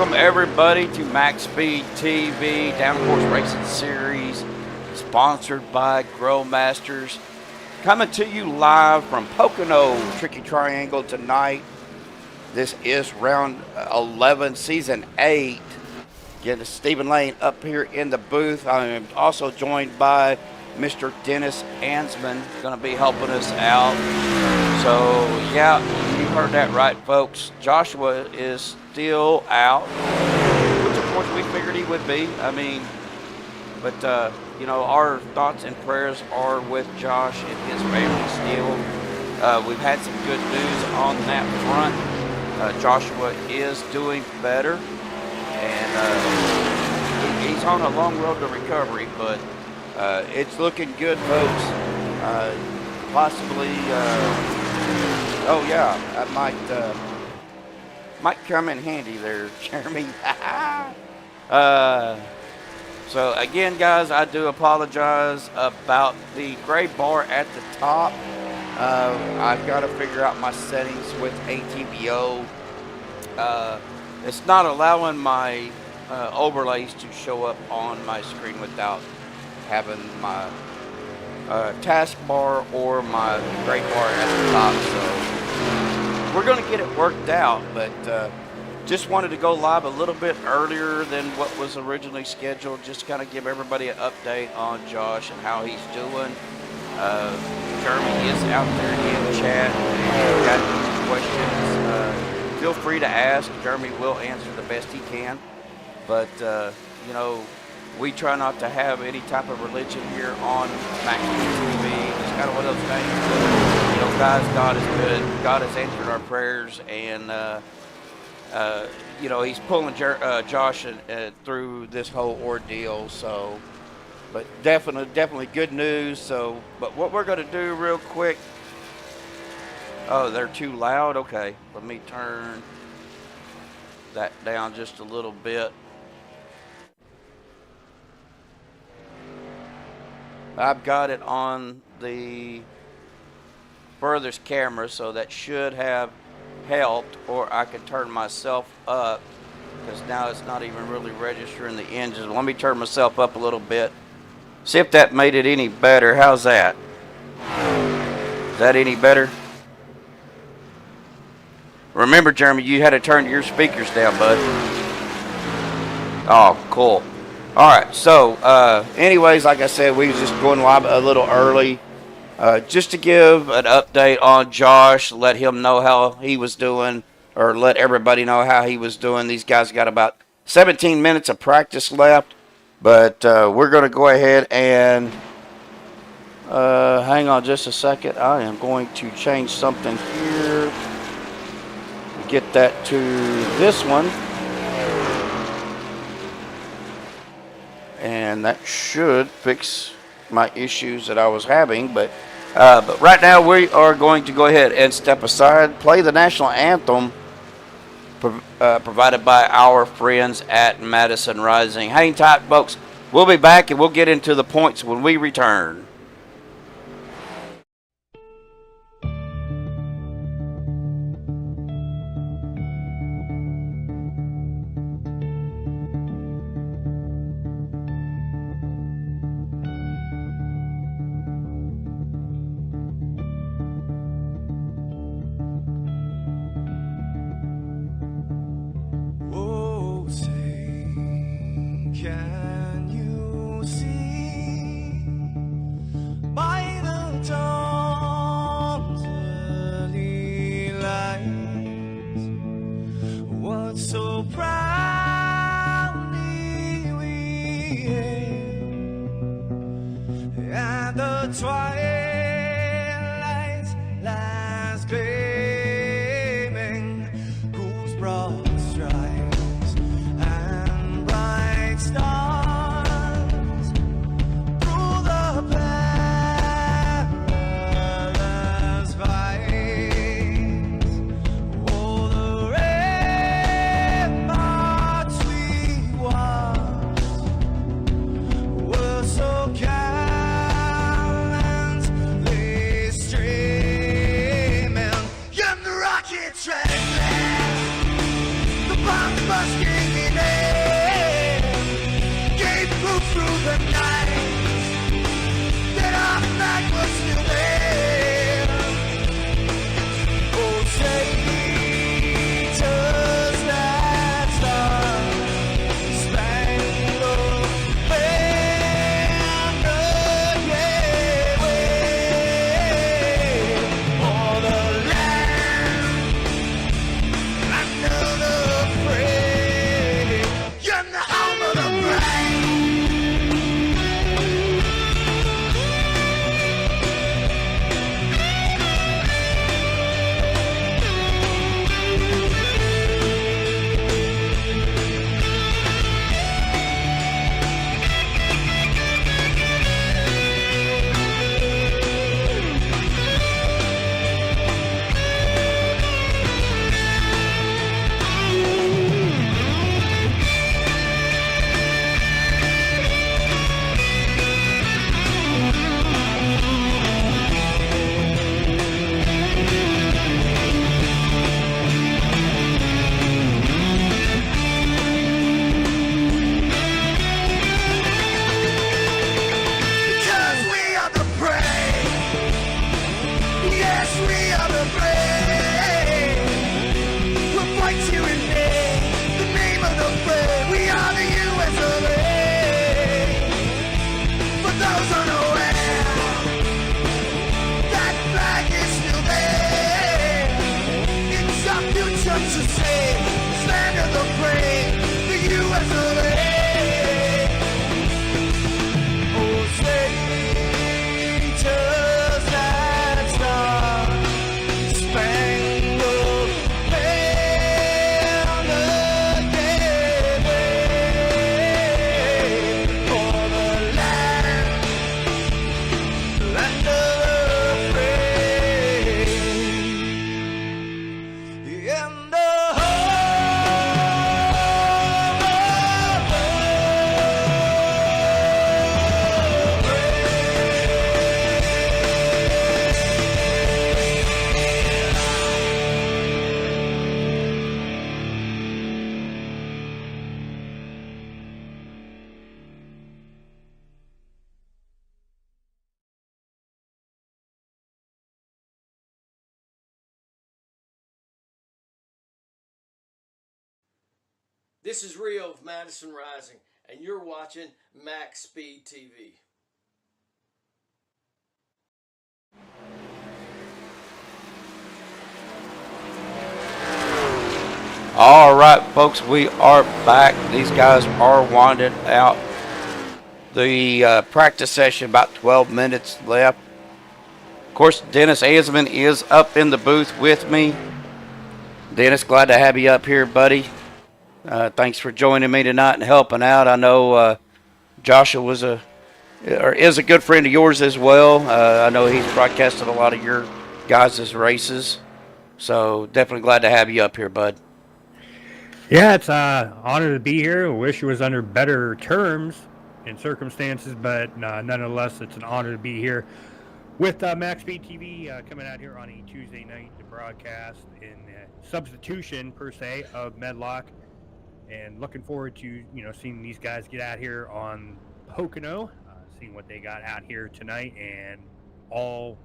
Welcome everybody to MaxspeedTV Downforce Racing Series, sponsored by Grow Masters. Coming to you live from Pocono Tricky Triangle tonight. This is round 11, season 8. Getting Stephen Lane up here in the booth. I am also joined by Mr. Dennis Ansman, going to be helping us out. So, yeah, you heard that right, folks. Joshua is still out, which of course we figured he would be. I mean, but, you know, our thoughts and prayers are with Josh and his family still. We've had some good news on that front. Joshua is doing better, and he's on a long road to recovery, but it's looking good, folks. Possibly, oh yeah, that might come in handy there, Jeremy. So again, guys, I do apologize about the gray bar at the top. I've got to figure out my settings with ATBO. It's not allowing my overlays to show up on my screen without having my taskbar or my gray bar at the top. So we're going to get it worked out, but just wanted to go live a little bit earlier than what was originally scheduled, just to kind of give everybody an update on Josh and how he's doing. Jeremy is out there in chat. If you've got any questions, feel free to ask. Jeremy will answer the best he can. But, you know, we try not to have any type of religion here on MaxspeedTV. It's kind of one of those things. You know, guys, God is good. God has answered our prayers, and you know, he's pulling Josh through this whole ordeal. So, but definitely good news. So, but what we're going to do real quick. Oh, they're too loud. Okay, let me turn that down just a little bit. I've got it on the furthest camera, so that should have helped, or I can turn myself up, because now it's not even really registering the engine. Let me turn myself up a little bit. See if that made it any better. How's that? Is that any better? Remember, Jeremy, you had to turn your speakers down, bud. Oh, cool. All right, so anyways, like I said, we was just going live a little early just to give an update on Josh, let him know how he was doing, or let everybody know how he was doing. These guys got about 17 minutes of practice left, but we're going to go ahead and hang on just a second. I am going to change something here. Get that to this one. And that should fix my issues that I was having. But right now we are going to go ahead and step aside, play the national anthem provided by our friends at Madison Rising. Hang tight, folks. We'll be back, and we'll get into the points when we return. Can you see by the dawn's early light what so proudly we hailed at the twilight's last gleaming, whose broad stripes and bright stars through the perilous fights, oh, the ramparts we watched were so gallant This is Rio of Madison Rising, and you're watching MaxspeedTV. All right, folks, we are back. These guys are winding out the practice session, about 12 minutes left. Of course, Dennis Asman is up in the booth with me. Dennis, glad to have you up here, buddy. Thanks for joining me tonight and helping out. I know Joshua is a good friend of yours as well. I know he's broadcasted a lot of your guys' races. So definitely glad to have you up here, bud. Yeah, it's an honor to be here. I wish it was under better terms and circumstances, but nonetheless, it's an honor to be here with MaxspeedTV coming out here on a Tuesday night to broadcast in substitution, per se, of Medlock. And looking forward to, seeing these guys get out here on Pocono, seeing what they got out here tonight, and all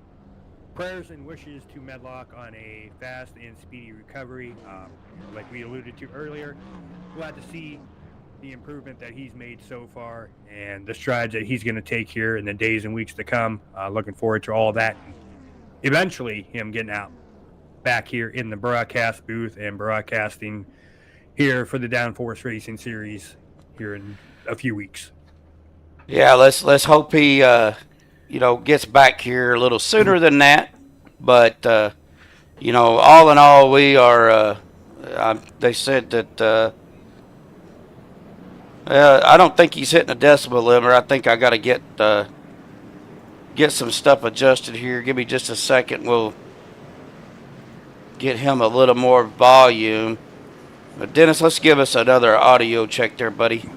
prayers and wishes to Medlock on a fast and speedy recovery. Like we alluded to earlier, glad to see the improvement that he's made so far and the strides that he's going to take here in the days and weeks to come. Looking forward to all that. Eventually, him getting out back here in the broadcast booth and broadcasting here for the Downforce Racing Series here in a few weeks. Yeah, let's hope he gets back here a little sooner than that. But all in all, we are. They said that. I don't think he's hitting a decibel limit. I think I got to get some stuff adjusted here. Give me just a second. We'll get him a little more volume. But Dennis, let's give us another audio check there, buddy.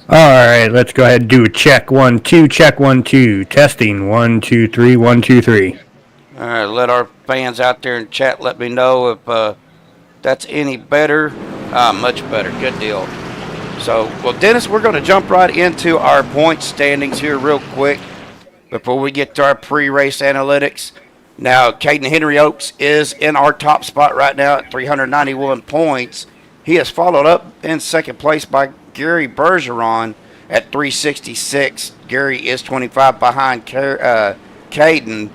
All right, let's go ahead and do a check 1 2, check 1 2, testing 1 2 3, 1 2 3. All right, let our fans out there in chat let me know if that's any better. Much better. Good deal. So, well, Dennis, we're going to jump right into our point standings here real quick before we get to our pre-race analytics. Now, Caden Henry Oaks is in our top spot right now at 391 points. He is followed up in second place by Gerry Bergeron at 366. Gerry is 25 behind Caden.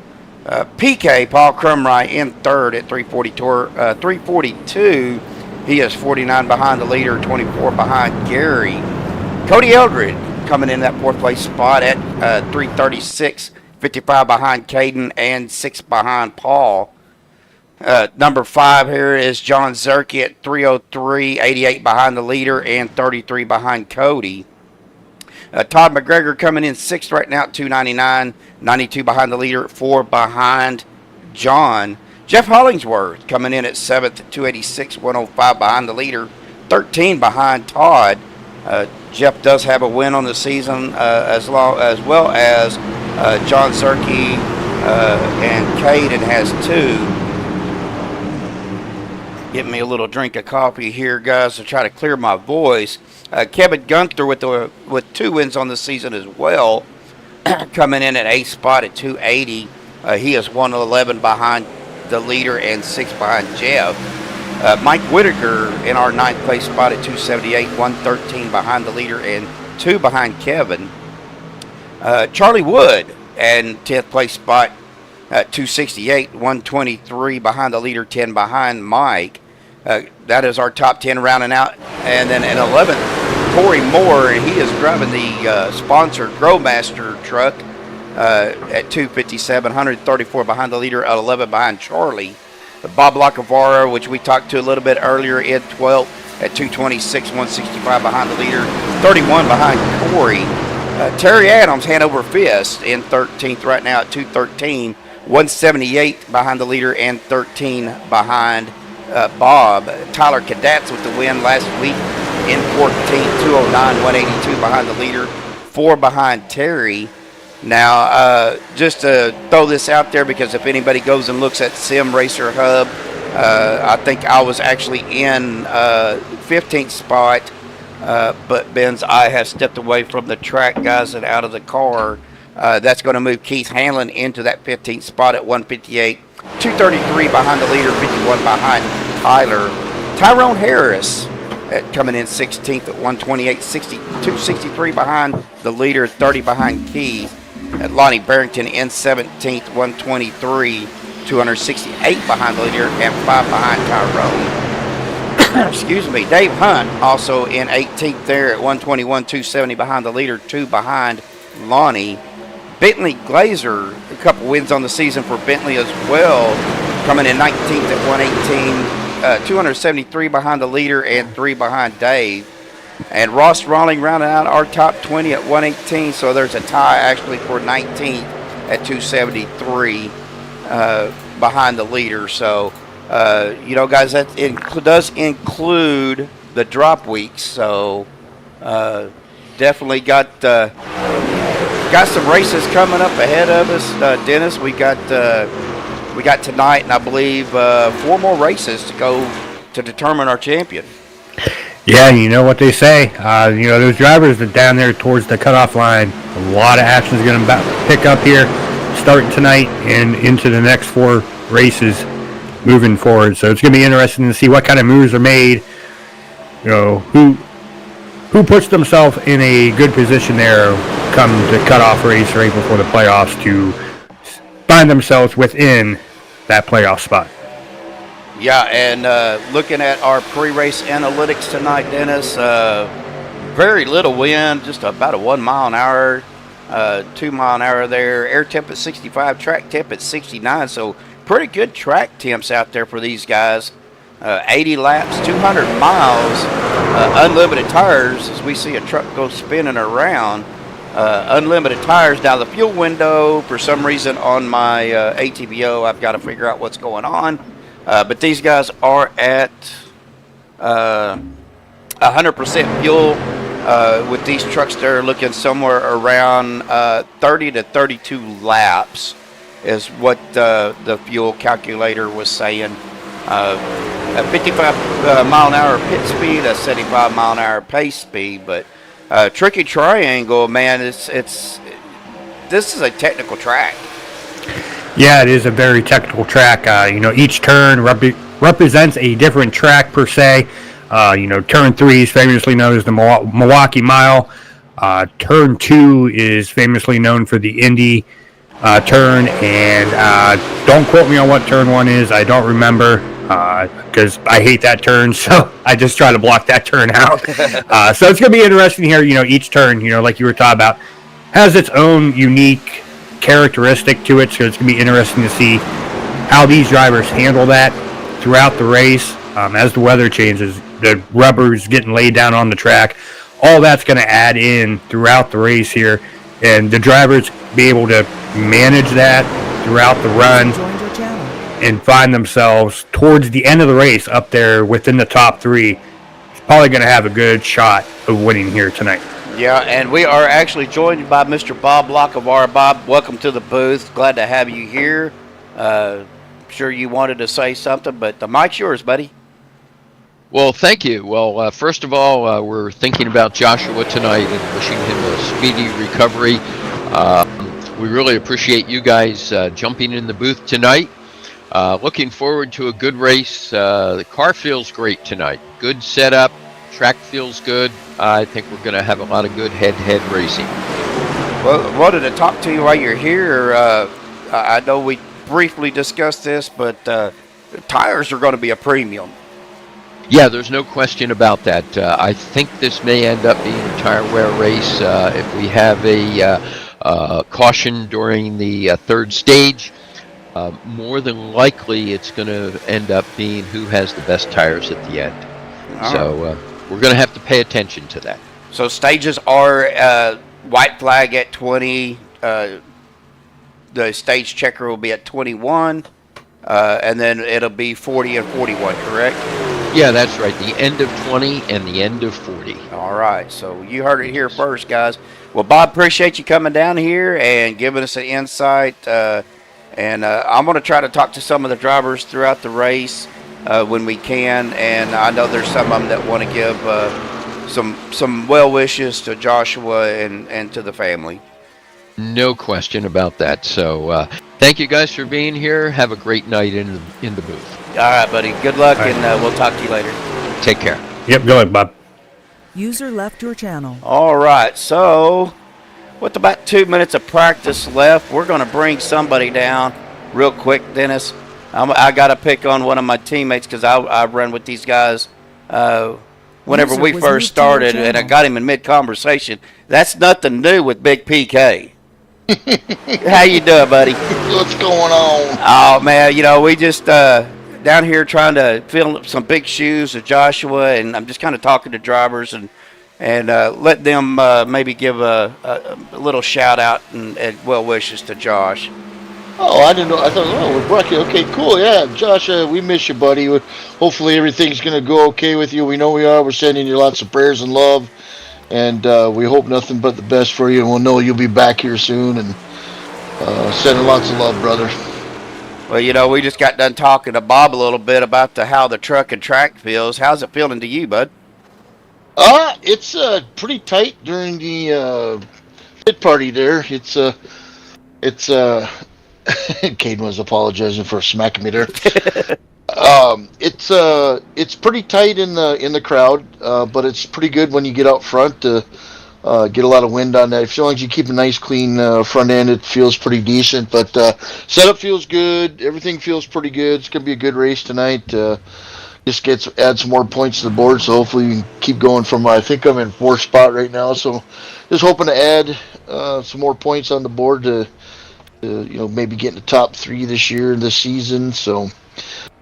PK, Paul Crumry, in third at 342. He is 49 behind the leader, 24 behind Gerry. Cody Eldred coming in that fourth place spot at 336, 55 behind Caden and 6 behind Paul. Number 5 here is John Zeirke at 303, 88 behind the leader and 33 behind Cody. Todd McGregor coming in 6th right now at 299, 92 behind the leader, 4 behind John. Jeff Hollingsworth coming in at 7th at 286, 105 behind the leader, 13 behind Todd. Jeff does have a win on the season as well as John Zeirke and Caden has 2. Get me a little drink of coffee here, guys, to try to clear my voice. Kevin Gunther with 2 wins on the season as well, coming in at 8th spot at 280. He is 111 behind the leader and 6 behind Jeff. Mike Whitaker in our 9th place spot at 278, 113 behind the leader and 2 behind Kevin. Charlie Wood and 10th place spot at 268, 123 behind the leader, 10 behind Mike. That is our top 10 rounding out. And then in 11th, Corey Moore, and he is driving the sponsored Growmaster truck at 257, 134 behind the leader, 11 behind Charlie. Bob Lacavara, which we talked to a little bit earlier, in 12th at 226, 165 behind the leader, 31 behind Corey. Terry Adams, Hanover Fist, in 13th right now at 213, 178 behind the leader and 13 behind Bob. Tyler Kaddatz with the win last week in 14th, 209, 182 behind the leader, 4 behind Terry. Now, just to throw this out there, because if anybody goes and looks at Sim Racer Hub, I think I was actually in 15th spot, but Ben's eye has stepped away from the track, guys, and out of the car. That's going to move Keith Hanlon into that 15th spot at 158, 233 behind the leader, 51 behind Tyler. Tyrone Harris coming in 16th at 128, 263 behind the leader, 30 behind Key. At Lonnie Barrington in 17th, 123, 268 behind the leader, and 5 behind Tyrone. Excuse me. Dave Hunt also in 18th there at 121, 270 behind the leader, 2 behind Lonnie. Bentley Glazer, a couple wins on the season for Bentley as well, coming in 19th at 118, 273 behind the leader and 3 behind Dave. And Ross Rawling rounding out our top 20 at 118, so there's a tie actually for 19th at 273 behind the leader. So, you know, guys, that does include the drop weeks. So, definitely got some races coming up ahead of us, Dennis. We got tonight, and I believe 4 more races to go to determine our champion. Yeah, you know what they say. You know, those drivers are down there towards the cutoff line. A lot of action is going to pick up here, starting tonight and into the next 4 races moving forward. So it's going to be interesting to see what kind of moves are made. You know, who puts themselves in a good position there come the cutoff race right before the playoffs to find themselves within that playoff spot. Yeah, and looking at our pre-race analytics tonight, Dennis, very little wind, just about a 1 mile an hour, 2 mile an hour there. Air temp at 65, track temp at 69, so pretty good track temps out there for these guys. 80 laps, 200 miles, unlimited tires as we see a truck go spinning around. Unlimited tires. Now the fuel window, for some reason on my ATVO, I've got to figure out what's going on. But these guys are at 100% fuel with these trucks. They're looking somewhere around 30 to 32 laps is what the fuel calculator was saying. A 55 mile an hour pit speed, a 75 mile an hour pace speed. But Tricky Triangle, man, this is a technical track. Yeah, it is a very technical track. You know, each turn represents a different track per se. You know, turn 3 is famously known as the Milwaukee Mile. Turn 2 is famously known for the Indy turn. And don't quote me on what turn 1 is. I don't remember because I hate that turn. So I just try to block that turn out. So it's going to be interesting here. You know, each turn, you know, like you were talking about, has its own unique characteristic to it, so it's going to be interesting to see how these drivers handle that throughout the race. As the weather changes, the rubber's getting laid down on the track, all that's going to add in throughout the race here, and the drivers be able to manage that throughout the run and find themselves towards the end of the race up there within the top 3. It's probably going to have a good shot of winning here tonight. Yeah, and we are actually joined by Mr. Bob Lockavar. Bob, welcome to the booth. Glad to have you here. Sure you wanted to say something, but the mic's yours, buddy. Well, thank you. Well, first of all, we're thinking about Joshua tonight and wishing him a speedy recovery. We really appreciate you guys jumping in the booth tonight. Looking forward to a good race. The car feels great tonight. Good setup. Track feels good. I think we're going to have a lot of good head-to-head racing. Well, I wanted to talk to you while you're here. I know we briefly discussed this, but tires are going to be a premium. Yeah, there's no question about that. I think this may end up being a tire wear race. If we have a caution during the third stage, more than likely it's going to end up being who has the best tires at the end. So we're going to have to pay attention to that. So stages are white flag at 20. The stage checker will be at 21. And then it'll be 40 and 41, correct? Yeah, that's right. The end of 20 and the end of 40. All right. So you heard it here first, guys. Well, Bob, appreciate you coming down here and giving us an insight. And I'm going to try to talk to some of the drivers throughout the race when we can. And I know there's some of them that want to give some well wishes to Joshua and to the family. No question about that. So thank you guys for being here. Have a great night in the booth. All right, buddy. Good luck, and we'll talk to you later. Take care. Yep, go ahead, Bob. User left your channel. All right, so with about 2 minutes of practice left, we're going to bring somebody down real quick, Dennis. I got to pick on one of my teammates because I run with these guys whenever User we was first moved to your started, and I channel. got him in mid-conversation. That's nothing new with Big PK. How you doing, buddy? What's going on? Oh, man, we just down here trying to fill some big shoes of Joshua, and I'm just kind of talking to drivers and let them maybe give a little shout-out and well wishes to Josh. Oh, I didn't know. I thought, we're Bucky. Okay, cool. Yeah, Josh, we miss you, buddy. Hopefully everything's going to go okay with you. We know we are. We're sending you lots of prayers and love, and we hope nothing but the best for you. And we'll know you'll be back here soon, and sending lots of love, brother. Well, we just got done talking to Bob a little bit about how the truck and track feels. How's it feeling to you, bud? It's pretty tight during the pit party there. It's Caden was apologizing for smacking me there. It's pretty tight in the crowd, but it's pretty good when you get out front to get a lot of wind on that. As long as you keep a nice clean front end, it feels pretty decent. But setup feels good. Everything feels pretty good. It's gonna be a good race tonight. Just add some more points to the board, so hopefully we can keep going from. I think I'm in 4th spot right now, so just hoping to add some more points on the board to maybe get in the top 3 this year, this season. So,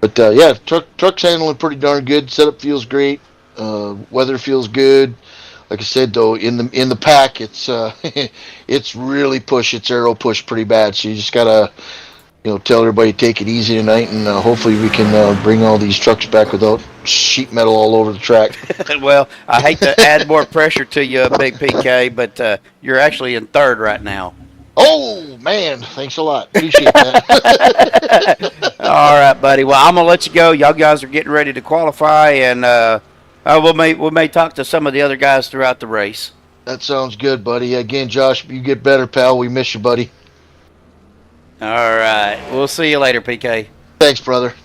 but yeah, truck's handling pretty darn good. Setup feels great. Weather feels good. Like I said, though, in the pack, it's it's really its aero push pretty bad. So you just gotta tell everybody to take it easy tonight, and hopefully we can bring all these trucks back without sheet metal all over the track. Well, I hate to add more pressure to you, Big PK, but you're actually in 3rd right now. Oh, man. Thanks a lot. Appreciate that. All right, buddy. Well, I'm going to let you go. Y'all guys are getting ready to qualify, and we may talk to some of the other guys throughout the race. That sounds good, buddy. Again, Josh, you get better, pal. We miss you, buddy. All right. We'll see you later, PK. Thanks, brother.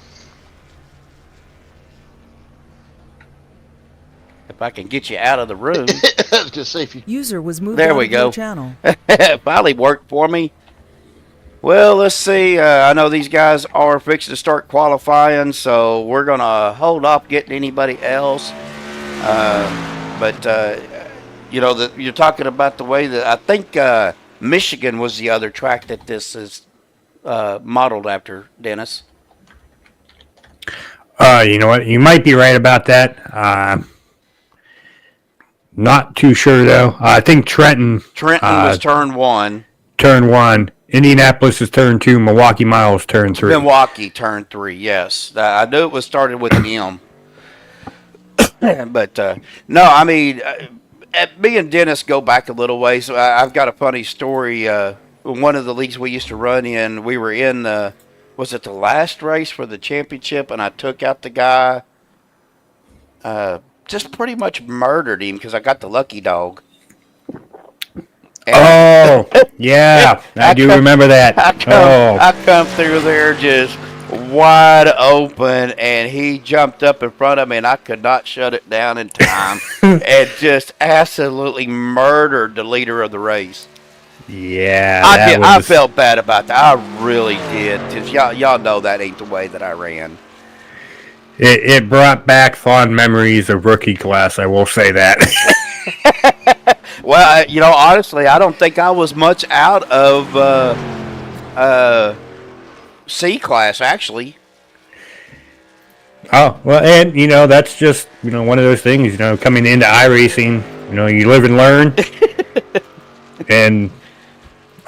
If I can get you out of the room. I was gonna say, if you... User was moved There out we of your go. channel. Finally worked for me. Well, let's see. I know these guys are fixing to start qualifying, so we're going to hold off getting anybody else. But you're talking about the way that I think Michigan was the other track that this is modeled after, Dennis. You know what? You might be right about that. Not too sure, though. I think Trenton was turn 1. Turn 1. Indianapolis is turn 2. Milwaukee Miles turn 3. Milwaukee turn 3, yes. I knew it was started with an M. But, no, I mean, me and Dennis go back a little way. So I've got a funny story. One of the leagues we used to run in, we were in, was it the last race for the championship? And I took out the guy, just pretty much murdered him because I got the lucky dog. And yeah, I do remember that. I come through there just wide open, and he jumped up in front of me, and I could not shut it down in time, and just absolutely murdered the leader of the race. Yeah, I felt bad about that. I really did, because y'all know that ain't the way that I ran. It brought back fond memories of rookie class, I will say that. Well, honestly, I don't think I was much out of C class, actually. Oh, well, and, that's just, one of those things, coming into iRacing, you live and learn. And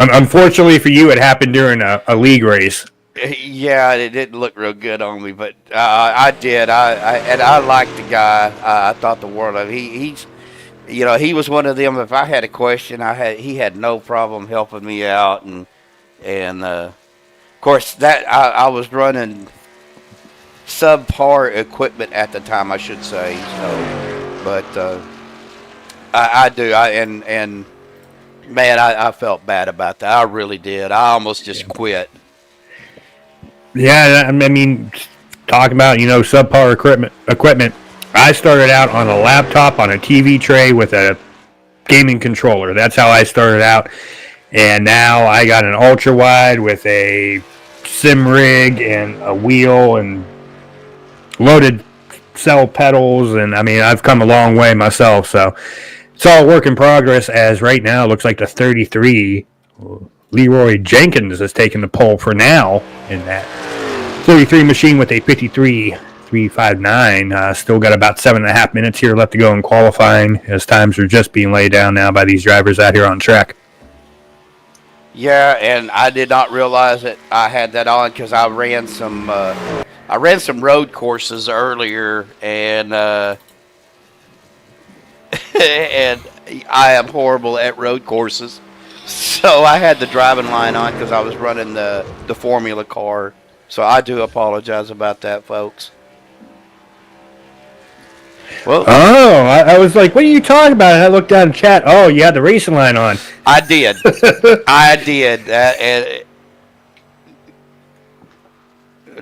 unfortunately for you, it happened during a league race. Yeah, it didn't look real good on me, but I did. I liked the guy. I thought the world of him. He was one of them. If I had a question, he had no problem helping me out, and of course that I was running subpar equipment at the time, I should say. So, but I do. And man, I felt bad about that. I really did. I almost just quit. Yeah, I mean, talking about, subpar equipment. I started out on a laptop on a TV tray with a gaming controller. That's how I started out. And now I got an ultra wide with a sim rig and a wheel and loaded cell pedals. And I mean, I've come a long way myself. So it's all work in progress, as right now it looks like the 33 Leroy Jenkins has taken the pole for now in that 33 machine with a 53.359. Still got about 7.5 minutes here left to go in qualifying, as times are just being laid down now by these drivers out here on track. Yeah, and I did not realize that I had that on because I ran some road courses earlier, and and I am horrible at road courses. So I had the driving line on because I was running the Formula car. So I do apologize about that, folks. Well, I was like, what are you talking about? And I looked down in chat. Oh, you had the racing line on. I did. I did. And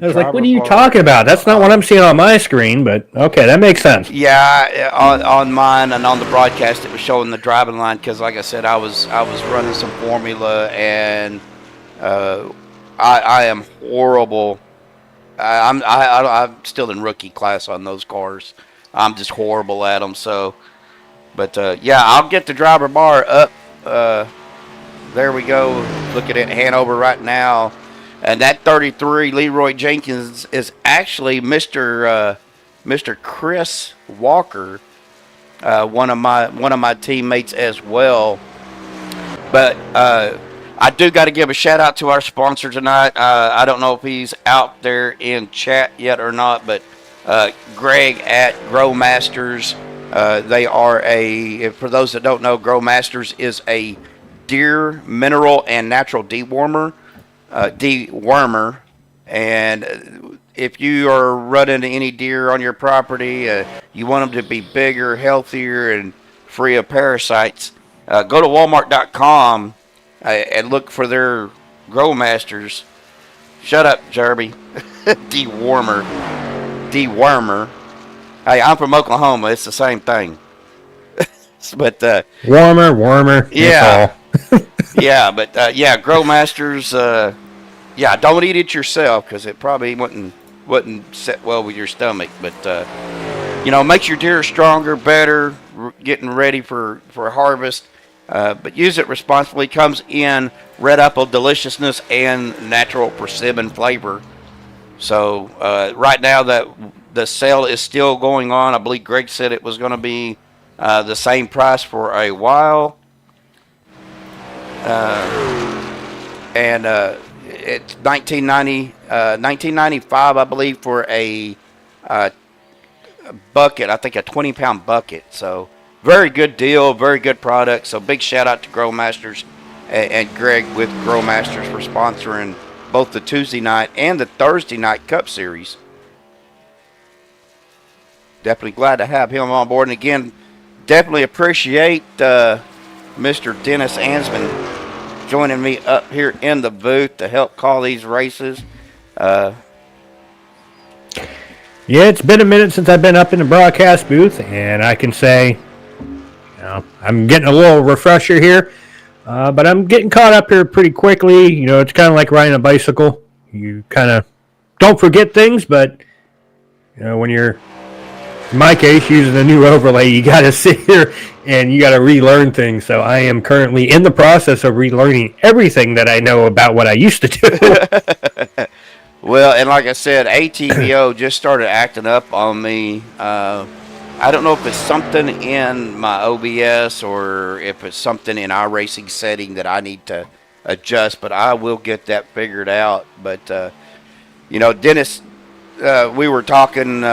I was like, what are you talking about? That's not what I'm seeing on my screen, but okay, that makes sense. yeah, on mine and on the broadcast, it was showing the driving line because, like I said, I was running some Formula, and I am horrible. I'm still in rookie class on those cars. I'm just horrible at them. So, but yeah, I'll get the driver bar up. There we go. Looking at Hanover right now, and that 33 Leroy Jenkins is actually Mr. Chris Walker, one of my teammates as well. But I do got to give a shout out to our sponsor tonight. I don't know if he's out there in chat yet or not, but Greg at Grow Masters. They are for those that don't know, Grow Masters is a deer mineral and natural dewormer. And if you are running any deer on your property, you want them to be bigger, healthier, and free of parasites, go to Walmart.com and look for their Grow Masters. Shut up, Jeremy. Dewormer. Hey, I'm from Oklahoma. It's the same thing. But warmer. Yeah. Yeah, but yeah, Grow Masters. Yeah, don't eat it yourself because it probably wouldn't sit well with your stomach. But makes your deer stronger, better, getting ready for harvest. But use it responsibly. Comes in red apple deliciousness and natural persimmon flavor. So right now that the sale is still going on. I believe Greg said it was going to be the same price for a while. And it's $19.95, I believe, for a bucket. I think a 20-pound bucket. So very good deal, very good product. So big shout out to Grow Masters and Greg with Grow Masters for sponsoring both the Tuesday night and the Thursday night Cup Series. Definitely glad to have him on board. And again, definitely appreciate Mr. Dennis Ansman joining me up here in the booth to help call these races. Yeah, it's been a minute since I've been up in the broadcast booth, and I can say, I'm getting a little refresher here, but I'm getting caught up here pretty quickly. It's kind of like riding a bicycle. You kind of don't forget things, but when you're, in my case, using a new overlay, you got to sit here and you got to relearn things. So I am currently in the process of relearning everything that I know about what I used to do. Well, and like I said, ATVO just started acting up on me. I don't know if it's something in my OBS or if it's something in our racing setting that I need to adjust, but I will get that figured out. But, Dennis, we were talking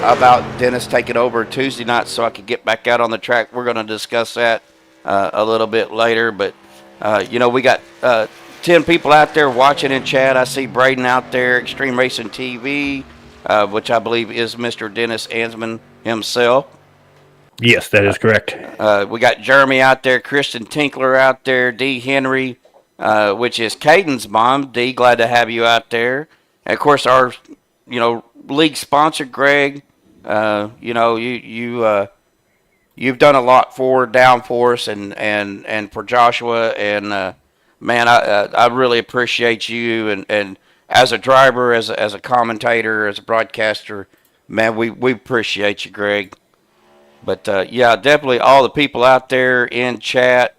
about Dennis taking over Tuesday night so I could get back out on the track. We're going to discuss that a little bit later. But, we got 10 people out there watching in chat. I see Braden out there, Extreme Racing TV, which I believe is Mr. Dennis Ansman himself. Yes, that is correct. We got Jeremy out there, Kristen Tinkler out there, D. Henry, which is Caden's mom. D, glad to have you out there. And, of course, our league sponsor, Greg, You've done a lot for Downforce and for Joshua, and man, I really appreciate you, and as a driver, as a commentator, as a broadcaster, man, we appreciate you, Greg. But yeah, definitely all the people out there in chat.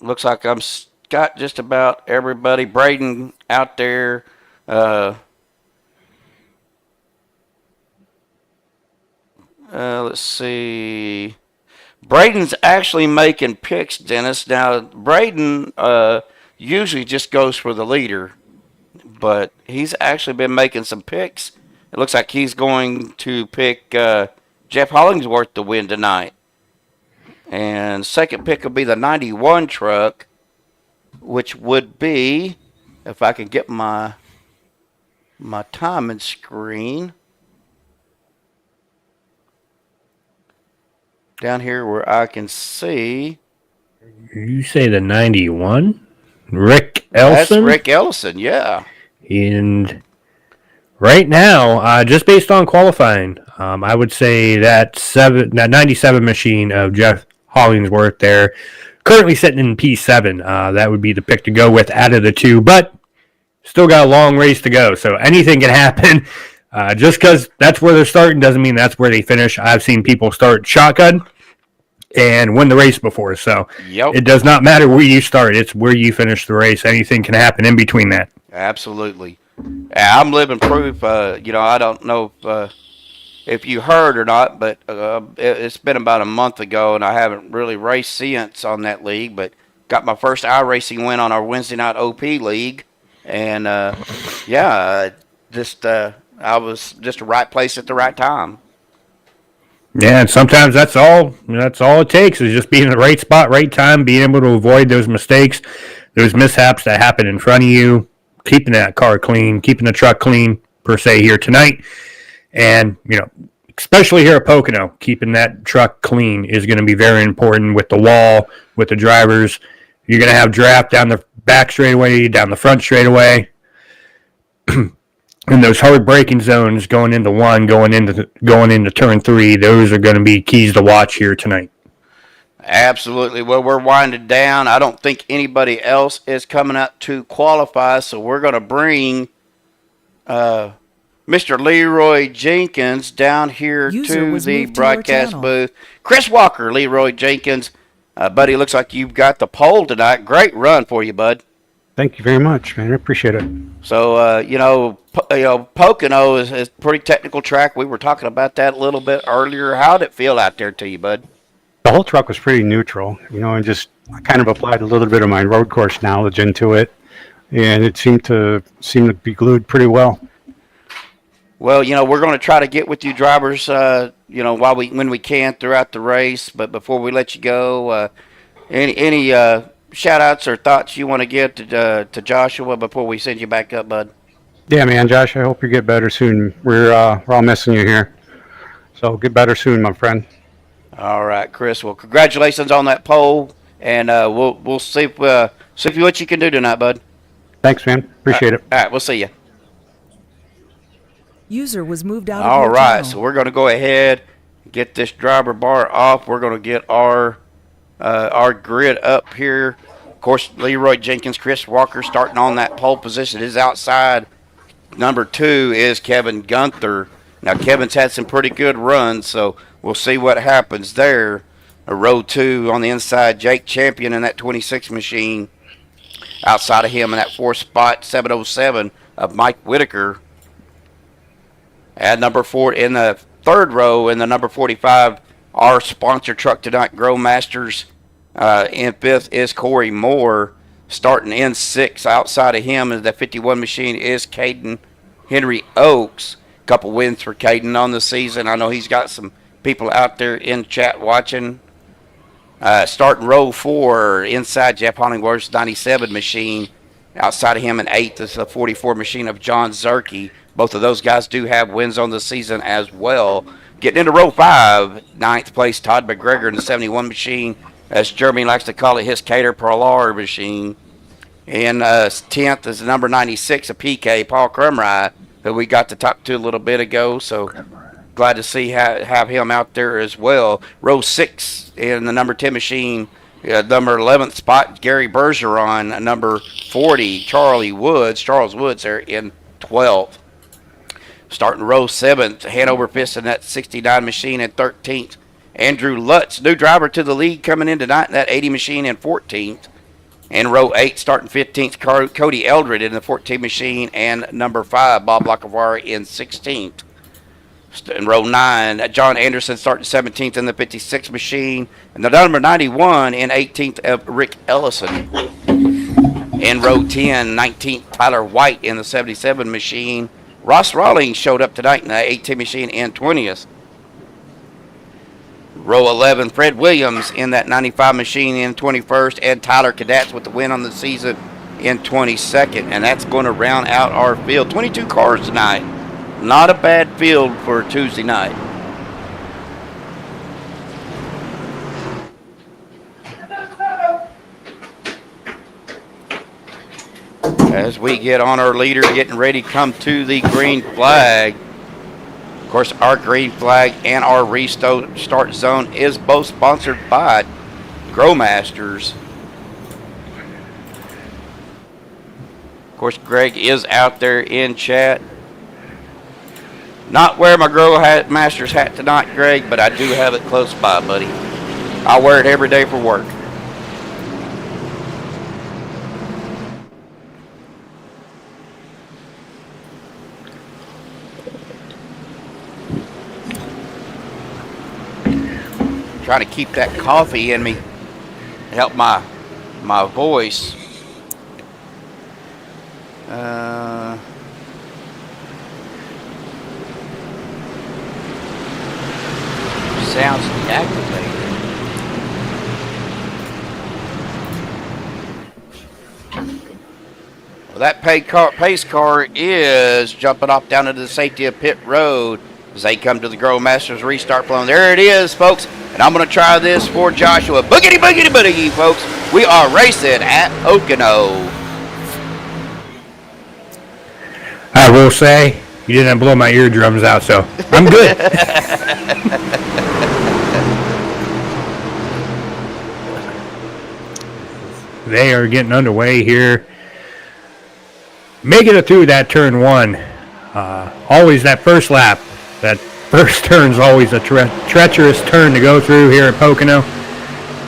Looks like got just about everybody. Braden out there. Let's see. Braden's actually making picks, Dennis. Now, Braden usually just goes for the leader, but he's actually been making some picks. It looks like he's going to pick Jeff Hollingsworth to win tonight. And second pick will be the 91 truck, which would be, if I can get my timing screen down here where I can see. You say the 91? Rick Ellison? That's Rick Ellison, yeah. And right now, just based on qualifying, I would say that 97 machine of Jeff Hollingsworth there, currently sitting in P7. That would be the pick to go with out of the two, but still got a long race to go, so anything can happen. Just because that's where they're starting doesn't mean that's where they finish. I've seen people start shotgun and win the race before, so It does not matter where you start. It's where you finish the race. Anything can happen in between that. Absolutely. I'm living proof. I don't know if you heard or not, but it's been about a month ago, and I haven't really raced since on that league, but got my first iRacing win on our Wednesday night OP league, and I was just the right place at the right time. Yeah, and sometimes that's all it takes is just being in the right spot, right time, being able to avoid those mistakes, those mishaps that happen in front of you, keeping that car clean, keeping the truck clean, per se, here tonight. And, especially here at Pocono, keeping that truck clean is going to be very important with the wall, with the drivers. You're going to have draft down the back straightaway, down the front straightaway. And those hard braking zones going into going into turn 3, those are going to be keys to watch here tonight. Absolutely. Well, we're winding down. I don't think anybody else is coming up to qualify, so we're going to bring Mr. Leroy Jenkins down here to the broadcast booth. Chris Walker, Leroy Jenkins. Buddy, looks like you've got the pole tonight. Great run for you, bud. Thank you very much, man. I appreciate it. So, Pocono is a pretty technical track. We were talking about that a little bit earlier. How did it feel out there to you, bud? The whole truck was pretty neutral, and just I kind of applied a little bit of my road course knowledge into it, and it seemed to be glued pretty well. Well, we're going to try to get with you drivers, when we can throughout the race. But before we let you go, any shout-outs or thoughts you want to give to Joshua before we send you back up, bud? Yeah, man, Josh, I hope you get better soon. We're all missing you here. So get better soon, my friend. All right, Chris. Well, congratulations on that pole, and we'll see what you can do tonight, bud. Thanks, man. Appreciate it. All right, we'll see you. User was moved out of All your right, channel. so we're going to go ahead and get this driver bar off. We're going to get our grid up here. Of course, Leroy Jenkins, Chris Walker starting on that pole position. His outside number 2 is Kevin Gunther. Now, Kevin's had some pretty good runs, so we'll see what happens there. Row 2 on the inside, Jake Champion in that 26 machine. Outside of him in that 4th spot, 707 of Mike Whitaker. At number 4 in the 3rd row in the number 45, our sponsor truck tonight, Grow Masters. In 5th is Corey Moore. Starting in 6th, outside of him is the 51 machine is Caden Henry Oaks. Couple wins for Caden on the season. I know he's got some people out there in chat watching. Starting row 4, inside Jeff Hollingsworth's 97 machine. Outside of him in 8th is the 44 machine of John Zeirke. Both of those guys do have wins on the season as well. Getting into row 5, 9th place Todd McGregor in the 71 machine. As Jeremy likes to call it, his Cater Perlar machine. And 10th is the number 96 of PK, Paul Crumry, who we got to talk to a little bit ago. So glad to see have him out there as well. Row 6 in the number 10 machine, number 11th spot, Gerry Bergeron. Number 40, Charles Woods there in 12th. Starting row 7th, Hanover Piston, that 69 machine in 13th. Andrew Lutz, new driver to the league coming in tonight in that 80 machine in 14th. In row 8, starting 15th, Cody Eldred in the 14 machine, and number 5, Bob Lacavara in 16th. In row 9, John Anderson starting 17th in the 56 machine, and the number 91 in 18th of Rick Ellison. In row 10, 19th, Tyler White in the 77 machine. Ross Rawlings showed up tonight in the 18 machine in 20th. Row 11, Fred Williams in that 95 machine in 21st, and Tyler Kaddatz with the win on the season in 22nd. And that's going to round out our field. 22 cars tonight. Not a bad field for Tuesday night. As we get on our leader, getting ready to come to the green flag. Of course, our green flag and our restart zone is both sponsored by Growmasters. Of course, Greg is out there in chat. Not wearing my Growmasters hat tonight, Greg, but I do have it close by, buddy. I wear it every day for work. Trying to keep that coffee in me, help my voice. Sounds deactivated. Well, that pace car is jumping off down into the safety of pit road as they come to the Growmasters restart plane. There it is, folks. And I'm going to try this for Joshua. Boogity, boogity, boogity, folks. We are racing at Pocono. I will say, you didn't blow my eardrums out, so I'm good. They are getting underway here. Making it through that turn 1. Always that first lap. That first turn's always a treacherous turn to go through here at Pocono.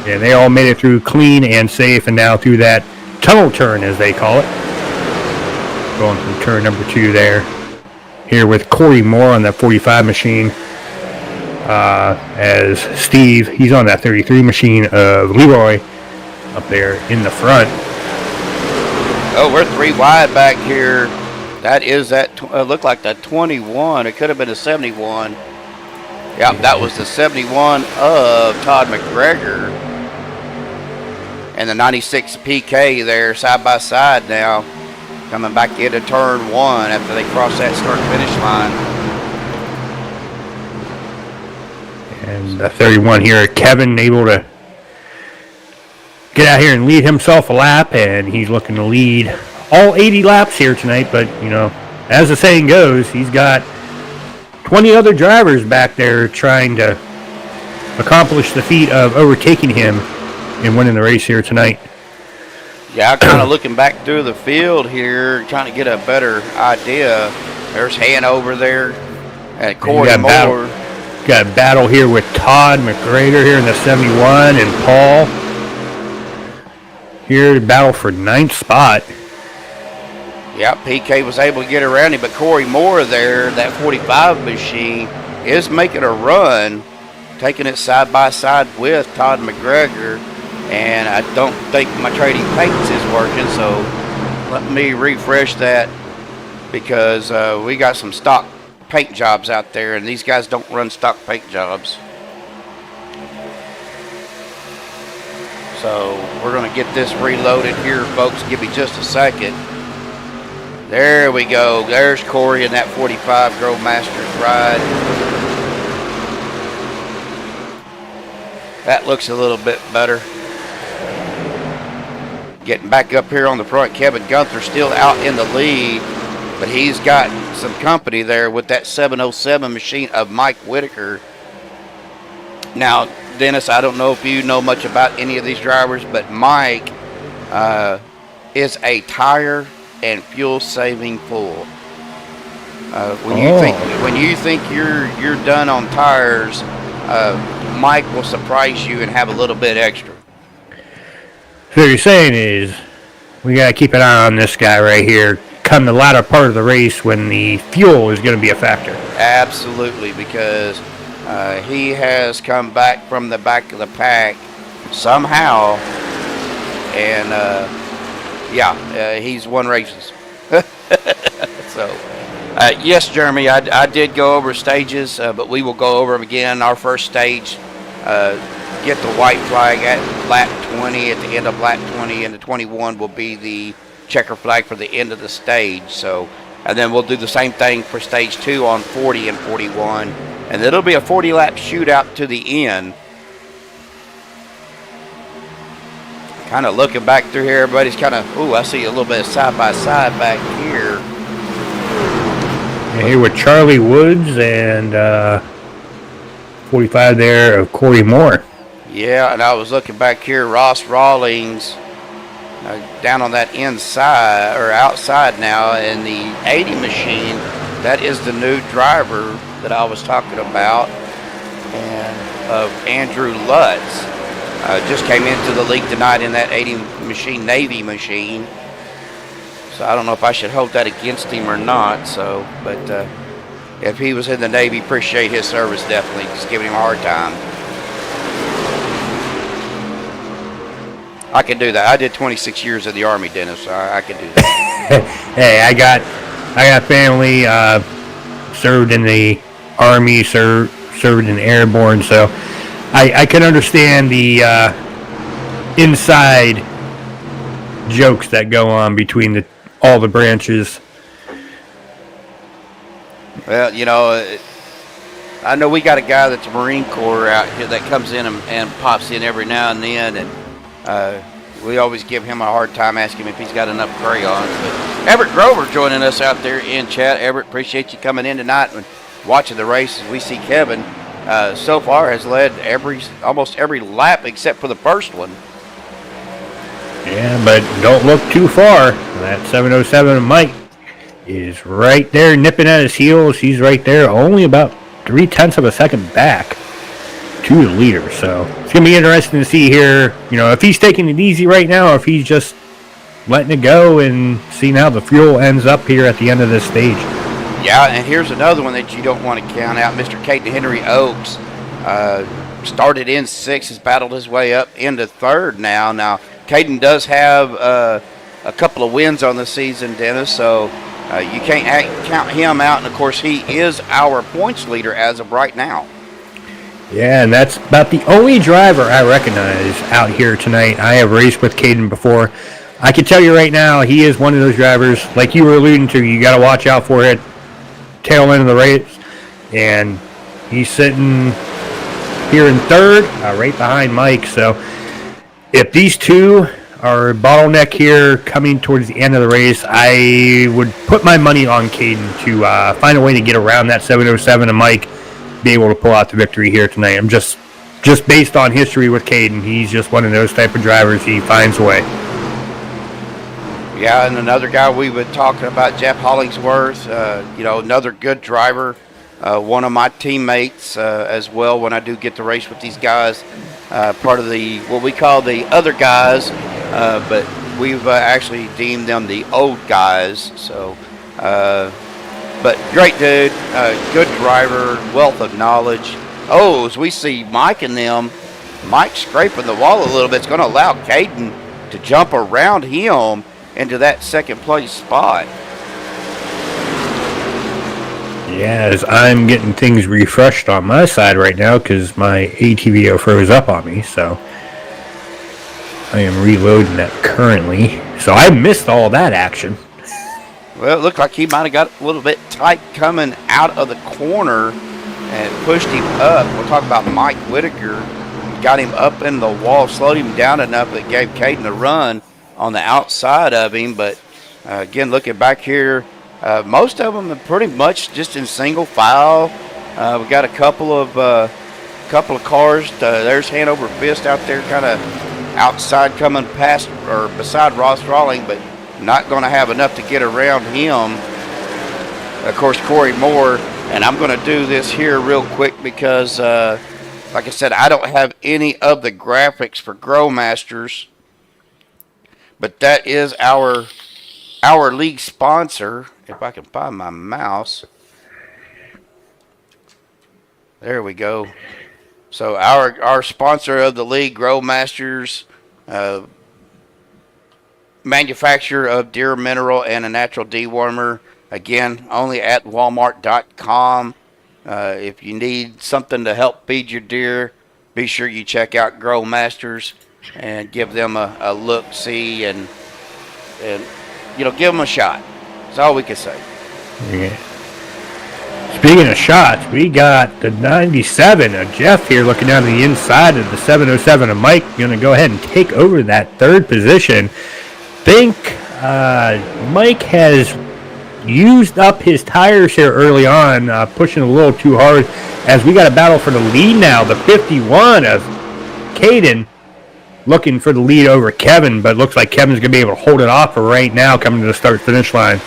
And they all made it through clean and safe, and now through that tunnel turn, as they call it. Going from turn number 2 there. Here with Corey Moore on that 45 machine. As Steve, he's on that 33 machine of Leroy up there in the front. Oh, we're 3 wide back here. That is that, looked like that 21. It could have been a 71. Yep, that was the 71 of Todd McGregor. And the 96 PK there side by side now. Coming back into turn 1 after they cross that start-finish line. And the 31 here, Kevin, able to get out here and lead himself a lap. And he's looking to lead all 80 laps here tonight, but, you know, as the saying goes, he's got 20 other drivers back there trying to accomplish the feat of overtaking him and winning the race here tonight. Yeah, kind of looking back through the field here, trying to get a better idea. There's Hanover there and Corey Moore. Got a battle here with Todd McGregor here in the 71 and Paul. Here to battle for 9th spot. Yeah, PK was able to get around him, but Corey Moore there, that 45 machine, is making a run, taking it side by side with Todd McGregor, and I don't think my trading paints is working, so let me refresh that because we got some stock paint jobs out there, and these guys don't run stock paint jobs. So we're going to get this reloaded here, folks. Give me just a second. There we go. There's Corey in that 45 Growmasters ride. That looks a little bit better. Getting back up here on the front, Kevin Gunther still out in the lead. but he's got some company there with that 707 machine of Mike Whitaker. Now, Dennis, I don't know if you know much about any of these drivers, but Mike is a tire and fuel saving fool. When you think you're done on tires, Mike will surprise you and have a little bit extra. So what you're saying is we got to keep an eye on this guy right here come the latter part of the race when the fuel is going to be a factor. Absolutely, because he has come back from the back of the pack somehow, and he's won races. So, yes, Jeremy, I did go over stages, but we will go over them again. Our first stage, get the white flag at lap 20, at the end of lap 20, and the 21 will be the checker flag for the end of the stage. So, and then we'll do the same thing for stage 2 on 40 and 41, and it'll be a 40-lap shootout to the end. Kind of looking back through here, everybody's kind of, I see a little bit of side-by-side back here. And here with Charlie Woods and 45 there of Corey Moore. Yeah, and I was looking back here, Ross Rawlings down on that inside or outside now in the 80 machine. That is the new driver that I was talking about, and of Andrew Lutz. Just came into the league tonight in that 80 machine, Navy machine. So I don't know if I should hold that against him or not. So, but if he was in the Navy, appreciate his service definitely. Just giving him a hard time. I can do that. I did 26 years of the Army, Dennis. So I can do that. Hey, I got family. Served in the Army. Served in Airborne. So I can understand the inside jokes that go on between all the branches. Well, I know we got a guy that's a Marine Corps out here that comes in and pops in every now and then, and we always give him a hard time, asking him if he's got enough crayons. But Everett Grover joining us out there in chat. Everett, appreciate you coming in tonight and watching the races. We see Kevin so far has led almost every lap except for the first one. Yeah, but don't look too far. That 707 Mike is right there nipping at his heels. He's right there, only about 0.3 of a second back to the leader. So it's going to be interesting to see here, if he's taking it easy right now or if he's just letting it go and seeing how the fuel ends up here at the end of this stage. Yeah, and here's another one that you don't want to count out. Mr. Caden Henry Oaks started in 6th, has battled his way up into 3rd now. Now, Caden does have a couple of wins on the season, Dennis, so you can't count him out. And, of course, he is our points leader as of right now. Yeah, and that's about the only driver I recognize out here tonight. I have raced with Caden before. I can tell you right now, he is one of those drivers, like you were alluding to, you got to watch out for it. Tail end of the race, and he's sitting here in 3rd, right behind Mike. So if these two are a bottleneck here coming towards the end of the race, I would put my money on Caden to find a way to get around that 707 and Mike be able to pull out the victory here tonight. I'm just based on history with Caden, he's just one of those type of drivers. He finds a way. Yeah, and another guy we were talking about, Jeff Hollingsworth, another good driver, one of my teammates as well when I do get to race with these guys, part of what we call the other guys, but we've actually deemed them the old guys. So, but great dude, good driver, wealth of knowledge. Oh, as we see Mike and them, Mike scraping the wall a little bit. It's going to allow Caden to jump around him into that 2nd place spot. Yeah, as I'm getting things refreshed on my side right now because my ATVO froze up on me, so I am reloading that currently. So I missed all that action. Well, it looked like he might have got a little bit tight coming out of the corner and pushed him up. We'll talk about Mike Whitaker. Got him up in the wall, slowed him down enough that gave Caden a run on the outside of him. But again, looking back here, Most of them are pretty much just in single file. We got a couple of cars. There's Hanover Fist out there, kind of outside, coming past or beside Ross Rawling, but not going to have enough to get around him. Of course, Corey Moore, and I'm going to do this here real quick because, like I said, I don't have any of the graphics for Growmasters, but that is our league sponsor. If I can find my mouse. There we go. So our sponsor of the league, Growmasters, manufacturer of deer mineral and a natural dewormer. Again, only at walmart.com. If you need something to help feed your deer, be sure you check out Growmasters and give them a look, see, and give them a shot. That's all we can say. Yeah. Speaking of shots, we got the 97 of Jeff here looking down the inside of the 707 of Mike. Going to go ahead and take over that third position. Think Mike has used up his tires here early on, pushing a little too hard as we got a battle for the lead now. The 51 of Caden looking for the lead over Kevin, but looks like Kevin's going to be able to hold it off for right now coming to the start-finish line.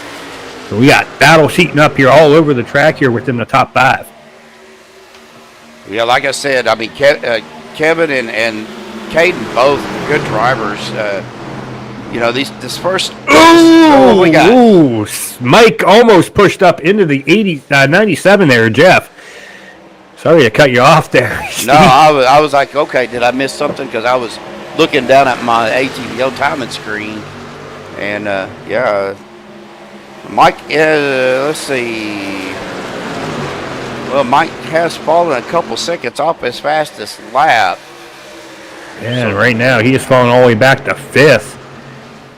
So we got battles heating up here all over the track here within the top 5. Yeah, like I said, I mean, Kevin and Caden, both good drivers. This first. Ooh, we got? Ooh, Mike almost pushed up into the 97 there, Jeff. Sorry to cut you off there. No, I was like, okay, did I miss something? Because I was looking down at my ATVO timing screen, and Mike, let's see. Well, Mike has fallen a couple seconds off his fastest lap. And right now he is falling all the way back to 5th.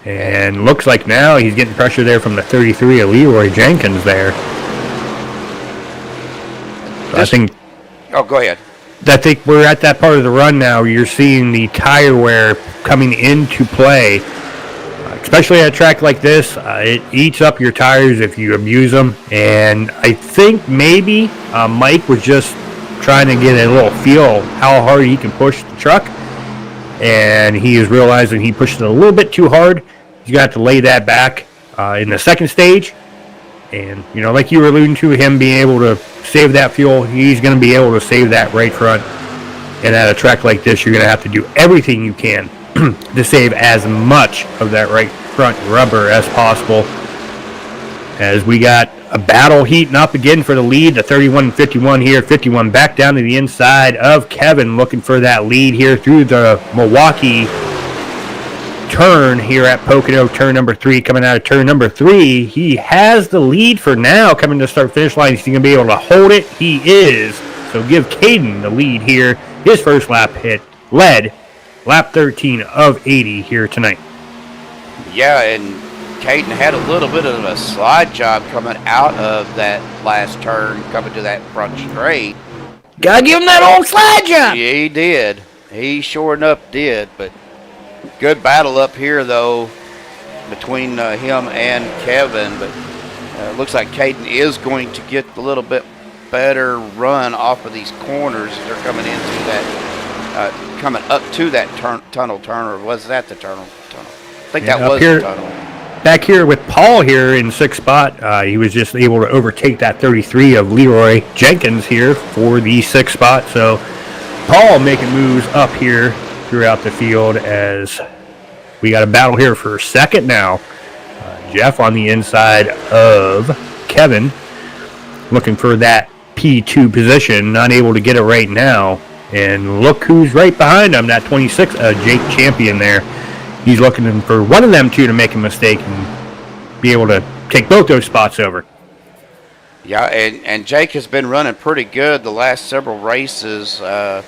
And looks like now he's getting pressure there from the 33 of Leroy Jenkins there. So I think. Oh, go ahead. I think we're at that part of the run now. You're seeing the tire wear coming into play. Especially at a track like this, it eats up your tires if you abuse them. And I think maybe Mike was just trying to get a little feel how hard he can push the truck. And he is realizing he pushed it a little bit too hard. He's got to lay that back in the second stage. And, like you were alluding to, him being able to save that fuel, he's going to be able to save that right front. And at a track like this, you're going to have to do everything you can to save as much of that right front rubber as possible. As we got a battle heating up again for the lead, the 31 and 51 here. 51 back down to the inside of Kevin, looking for that lead here through the Milwaukee turn here at Pocono, turn number 3. Coming out of turn number 3, he has the lead for now. Coming to start finish line, is he going to be able to hold it? He is. So give Caden the lead here. His first lap led lap 13 of 80 here tonight. Yeah, and Caden had a little bit of a slide job coming out of that last turn, coming to that front straight. Gotta give him that old slide job. Yeah, he did. He sure enough did. But good battle up here, though, between him and Kevin. But it looks like Caden is going to get a little bit better run off of these corners as they're coming into that. Coming up to that tunnel turn, or was that the tunnel? I think that was the tunnel. Back here with Paul here in 6th spot, he was just able to overtake that 33 of Leroy Jenkins here for the 6th spot. So Paul making moves up here throughout the field as we got a battle here for second now. Jeff on the inside of Kevin, looking for that P2 position, not able to get it right now. And look who's right behind him, that 26, Jake Champion there. He's looking for one of them two to make a mistake and be able to take both those spots over. Yeah, and Jake has been running pretty good the last several races. I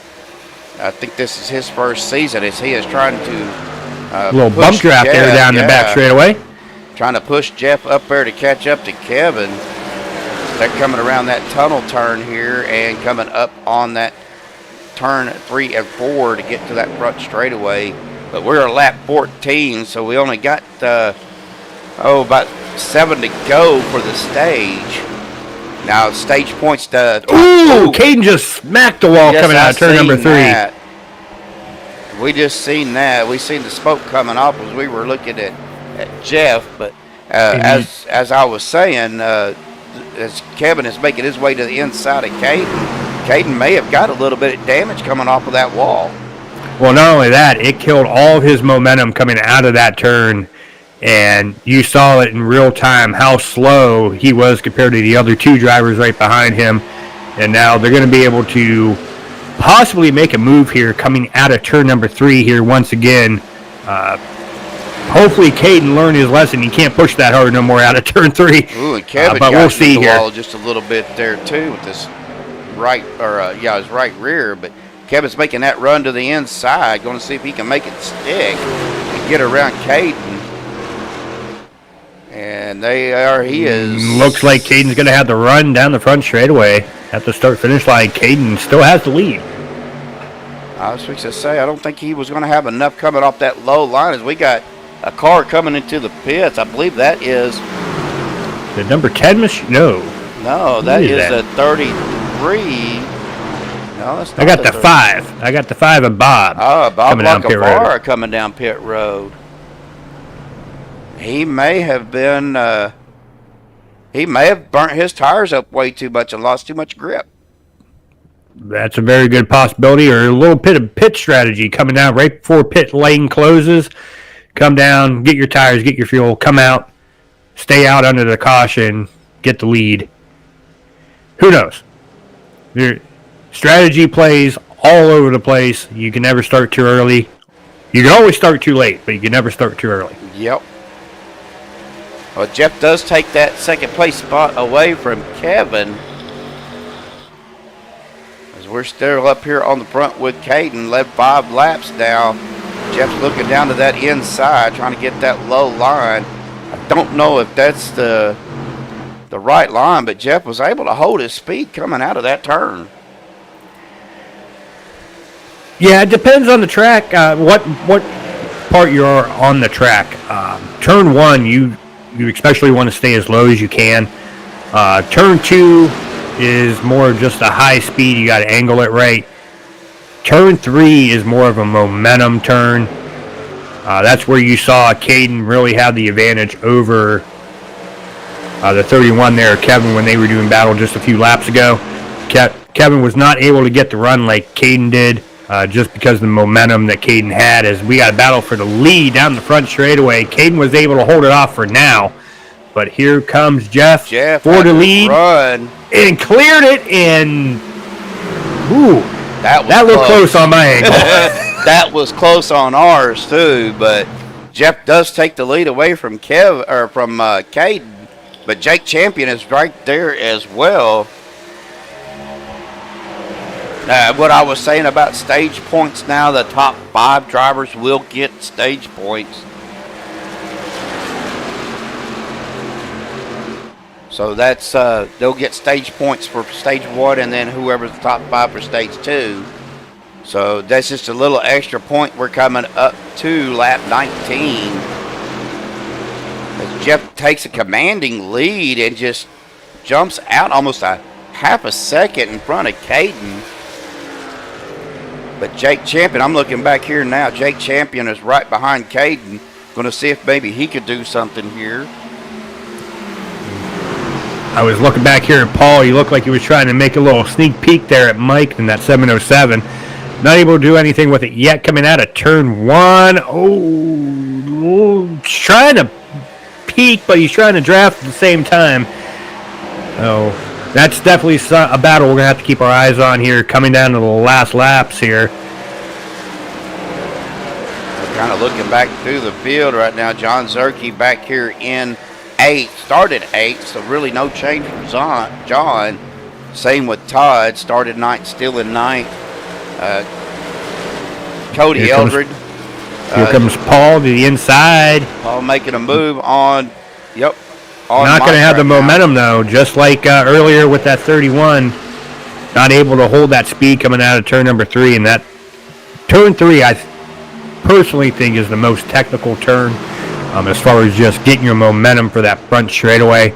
think this is his first season as he is trying to a little bump draft Jeff, there down the back straightaway. Trying to push Jeff up there to catch up to Kevin. They're coming around that tunnel turn here and coming up on that turn 3 and 4 to get to that front straightaway. But we're at lap 14, so we only got about 7 to go for the stage. Now stage points to. Ooh, Caden just smacked the wall Yes, coming out I of turn number seen 3. that. We just seen that. We seen the smoke coming off as we were looking at Jeff. But as I was saying, as Kevin is making his way to the inside of Caden may have got a little bit of damage coming off of that wall. Well, not only that, it killed all of his momentum coming out of that turn, and you saw it in real time how slow he was compared to the other 2 drivers right behind him. And now they're going to be able to possibly make a move here coming out of turn number 3 here once again. Hopefully Caden learned his lesson. He can't push that hard no more out of turn 3. Ooh, and Kevin but got we'll into see the here. wall just a little bit there too with this right, or his right rear. But Kevin's making that run to the inside, going to see if he can make it stick and get around Caden. And he is. Looks like Caden's going to have to run down the front straightaway at the start-finish line. Caden still has the lead. I was fixing to say, I don't think he was going to have enough coming off that low line as we got a car coming into the pits. I believe that is. The number 10 machine? No. No, that is that? a 33. No, that's not. I got the 5. I got the 5 of Bob. Oh, Bob coming down pit road. Lacavara coming down pit road. He may have been. He may have burnt his tires up way too much and lost too much grip. That's a very good possibility, or a little bit of pit strategy coming down right before pit lane closes. Come down, get your tires, get your fuel, come out, stay out under the caution, get the lead. Who knows? Your strategy plays all over the place. You can never start too early. You can always start too late, but you can never start too early. Yep. Well, Jeff does take that second place spot away from Kevin. As we're still up here on the front with Caden, led 5 laps now. Jeff's looking down to that inside, trying to get that low line. I don't know if that's the right line, but Jeff was able to hold his speed coming out of that turn. Yeah, it depends on the track. What part you're on the track. Turn 1, you especially want to stay as low as you can. Turn 2 is more just a high speed. You got to angle it right. Turn 3 is more of a momentum turn. That's where you saw Caden really have the advantage over the 31 there, Kevin, when they were doing battle just a few laps ago. Kevin was not able to get the run like Caden did, just because of the momentum that Caden had. As we got a battle for the lead down the front straightaway, Caden was able to hold it off for now. But here comes Jeff for the lead. Run. And cleared it, and ooh, that looked close on my angle. That was close on ours too, but Jeff does take the lead away from Caden, but Jake Champion is right there as well. What I was saying about stage points now, the top 5 drivers will get stage points. So that's they'll get stage points for stage 1, and then whoever's the top 5 for stage 2. So that's just a little extra point. We're coming up to lap 19. As Jeff takes a commanding lead and just jumps out almost a half a second in front of Caden. But Jake Champion, I'm looking back here now. Jake Champion is right behind Caden. Going to see if maybe he could do something here. I was looking back here at Paul. He looked like he was trying to make a little sneak peek there at Mike in that 707. Not able to do anything with it yet. Coming out of turn 1. Oh, trying to peek, but he's trying to draft at the same time. Oh, that's definitely a battle we're going to have to keep our eyes on here coming down to the last laps here. We're kind of looking back through the field right now. John Zeirke back here in 8th, started 8th, so really no change from John. Same with Todd, started 9th, still in 9th. Cody Eldred. Here comes Paul to the inside. Paul making a move on. Yep. Not going to have the momentum, though, just like earlier with that 31. Not able to hold that speed coming out of turn number 3. And that turn 3, I personally think, is the most technical turn. as far as just getting your momentum for that front straightaway.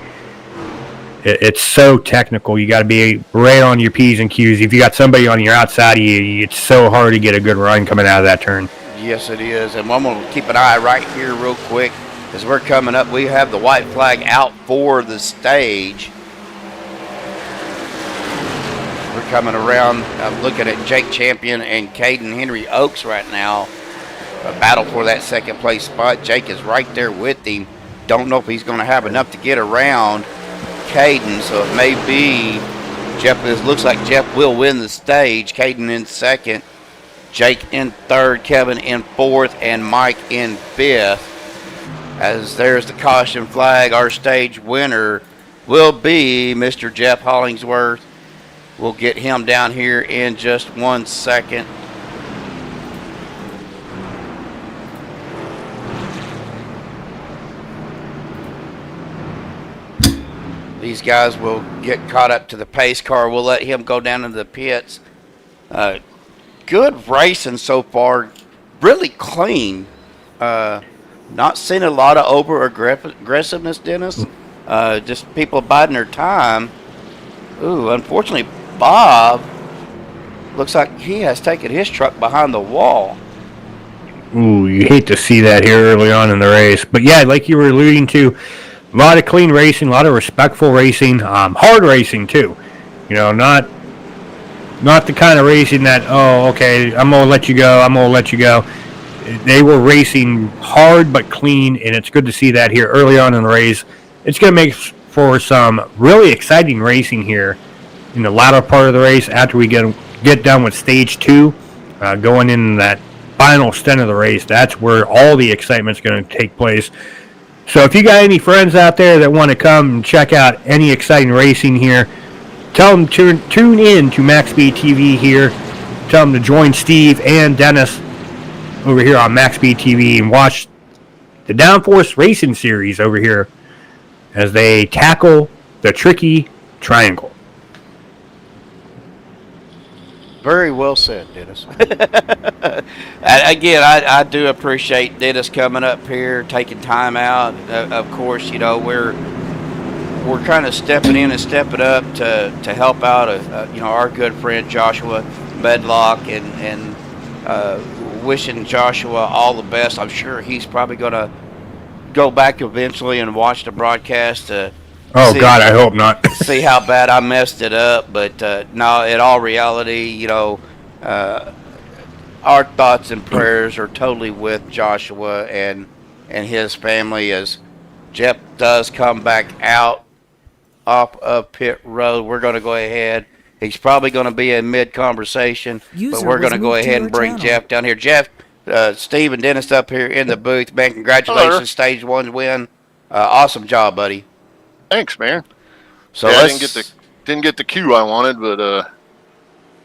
It's so technical. You got to be right on your P's and Q's. If you got somebody on your outside of you, it's so hard to get a good run coming out of that turn. Yes, it is. And I'm going to keep an eye right here real quick as we're coming up. We have the white flag out for the stage. We're coming around. I'm looking at Jake Champion and Caden Henry Oaks right now. A battle for that second place spot. Jake is right there with him. Don't know if he's going to have enough to get around Caden, so it may be Jeff. It looks like Jeff will win the stage. Caden in second, Jake in third, Kevin in fourth, and Mike in fifth. As there's the caution flag, our stage winner will be Mr. Jeff Hollingsworth. We'll get him down here in just 1 second. These guys will get caught up to the pace car. We'll let him go down into the pits. Good racing so far. Really clean. Not seeing a lot of over-aggressiveness, Dennis. Just people biding their time. Ooh, unfortunately, Bob looks like he has taken his truck behind the wall. Ooh, you hate to see that here early on in the race. But yeah, like you were alluding to, a lot of clean racing, a lot of respectful racing, hard racing too. You know, not the kind of racing that, oh, okay, I'm going to let you go. They were racing hard but clean, and it's good to see that here early on in the race. It's going to make for some really exciting racing here in the latter part of the race after we get done with stage 2, going in that final stint of the race. That's where all the excitement's going to take place. So if you got any friends out there that want to come and check out any exciting racing here, tell them to tune in to MaxspeedTV here. Tell them to join Steve and Dennis over here on MaxspeedTV and watch the Downforce Racing Series over here as they tackle the tricky triangle. Very well said, Dennis. Again, I do appreciate Dennis coming up here, taking time out. Of course, you know, we're kind of stepping in and stepping up to help out, our good friend Joshua Medlock, and wishing Joshua all the best. I'm sure he's probably going to go back eventually and watch the broadcast. God, I hope not. See how bad I messed it up, but no, in all reality, our thoughts and prayers are totally with Joshua and his family as Jeff does come back out off of pit road. We're going to go ahead. He's probably going to be in mid-conversation, but we're going to go ahead and bring Jeff down here. Jeff, Steve, and Dennis up here in the booth. Man, congratulations, Hello. Stage 1 win. Awesome job, buddy. Thanks, man. So I didn't get the cue I wanted, but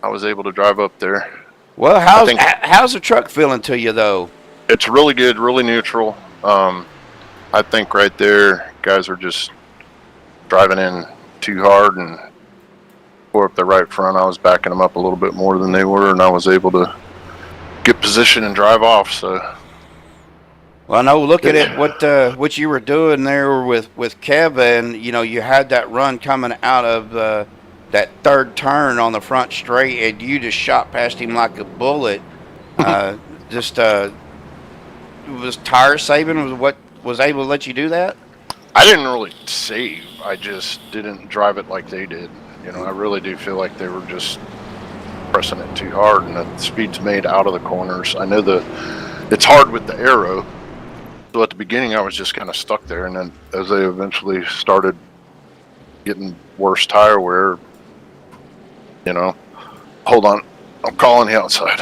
I was able to drive up there. Well, how's the truck feeling to you, though? It's really good, really neutral. I think right there, guys are just driving in too hard and tore up the right front. I was backing them up a little bit more than they were, and I was able to get position and drive off. So, well, I know looking at what you were doing there with Kevin, you had that run coming out of that third turn on the front straight, and you just shot past him like a bullet. Was tire saving was what was able to let you do that? I didn't really save. I just didn't drive it like they did. I really do feel like they were just pressing it too hard, and the speed's made out of the corners. I know it's hard with the aero. So at the beginning, I was just kind of stuck there, and then as they eventually started getting worse tire wear, hold on, I'm calling the outside.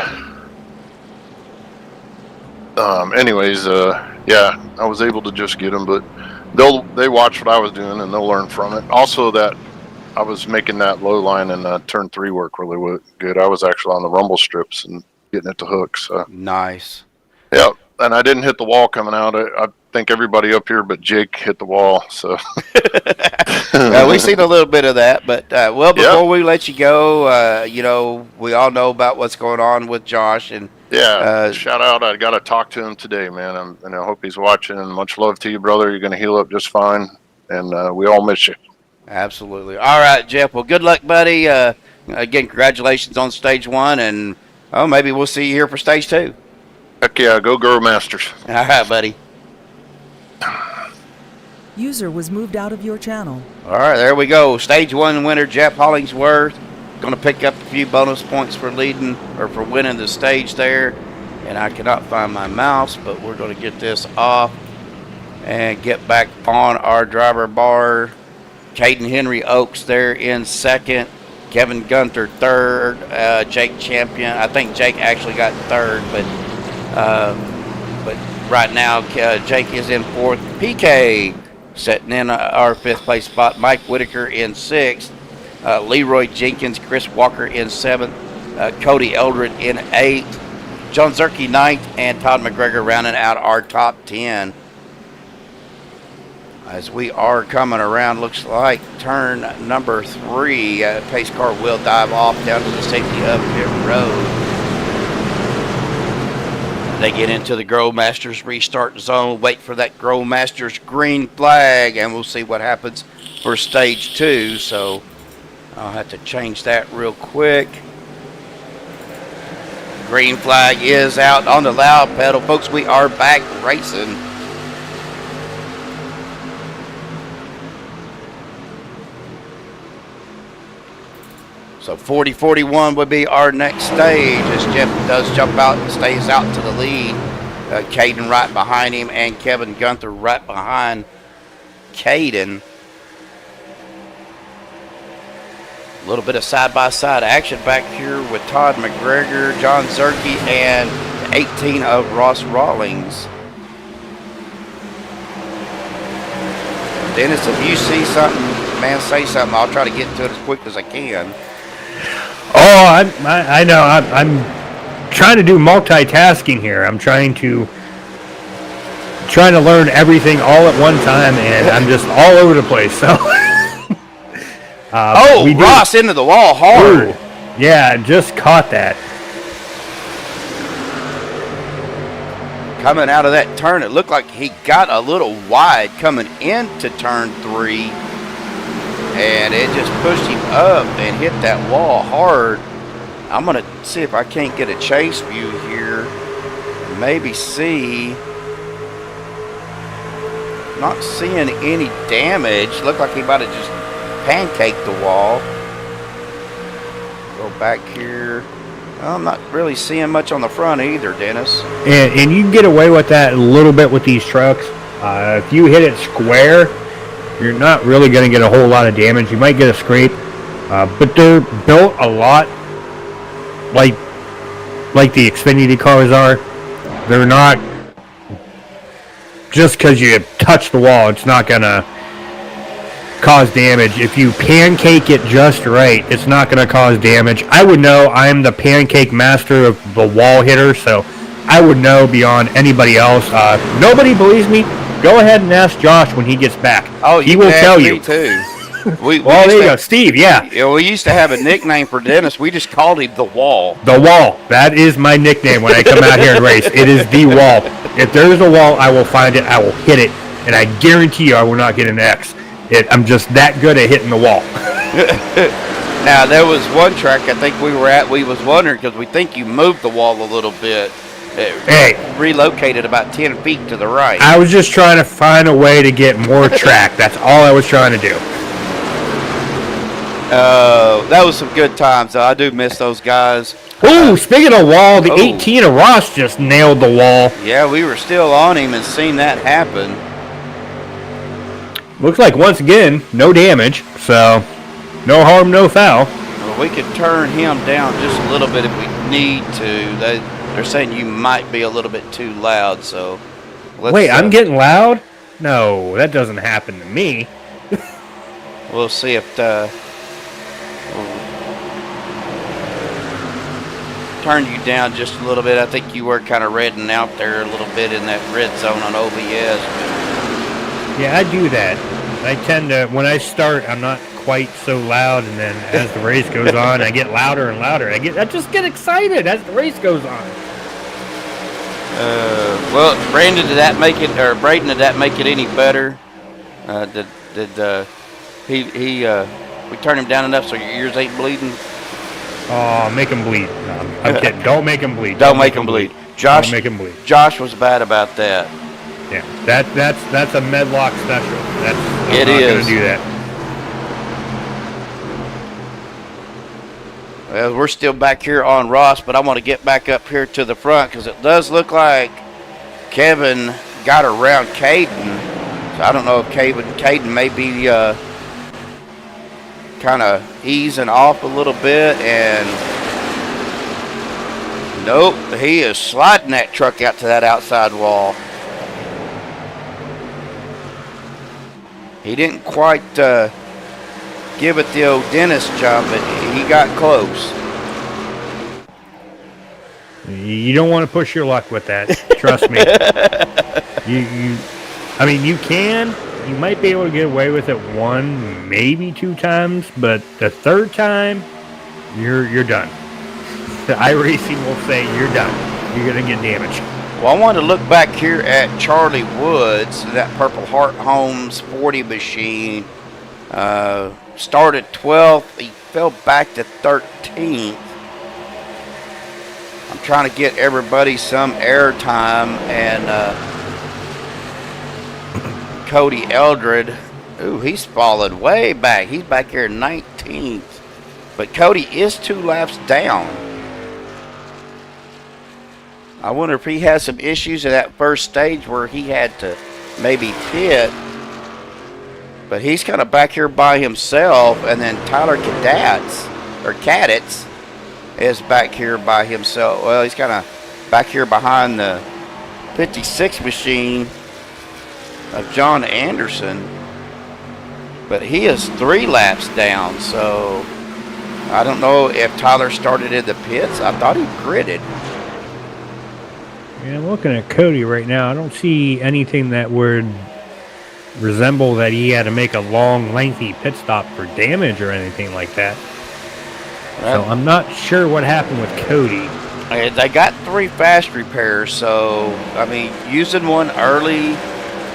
Yeah, I was able to just get them, but they watch what I was doing and they'll learn from it. Also, that I was making that low line and turn 3 work really good. I was actually on the rumble strips and getting it to hook. So nice. Yeah, and I didn't hit the wall coming out. I think everybody up here but Jake hit the wall. So we've seen a little bit of that, but before we let you go, we all know about what's going on with Josh and Yeah, shout out. I got to talk to him today, man. And I hope he's watching. And much love to you, brother. You're going to heal up just fine. And we all miss you. Absolutely. All right, Jeff. Well, good luck, buddy. Again, congratulations on stage 1, and maybe we'll see you here for stage 2. Heck yeah, go Girl Masters. All right, buddy. User was moved out of your channel. All right, there we go. Stage 1 winner, Jeff Hollingsworth. Going to pick up a few bonus points for leading or for winning the stage there. And I cannot find my mouse, but we're going to get this off and get back on our driver bar. Caden Henry Oaks there in second. Kevin Gunther third. Jake Champion. I think Jake actually got third, but right now Jake is in fourth. PK setting in our 5th place spot. Mike Whitaker in 6th. Leroy Jenkins, Chris Walker in 7th. Cody Eldred in 8th. John Zeirke 9th, and Todd McGregor rounding out our top 10. As we are coming around, looks like turn number 3. Pace car will dive off down to the safety of pit road. They get into the Grow Masters restart zone, wait for that Grow Masters green flag, and we'll see what happens for stage 2. So I'll have to change that real quick. Green flag is out on the loud pedal. Folks, we are back racing. So 40-41 would be our next stage as Jeff does jump out and stays out to the lead. Caden right behind him and Kevin Gunther right behind Caden. A little bit of side-by-side action back here with Todd McGregor, John Zeirke, and 18 of Ross Rawlings. Dennis, if you see something, man, say something. I'll try to get to it as quick as I can. Oh, I know. I'm trying to do multitasking here. I'm trying to learn everything all at one time, and I'm just all over the place. So. Ross into the wall hard. Ooh, yeah, just caught that. Coming out of that turn, it looked like he got a little wide coming into turn 3. And it just pushed him up and hit that wall hard. I'm going to see if I can't get a chase view here. Maybe see. Not seeing any damage. Looked like he might have just pancaked the wall. Go back here. I'm not really seeing much on the front either, Dennis. And you can get away with that a little bit with these trucks. If you hit it square, you're not really going to get a whole lot of damage. You might get a scrape, but they're built a lot like the Xfinity cars are. They're not, just because you touch the wall, it's not going to cause damage. If you pancake it just right, it's not going to cause damage. I would know. I'm the pancake master of the wall hitter, so I would know beyond anybody else. Nobody believes me. Go ahead and ask Josh when he gets back. Oh, he will tell you. Too. Well, there you go, Steve. Yeah. We used to have a nickname for Dennis. We just called him the Wall. The Wall. That is my nickname when I come out here and race. It is the Wall. If there is a wall, I will find it. I will hit it, and I guarantee you, I will not get an X. I'm just that good at hitting the wall. Now there was one track I think we were at. We was wondering because we think you moved the wall a little bit. Relocated about 10 feet to the right. I was just trying to find a way to get more track. That's all I was trying to do. That was some good times, though. I do miss those guys. Ooh, speaking of wall, the 18 of Ross just nailed the wall. Yeah, we were still on him and seen that happen. Looks like, once again, no damage. So, no harm, no foul. Well, we could turn him down just a little bit if we need to. They're saying you might be a little bit too loud, so wait, I'm getting loud? No, that doesn't happen to me. We'll see if turn you down just a little bit. I think you were kind of redding out there a little bit in that red zone on OBS. Yeah, I do that. I tend to, when I start, I'm not quite so loud, and then as the race goes on, I get louder and louder. I just get excited as the race goes on. Well, Brandon, did that make it, or Braden, did that make it any better? Did we turn him down enough so your ears ain't bleeding? Oh, make him bleed. No, I'm kidding. Don't make him bleed. Don't make him bleed. Josh, Don't make him bleed. Josh was bad about that. Yeah, that's a medlock special. I'm It not is. gonna do that. Well, we're still back here on Ross, but I want to get back up here to the front because it does look like Kevin got around Caden. So I don't know if Caden may be kind of easing off a little bit, and nope, he is sliding that truck out to that outside wall. He didn't quite give it the old dentist job, but he got close. You don't want to push your luck with that. Trust me. You can. You might be able to get away with it 1, maybe 2 times, but the 3rd time, you're done. The iRacing will say you're done. You're gonna get damaged. Well, I want to look back here at Charlie Woods, that Purple Heart Homes 40 machine. Started 12th, he fell back to 13th. I'm trying to get everybody some air time, and Cody Eldred, ooh, he's fallen way back. He's back here 19th. But Cody is 2 laps down. I wonder if he has some issues in that first stage where he had to maybe pit. But he's kind of back here by himself, and then Tyler Kaddatz is back here by himself. Well, he's kind of back here behind the 56 machine of John Anderson. But he is 3 laps down, so I don't know if Tyler started in the pits. I thought he gritted. Yeah, I'm looking at Cody right now. I don't see anything that would resemble that he had to make a long, lengthy pit stop for damage or anything like that. So I'm not sure what happened with Cody. They got 3 fast repairs, so, I mean, using one early,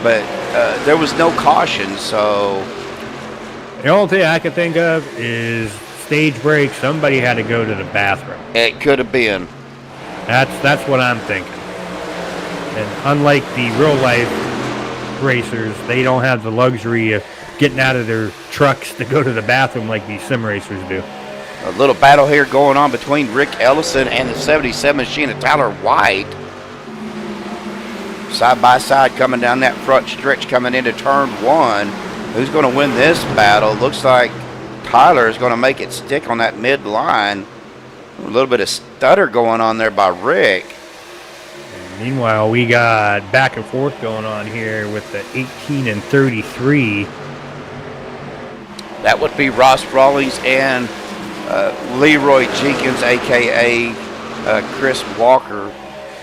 but there was no caution, so. The only thing I can think of is stage break. Somebody had to go to the bathroom. It could have been. That's what I'm thinking. And unlike the real life racers, they don't have the luxury of getting out of their trucks to go to the bathroom like these sim racers do. A little battle here going on between Rick Ellison and the 77 machine of Tyler White. Side by side coming down that front stretch coming into turn 1. Who's going to win this battle? Looks like Tyler is going to make it stick on that mid-line. A little bit of stutter going on there by Rick. And meanwhile, we got back and forth going on here with the 18 and 33. That would be Ross Rawlings and Leroy Jenkins, a.k.a. Chris Walker.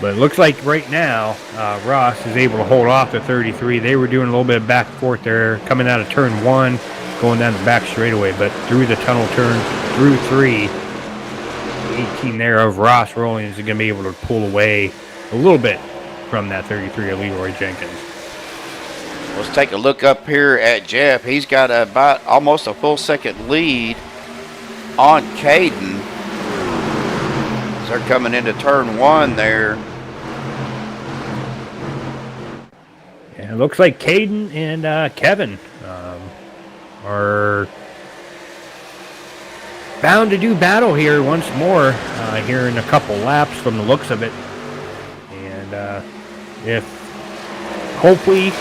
But it looks like right now, Ross is able to hold off the 33. They were doing a little bit of back and forth there, coming out of turn 1, going down the back straightaway, but through the tunnel turn, through 3, 18 there of Ross Rawlings is going to be able to pull away a little bit from that 33 of Leroy Jenkins. Let's take a look up here at Jeff. He's got about almost a full second lead on Caden. They're coming into turn 1 there. Yeah, it looks like Caden and Kevin are bound to do battle here once more here in a couple laps from the looks of it. And if hopefully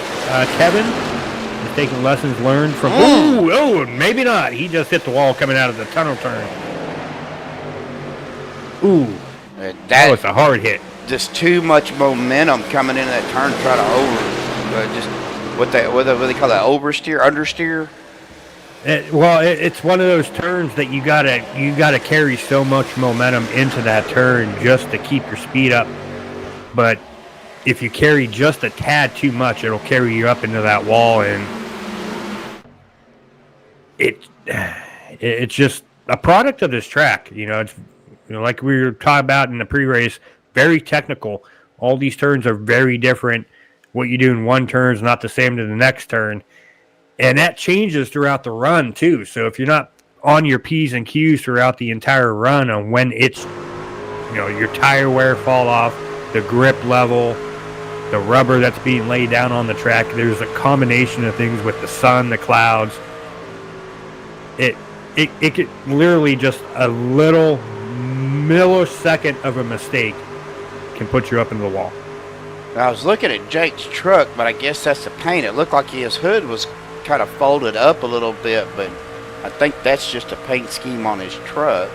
Kevin is taking lessons learned from... Oh, maybe not. He just hit the wall coming out of the tunnel turn. Ooh, that was a hard hit. Just too much momentum coming into that turn to try to what they call that, oversteer, understeer. It's one of those turns that you gotta carry so much momentum into that turn just to keep your speed up. But if you carry just a tad too much, it'll carry you up into that wall, and it's just a product of this track. It's like we were talking about in the pre-race, very technical, All these turns are very different. What you do in one turn is not the same to the next turn. And that changes throughout the run, too. So if you're not on your P's and Q's throughout the entire run on when it's, your tire wear fall off, the grip level, the rubber that's being laid down on the track, there's a combination of things with the sun, the clouds. It could literally just a little millisecond of a mistake can put you up into the wall. I was looking at Jake's truck, but I guess that's the paint. It looked like his hood was kind of folded up a little bit, but I think that's just a paint scheme on his truck.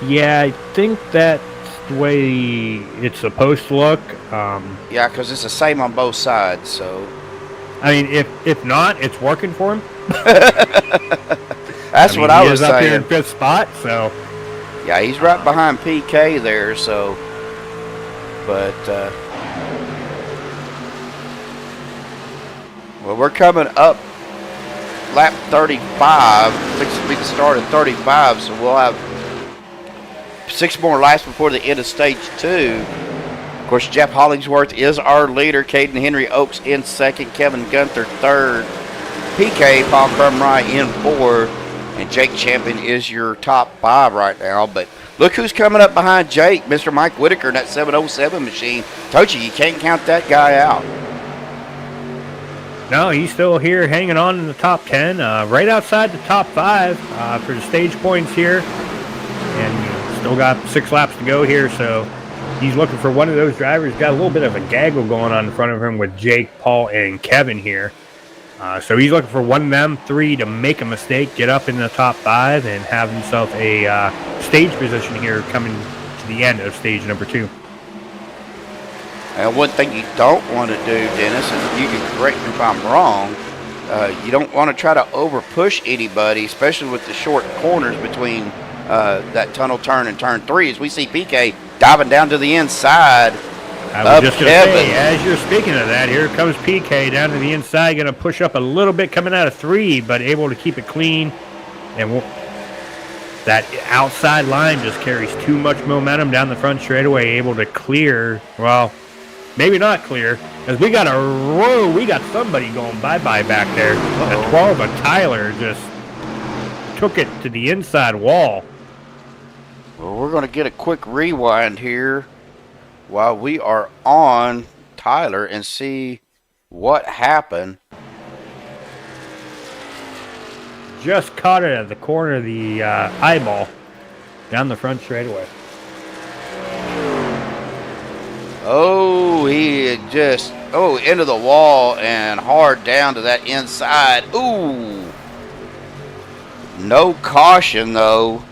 Yeah, I think that's the way it's supposed to look. Yeah, because it's the same on both sides, so. I mean, if not, it's working for him. That's what I was saying. He is up here in 5th spot, so. Yeah, he's right behind PK there, so. But, well, we're coming up lap 35. This will be the start of 35, so we'll have 6 more laps before the end of stage 2. Of course, Jeff Hollingsworth is our leader. Caden Henry Oaks in 2nd. Kevin Gunther 3rd. PK Paul Crumry in 4th. And Jake Champion is your top 5 right now. But look who's coming up behind Jake, Mr. Mike Whitaker in that 707 machine. Told you can't count that guy out. No, he's still here hanging on in the top 10, right outside the top 5 for the stage points here. And still got 6 laps to go here, so he's looking for one of those drivers. Got a little bit of a gaggle going on in front of him with Jake, Paul, and Kevin here. So he's looking for one of them 3 to make a mistake, get up in the top 5, and have himself a stage position here coming to the end of stage number 2. And one thing you don't want to do, Dennis, and you can correct me if I'm wrong, you don't want to try to over-push anybody, especially with the short corners between that tunnel turn and turn 3, as we see PK diving down to the inside. I was just going to say, as you're speaking of that, here comes PK down to the inside, going to push up a little bit coming out of 3, but able to keep it clean. And that outside line just carries too much momentum down the front straightaway, able to clear, well, maybe not clear, because we got somebody going bye-bye back there. The 12 of Tyler just took it to the inside wall. Well, we're going to get a quick rewind here while we are on Tyler and see what happened. Just caught it at the corner of the eyeball down the front straightaway. Oh, he had just, into the wall and hard down to that inside. Ooh. No caution, though.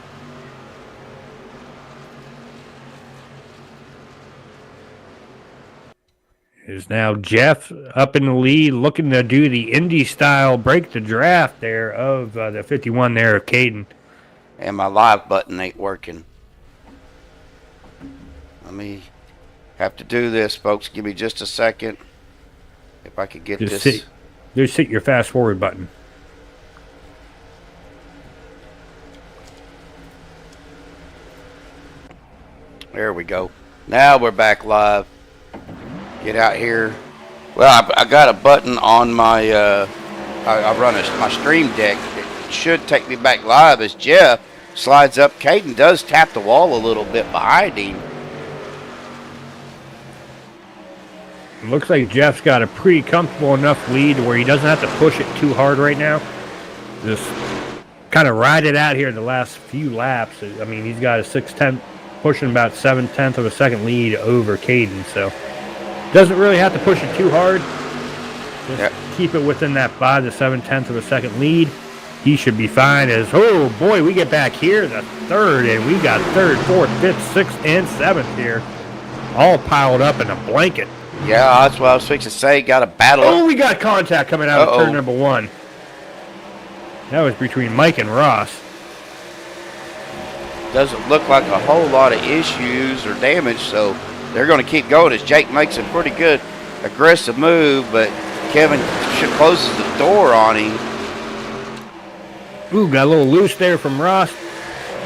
Is now Jeff up in the lead, looking to do the Indy style break the draft there of the 51 there of Caden. And my live button ain't working. Let me have to do this, folks. Give me just a second. If I could get Just this. hit your fast forward button. There we go. Now we're back live. Get out here. Well, I got a button on my, I run my stream deck. It should take me back live as Jeff slides up. Caden does tap the wall a little bit behind him. Looks like Jeff's got a pretty comfortable enough lead where he doesn't have to push it too hard right now. Just kind of ride it out here the last few laps. I mean, he's got a 6/10, pushing about 7/10 of a second lead over Caden, so doesn't really have to push it too hard. Just keep it within that 5 to 7/10 of a second lead. He should be fine as, oh boy, we get back here, the 3rd, and we got 3rd, 4th, 5th, 6th, and 7th here. All piled up in a blanket. Yeah, that's what I was fixing to say. Got a battle. Oh, we got contact coming out of turn number 1. That was between Mike and Ross. Doesn't look like a whole lot of issues or damage, so they're going to keep going as Jake makes a pretty good aggressive move, but Kevin closes the door on him. Ooh, got a little loose there from Ross.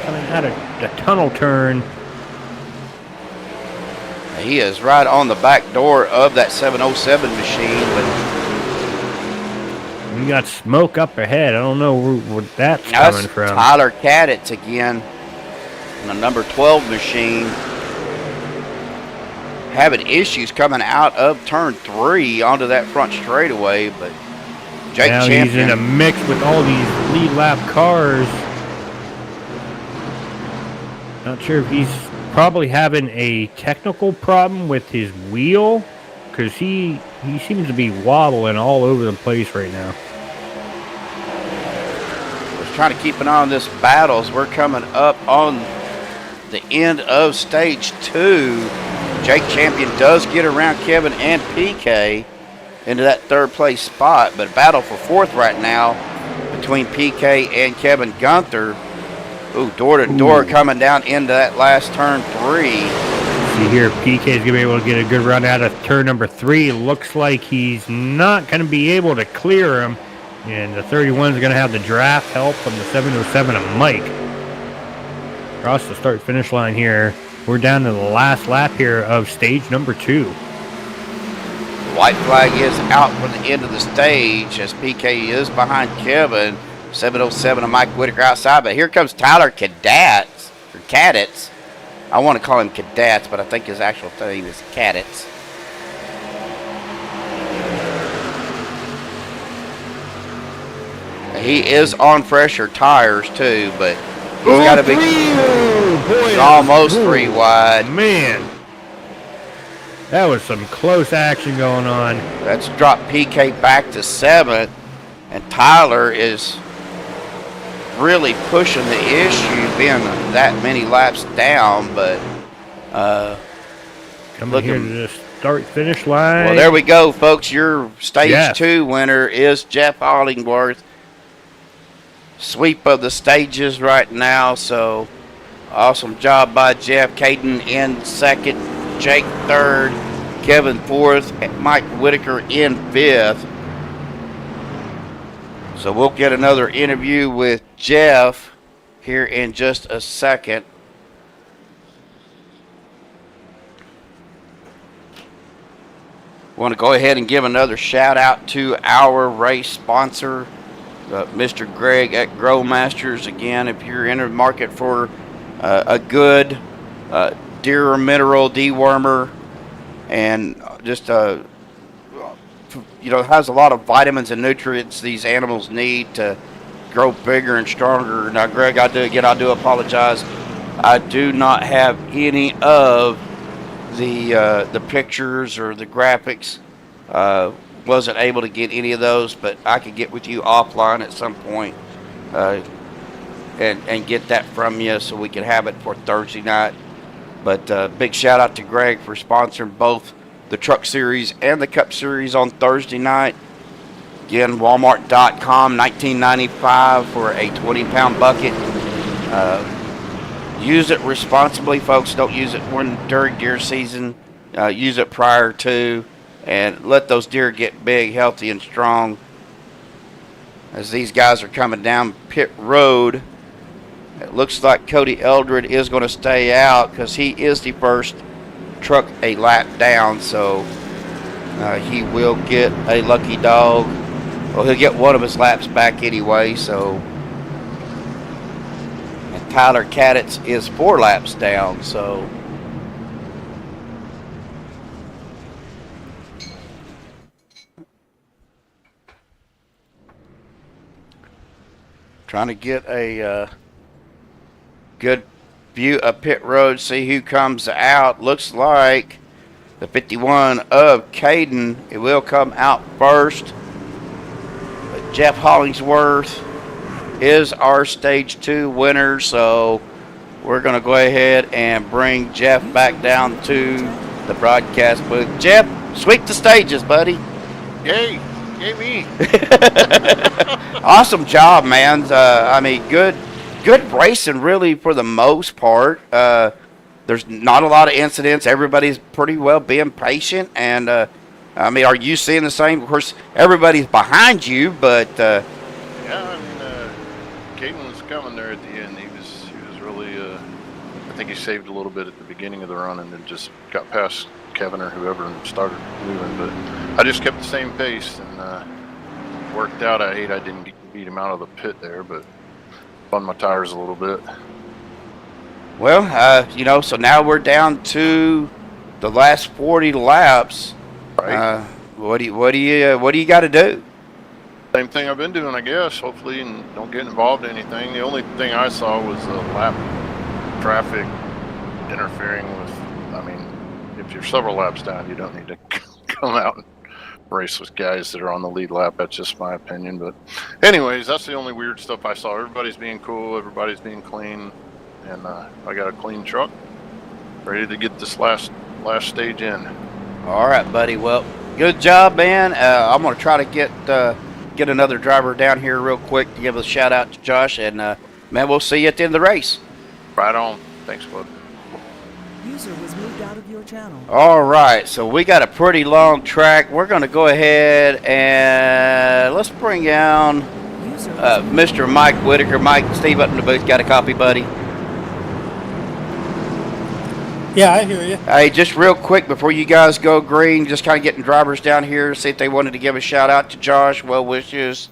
Coming out of the tunnel turn. He is right on the back door of that 707 machine. But We got smoke up ahead. I don't know where that's coming from. Tyler Kaddatz again on the number 12 machine. Having issues coming out of turn 3 onto that front straightaway, but Jake now Champion. He's in a mix with all these lead lap cars. Not sure if he's probably having a technical problem with his wheel, because he seems to be wobbling all over the place right now. Just trying to keep an eye on this battle as we're coming up on the end of stage 2. Jake Champion does get around Kevin and PK into that third place spot, but battle for fourth right now between PK and Kevin Gunther. Ooh, door to door coming down into that last turn 3. See here, PK is going to be able to get a good run out of turn number 3. Looks like he's not going to be able to clear him, and the 31 is going to have the draft help from the 707 of Mike. Across the start-finish line here. We're down to the last lap here of stage number 2. White flag is out for the end of the stage as PK is behind Kevin. 707 of Mike Whitaker outside, but here comes Tyler Kaddatz, or Kaddatz. I want to call him Kaddatz, but I think his actual name is Kaddatz. He is on fresher tires too, but he's got to be almost 3 wide. Man, that was some close action going on. That's dropped PK back to 7th, and Tyler is really pushing the issue, being that many laps down, but coming here to the start-finish line. Well, there we go, folks. Your stage Jeff. 2 winner is Jeff Hollingsworth. Sweep of the stages right now, so awesome job by Jeff. Caden in 2nd, Jake 3rd, Kevin 4th, and Mike Whitaker in 5th. So we'll get another interview with Jeff here in just a second. Want to go ahead and give another shout out to our race sponsor, Mr. Greg at Grow Masters. Again, if you're in the market for a good deer mineral dewormer and just has a lot of vitamins and nutrients these animals need to grow bigger and stronger. Now, Greg, I do apologize. I do not have any of the pictures or the graphics. Wasn't able to get any of those, but I could get with you offline at some point and get that from you so we can have it for Thursday night. But big shout out to Greg for sponsoring both the Truck Series and the Cup Series on Thursday night. Again, Walmart.com, $19.95 for a 20-pound bucket. Use it responsibly, folks. Don't use it during deer season. Use it prior to, and let those deer get big, healthy, and strong. As these guys are coming down pit road, it looks like Cody Eldred is going to stay out because he is the first truck a lap down, so he will get a lucky dog. Well, he'll get one of his laps back anyway, so. And Tyler Kaddatz is 4 laps down, so. Trying to get a good view of pit road, see who comes out. Looks like the 51 of Caden, it will come out first. But Jeff Hollingsworth is our stage 2 winner, so we're going to go ahead and bring Jeff back down to the broadcast booth. Jeff, sweep the stages, buddy. Yay! Yay me! Awesome job, man. I mean, good racing, really, for the most part. There's not a lot of incidents. Everybody's pretty well being patient. And, I mean, are you seeing the same? Of course, everybody's behind you, but... Yeah, I mean, Caden was coming there at the end. He was really think he saved a little bit at the beginning of the run and then just got past Kevin or whoever and started moving. But I just kept the same pace and worked out. I didn't beat him out of the pit there, but spun my tires a little bit. Well, you know, so now we're down to the last 40 laps. Right. What do you got to do? Same thing I've been doing, I guess. Hopefully, and don't get involved in anything. The only thing I saw was the lap traffic interfering with. I mean, if you're several laps down, you don't need to come out and race with guys that are on the lead lap. That's just my opinion. But, anyways, that's the only weird stuff I saw. Everybody's being cool. Everybody's being clean, and I got a clean truck, ready to get this last stage in. All right, buddy. Well, good job, man. I'm gonna try to get another driver down here real quick to give a shout out to Josh, and man, we'll see you at the end of the race. Right on. Thanks, bud. User was moved out of your channel. All right, so we got a pretty long track. We're going to go ahead and let's bring down Mr. Mike Whitaker. Mike, Steve up in the booth. Got a copy, buddy? Yeah, I hear you. Hey, just real quick before you guys go green, just kind of getting drivers down here, see if they wanted to give a shout out to Josh. Well wishes.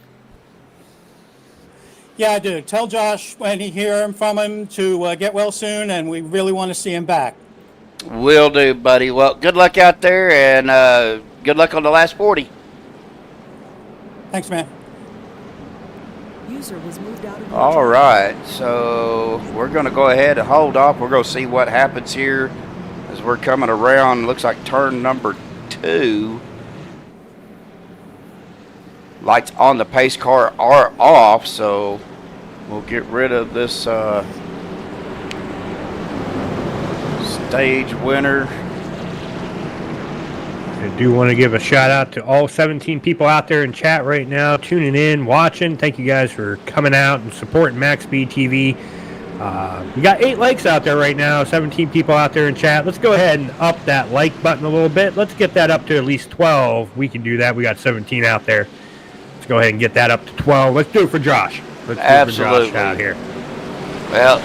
Yeah, I do. Tell Josh when you hear from him to get well soon, and we really want to see him back. Will do, buddy. Well, good luck out there, and good luck on the last 40. Thanks, man. User was moved out of your All channel. right, so we're going to go ahead and hold off. We're going to see what happens here as we're coming around. Looks like turn number 2. Lights on the pace car are off, so we'll get rid of this stage winner. I do want to give a shout out to all 17 people out there in chat right now, tuning in, watching. Thank you guys for coming out and supporting MaxspeedTV. We got 8 likes out there right now, 17 people out there in chat. Let's go ahead and up that like button a little bit. Let's get that up to at least 12. We can do that. We got 17 out there. Let's go ahead and get that up to 12. Let's do it for Josh. Let's Absolutely. do it for Josh out here. Well,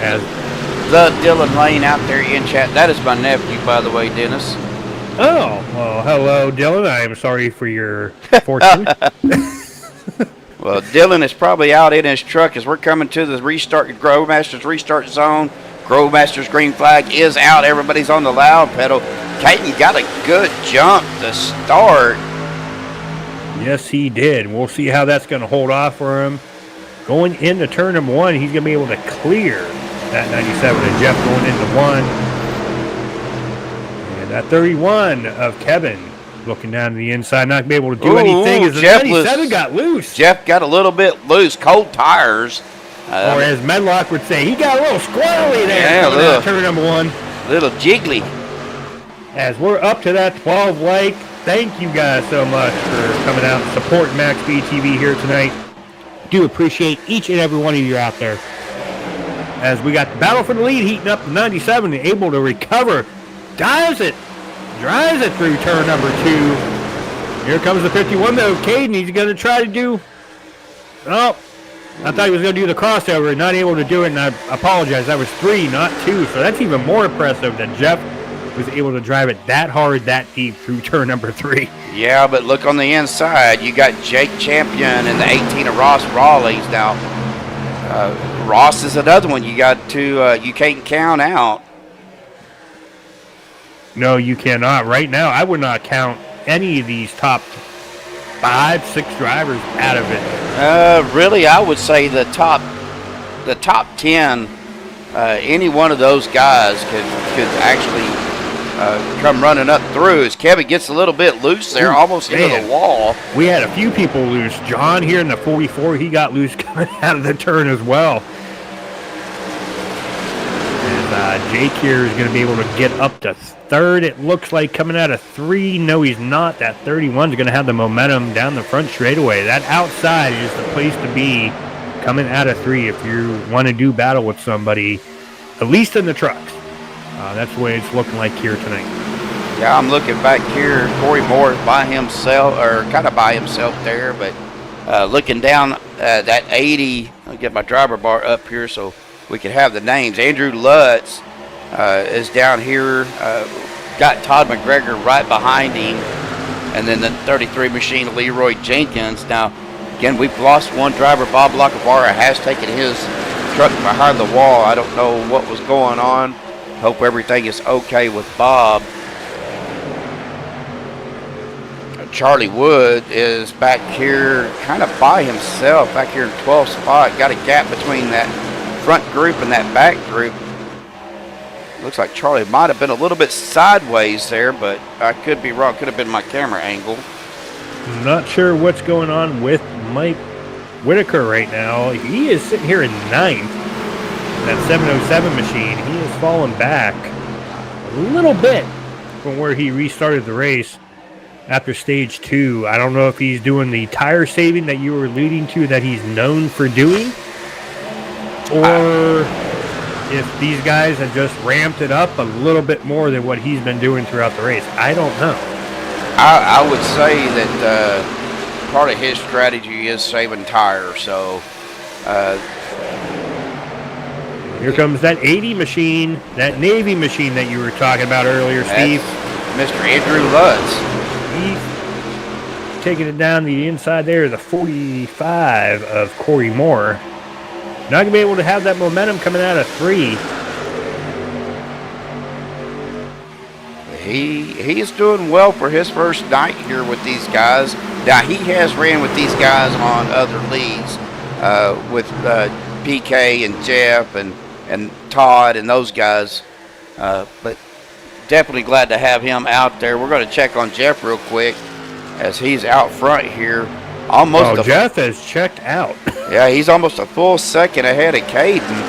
the Dylan Lane out there in chat. That is my nephew, by the way, Dennis. Oh, well, hello, Dylan. I am sorry for your fortune. Well, Dylan is probably out in his truck as we're coming to the Grove Masters restart zone. Grove Masters green flag is out. Everybody's on the loud pedal. Caden got a good jump to start. Yes, he did. We'll see how that's going to hold off for him. Going into turn number 1, he's going to be able to clear that 97 and Jeff going into 1. And that 31 of Kevin looking down to the inside, not going to be able to do anything as the 97 got loose. Jeff got a little bit loose. Cold tires. Or as Medlock would say, he got a little squirrely there. Yeah, Coming out turn number 1. Little jiggly. As we're up to that 12 like, thank you guys so much for coming out and supporting MaxspeedTV here tonight. Do appreciate each and every one of you out there. As we got the battle for the lead heating up to 97, able to recover. Drives it through turn number 2. Here comes the 51 though. Caden, he's going to try to do. Oh, I thought he was going to do the crossover, not able to do it, and I apologize. That was 3, not 2. So that's even more impressive that Jeff was able to drive it that hard, that deep through turn number 3. Yeah, but look on the inside. You got Jake Champion and the 18 of Ross Rawley's. Now, Ross is another one you got to, you can't count out. No, you cannot. Right now, I would not count any of these top 5, 6 drivers out of it. Really, I would say the top 10, any one of those guys could actually come running up through as Kevin gets a little bit loose there, almost into the wall. We had a few people loose. John here in the 44, he got loose coming out of the turn as well. And Jake here is going to be able to get up to 3rd, it looks like, coming out of 3. No, he's not. That 31 is going to have the momentum down the front straightaway. That outside is the place to be coming out of 3 if you want to do battle with somebody, at least in the trucks. That's the way it's looking like here tonight. Yeah, I'm looking back here. Corey Moore is by himself, or kind of by himself there, but looking down that 80, I'll get my driver bar up here so we can have the names. Andrew Lutz is down here. Got Todd McGregor right behind him, and then the 33 machine Leroy Jenkins. Now, again, we've lost one driver. Bob Lacavara has taken his truck behind the wall. I don't know what was going on. Hope everything is okay with Bob. Charlie Wood is back here kind of by himself, back here in 12th spot. Got a gap between that front group and that back group. Looks like Charlie might have been a little bit sideways there, but I could be wrong. Could have been my camera angle. Not sure what's going on with Mike Whitaker right now. He is sitting here in 9th. That 707 machine, he has fallen back a little bit from where he restarted the race after stage 2. I don't know if he's doing the tire saving that you were alluding to that he's known for doing, or if these guys have just ramped it up a little bit more than what he's been doing throughout the race. I don't know. I would say that part of his strategy is saving tires. So here comes that 80 machine, that Navy machine that you were talking about earlier, Steve. Mr. Andrew Lutz. He's taking it down the inside there, the 45 of Corey Moore. Not going to be able to have that momentum coming out of 3. He is doing well for his first night here with these guys. Now, he has ran with these guys on other leagues with PK and Jeff and Todd and those guys. But definitely glad to have him out there. We're going to check on Jeff real quick as he's out front here. Jeff has checked out. Yeah, he's almost a full second ahead of Caden.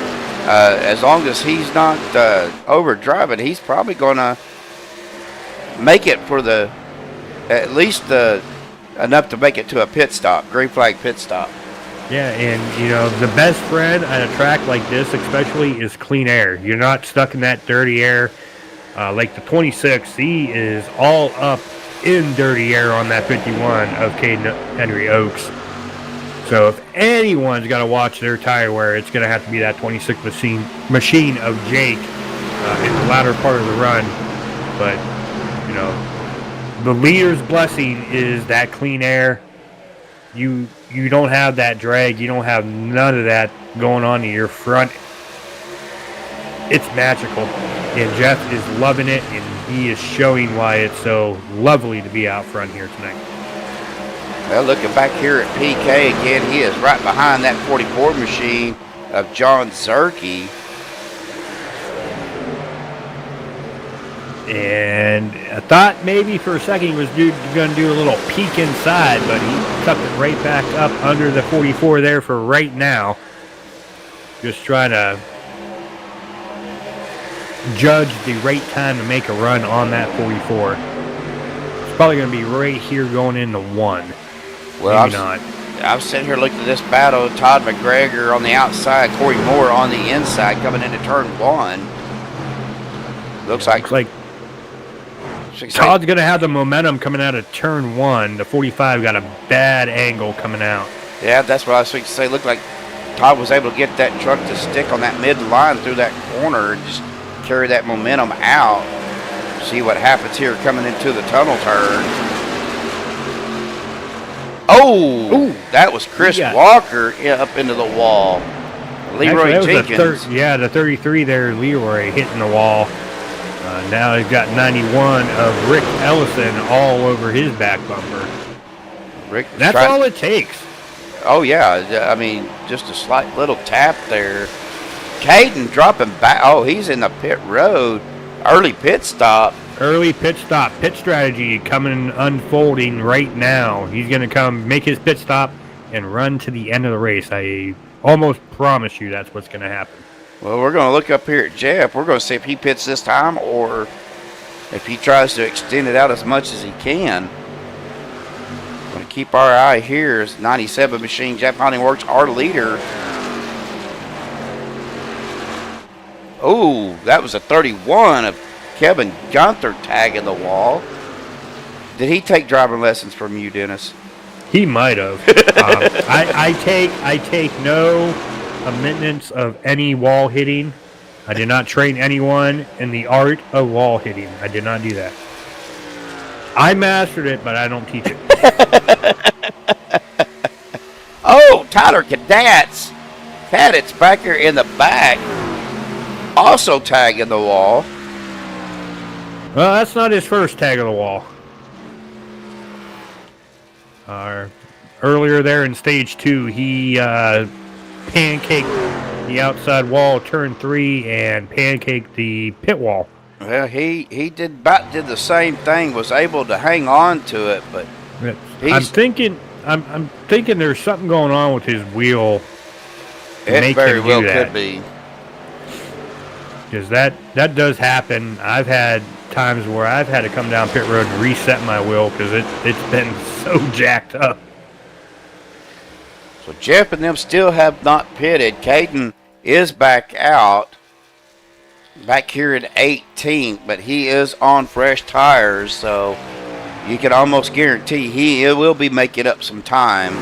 As long as he's not over driving, he's probably going to make it for at least enough to make it to a pit stop, green flag pit stop. Yeah, and the best friend at a track like this especially is clean air. You're not stuck in that dirty air. Like the 26, he is all up in dirty air on that 51 of Caden Henry Oaks. So if anyone's got to watch their tire wear, it's going to have to be that 26 machine of Jake in the latter part of the run. But, the leader's blessing is that clean air. You don't have that drag. You don't have none of that going on in your front. It's magical. And Jeff is loving it, and he is showing why it's so lovely to be out front here tonight. Well, looking back here at PK again, he is right behind that 44 machine of John Zeirke. And I thought maybe for a second he was going to do a little peek inside, but he tucked it right back up under the 44 there for right now. Just trying to judge the right time to make a run on that 44. It's probably going to be right here going into 1. Well, maybe not. I was sitting here looking at this battle. Todd McGregor on the outside, Corey Moore on the inside coming into turn 1. Looks like Todd's going to have the momentum coming out of turn 1. The 45 got a bad angle coming out. Yeah, that's what I was thinking to say. Looked like Todd was able to get that truck to stick on that midline through that corner and just carry that momentum out. See what happens here coming into the tunnel turn. Oh, that was Chris Walker up into the wall. Leroy Actually, Jenkins. The 33 there, Leroy hitting the wall. Now he's got 91 of Rick Ellison all over his back bumper. That's all it takes. Oh, yeah. I mean, just a slight little tap there. Caden dropping back. Oh, he's in the pit road. Early pit stop. Early pit stop. Pit strategy coming unfolding right now. He's going to come make his pit stop and run to the end of the race. I almost promise you that's what's going to happen. Well, we're going to look up here at Jeff. We're going to see if he pits this time or if he tries to extend it out as much as he can. Going to keep our eye here. Is 97 machine Jeff Hollingworth, our leader. Oh, that was a 31 of Kevin Gunther tagging the wall. Did he take driving lessons from you, Dennis? He might have. I take no amendments of any wall hitting. I did not train anyone in the art of wall hitting. I did not do that. I mastered it, but I don't teach it. Oh, Tyler Kaddatz. Kaddatz back here in the back. Also tagging the wall. Well, that's not his first tag of the wall. Earlier there in stage 2, he pancaked the outside wall, turn 3, and pancaked the pit wall. Well, he did the same thing. Was able to hang on to it, but I'm thinking there's something going on with his wheel. It very well could be. Because that does happen. I've had times where I've had to come down pit road and reset my wheel because it's been so jacked up. So Jeff and them still have not pitted. Caden is back out. Back here in 18th, but he is on fresh tires, so you can almost guarantee he will be making up some time.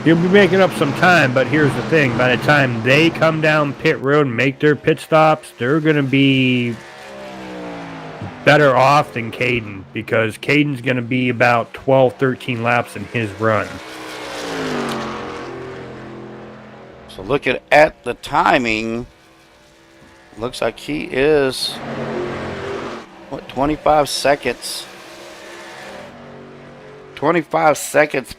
He'll be making up some time, but here's the thing. By the time they come down pit road and make their pit stops, they're going to be better off than Caden, because Caden's going to be about 12, 13 laps in his run. So looking at the timing, looks like he is, 25 seconds? 25 seconds,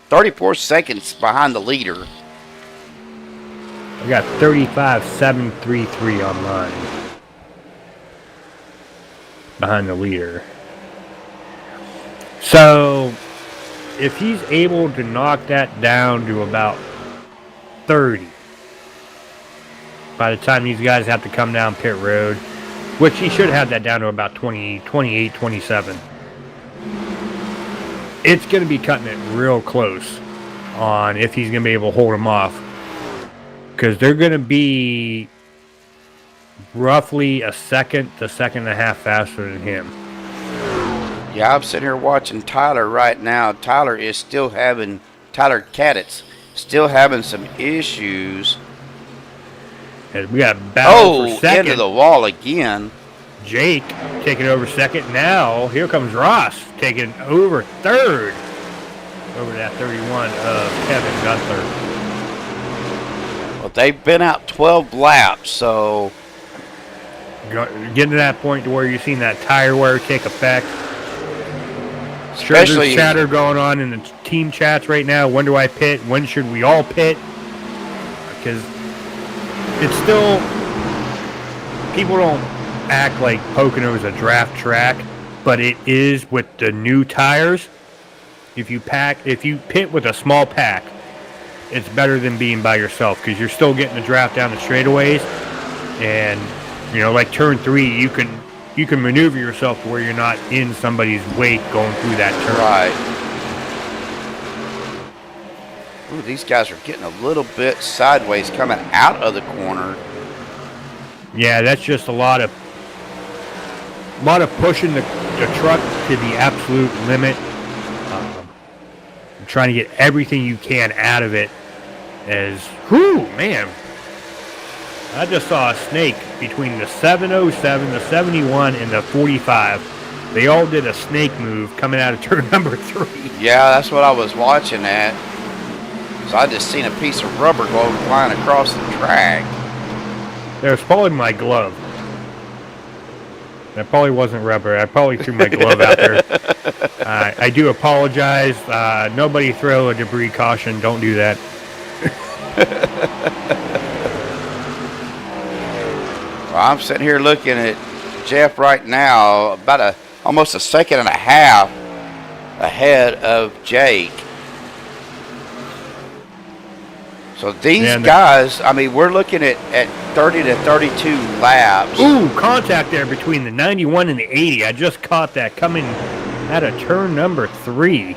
34 seconds behind the leader. I got 35.733 on mine. Behind the leader. So, if he's able to knock that down to about 30, by the time these guys have to come down pit road, which he should have that down to about 20, 28, 27. It's going to be cutting it real close on if he's going to be able to hold him off. Because they're going to be roughly a second to second and a half faster than him. Yeah, I'm sitting here watching Tyler right now. Tyler Kaddatz still having some issues. And we got a battle for second. Into the wall again. Jake taking over second. Now, here comes Ross taking over third. Over that 31 of Kevin Gunther. Well, they've been out 12 laps, so getting to that point to where you've seen that tire wear take effect. Especially, there's chatter going on in the team chats right now. When do I pit? When should we all pit? Because it's still, people don't act like Pocono is a draft track, but it is with the new tires. If you pit with a small pack, it's better than being by yourself, because you're still getting the draft down the straightaways, and like turn 3, you can maneuver yourself to where you're not in somebody's wake going through that turn. Right. Ooh, these guys are getting a little bit sideways coming out of the corner. Yeah, that's just a lot of pushing the truck to the absolute limit. Trying to get everything you can out of it. Man. I just saw a snake between the 707, the 71, and the 45. They all did a snake move coming out of turn number 3. Yeah, that's what I was watching at. So I just seen a piece of rubber go flying across the track. That was probably my glove. That probably wasn't rubber. I probably threw my glove out there. I do apologize. Nobody throw a debris caution. Don't do that. Well, I'm sitting here looking at Jeff right now, about almost a second and a half ahead of Jake. So these guys, we're looking at 30 to 32 laps. Ooh, contact there between the 91 and the 80. I just caught that coming out of turn number 3.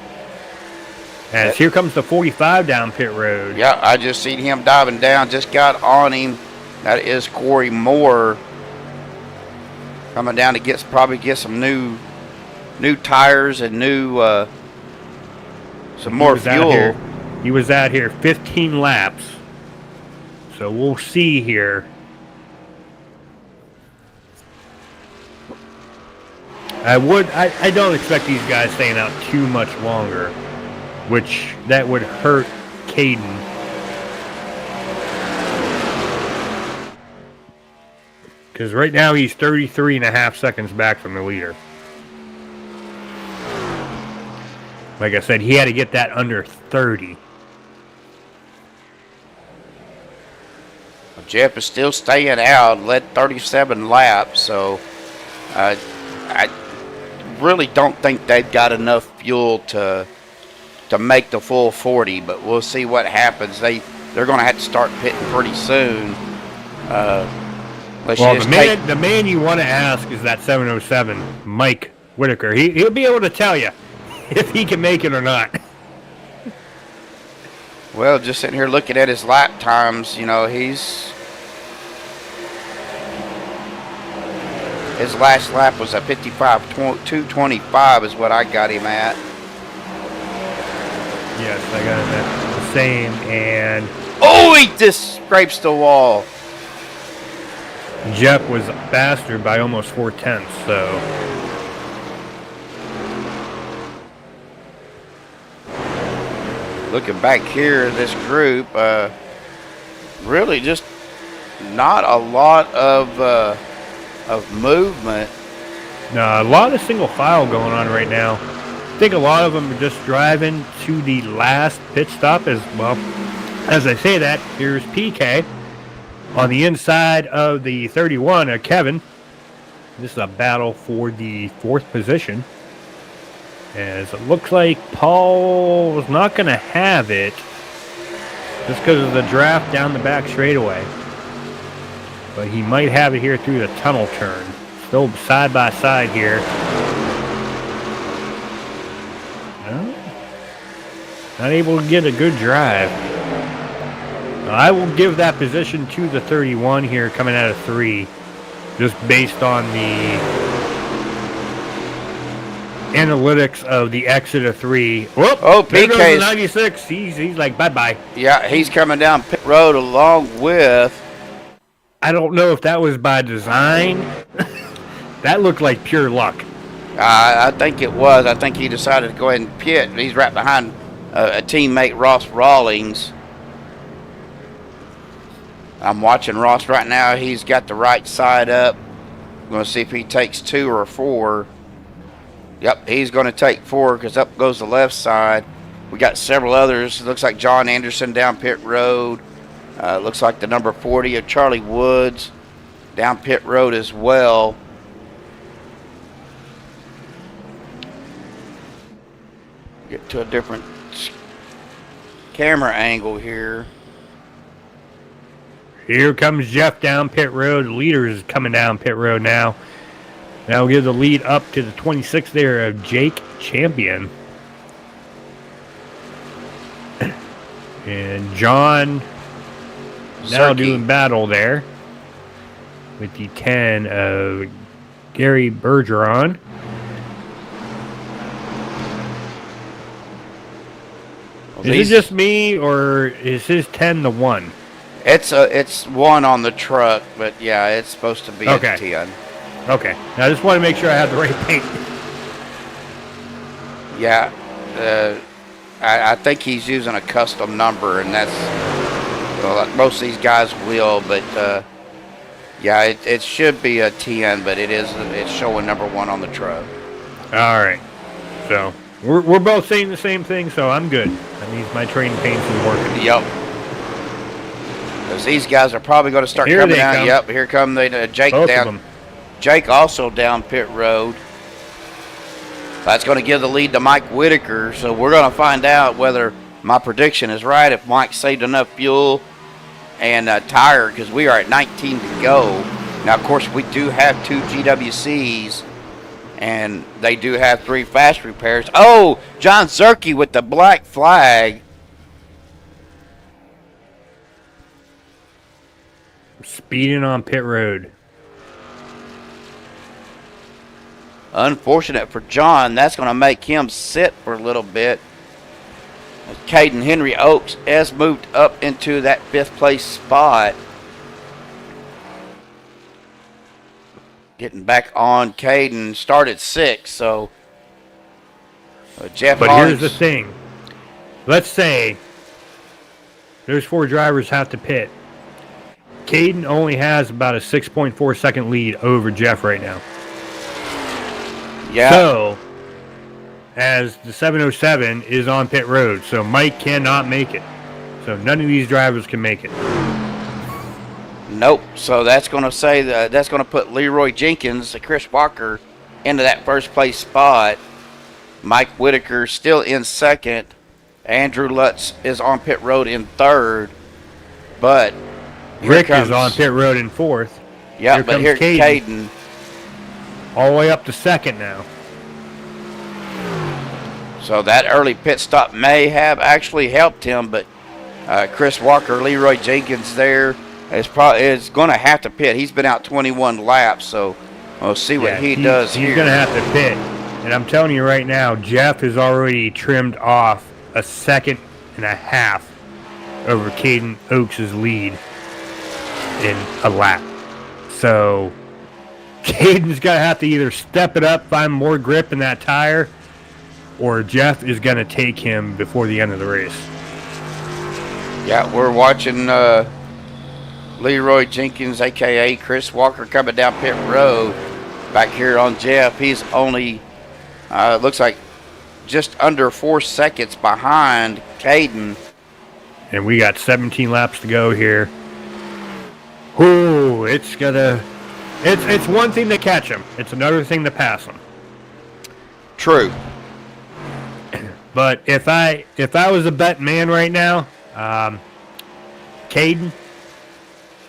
As here comes the 45 down pit road. Yeah, I just seen him diving down, just got on him. That is Corey Moore coming down to probably get some new tires and some more fuel. He was out here 15 laps. So we'll see here. I don't expect these guys staying out too much longer, which that would hurt Caden. Because right now he's 33.5 seconds back from the leader. Like I said, he had to get that under 30. Jeff is still staying out, led 37 laps, so I really don't think they've got enough fuel to make the full 40, but we'll see what happens. They're going to have to start pitting pretty soon. Well, the man you want to ask is that 707, Mike Whitaker. He'll be able to tell you if he can make it or not. Well, just sitting here looking at his lap times, you know, his last lap was a 55.225 is what I got him at. Yes, I got him at the same, and... Oh, he just scrapes the wall. Jeff was faster by almost 4/10, so... Looking back here, this group, really just not a lot of movement. No, a lot of single file going on right now. I think a lot of them are just driving to the last pit stop as well. As I say that, here's PK on the inside of the 31, Kevin. This is a battle for the 4th position. As it looks like Paul was not going to have it just because of the draft down the back straightaway. But he might have it here through the tunnel turn. Still side by side here. No, not able to get a good drive. I will give that position to the 31 here coming out of 3. Just based on the analytics of the exit of 3. Whoop, oh, PK's 96. He's like bye-bye. Yeah, he's coming down pit road along with... I don't know if that was by design. That looked like pure luck. I think it was. I think he decided to go ahead and pit. He's right behind a teammate, Ross Rawlings. I'm watching Ross right now. He's got the right side up. I'm going to see if he takes 2 or 4. Yep, he's going to take 4 because up goes the left side. We got several others. It looks like John Anderson down pit road. Looks like the number 40 of Charlie Woods down pit road as well. Get to a different camera angle here. Here comes Jeff down pit road. The leader is coming down pit road now. Now we'll give the lead up to the 26th there of Jake Champion. And John now Zeirke doing battle there with the 10 of Gerry Bergeron. Well, is it just me, or is his 10 the 1? It's 1 on the truck, but yeah, it's supposed to be a 10. Okay. Now I just want to make sure I have the right paint. Yeah, I think he's using a custom number, and that's, well, like most of these guys will, but yeah, it should be a 10, but it's showing number 1 on the truck. All right. So we're both saying the same thing, so I'm good. That means my training paints is working. Yep. Because these guys are probably going to start coming down. Come. Yep, here come Jake both down. Jake also down pit road. That's going to give the lead to Mike Whitaker. So we're going to find out whether my prediction is right, if Mike saved enough fuel and tire, because we are at 19 to go. Now, of course, we do have 2 GWCs, and they do have 3 fast repairs. Oh, John Zeirke with the black flag. Speeding on pit road. Unfortunate for John. That's going to make him sit for a little bit. Caden Henry Oaks has moved up into that 5th place spot. Getting back on Caden, started 6th, so Jeff But Hollings. here's the thing. Let's say there's 4 drivers have to pit. Caden only has about a 6.4 second lead over Jeff right now. Yeah. So, as the 707 is on pit road, so Mike cannot make it. So none of these drivers can make it. Nope. So that's going to say that's going to put Leroy Jenkins, Chris Walker, into that 1st place spot. Mike Whitaker still in 2nd. Andrew Lutz is on pit road in 3rd. But Rick is on pit road in 4th. Yeah, but here's Caden. All the way up to 2nd now. So that early pit stop may have actually helped him, but Chris Walker, Leroy Jenkins there is going to have to pit. He's been out 21 laps, so we'll see what he does here. He's going to have to pit. And I'm telling you right now, Jeff has already trimmed off a 1.5 seconds over Caden Oaks' lead in a lap. So Caden's going to have to either step it up, find more grip in that tire, or Jeff is going to take him before the end of the race. Yeah, we're watching Leroy Jenkins, a.k.a. Chris Walker, coming down pit road. Back here on Jeff, he's only, looks like, just under 4 seconds behind Caden. And we got 17 laps to go here. Ooh, it's one thing to catch him. It's another thing to pass him. True. But if I was a betting man right now, Caden,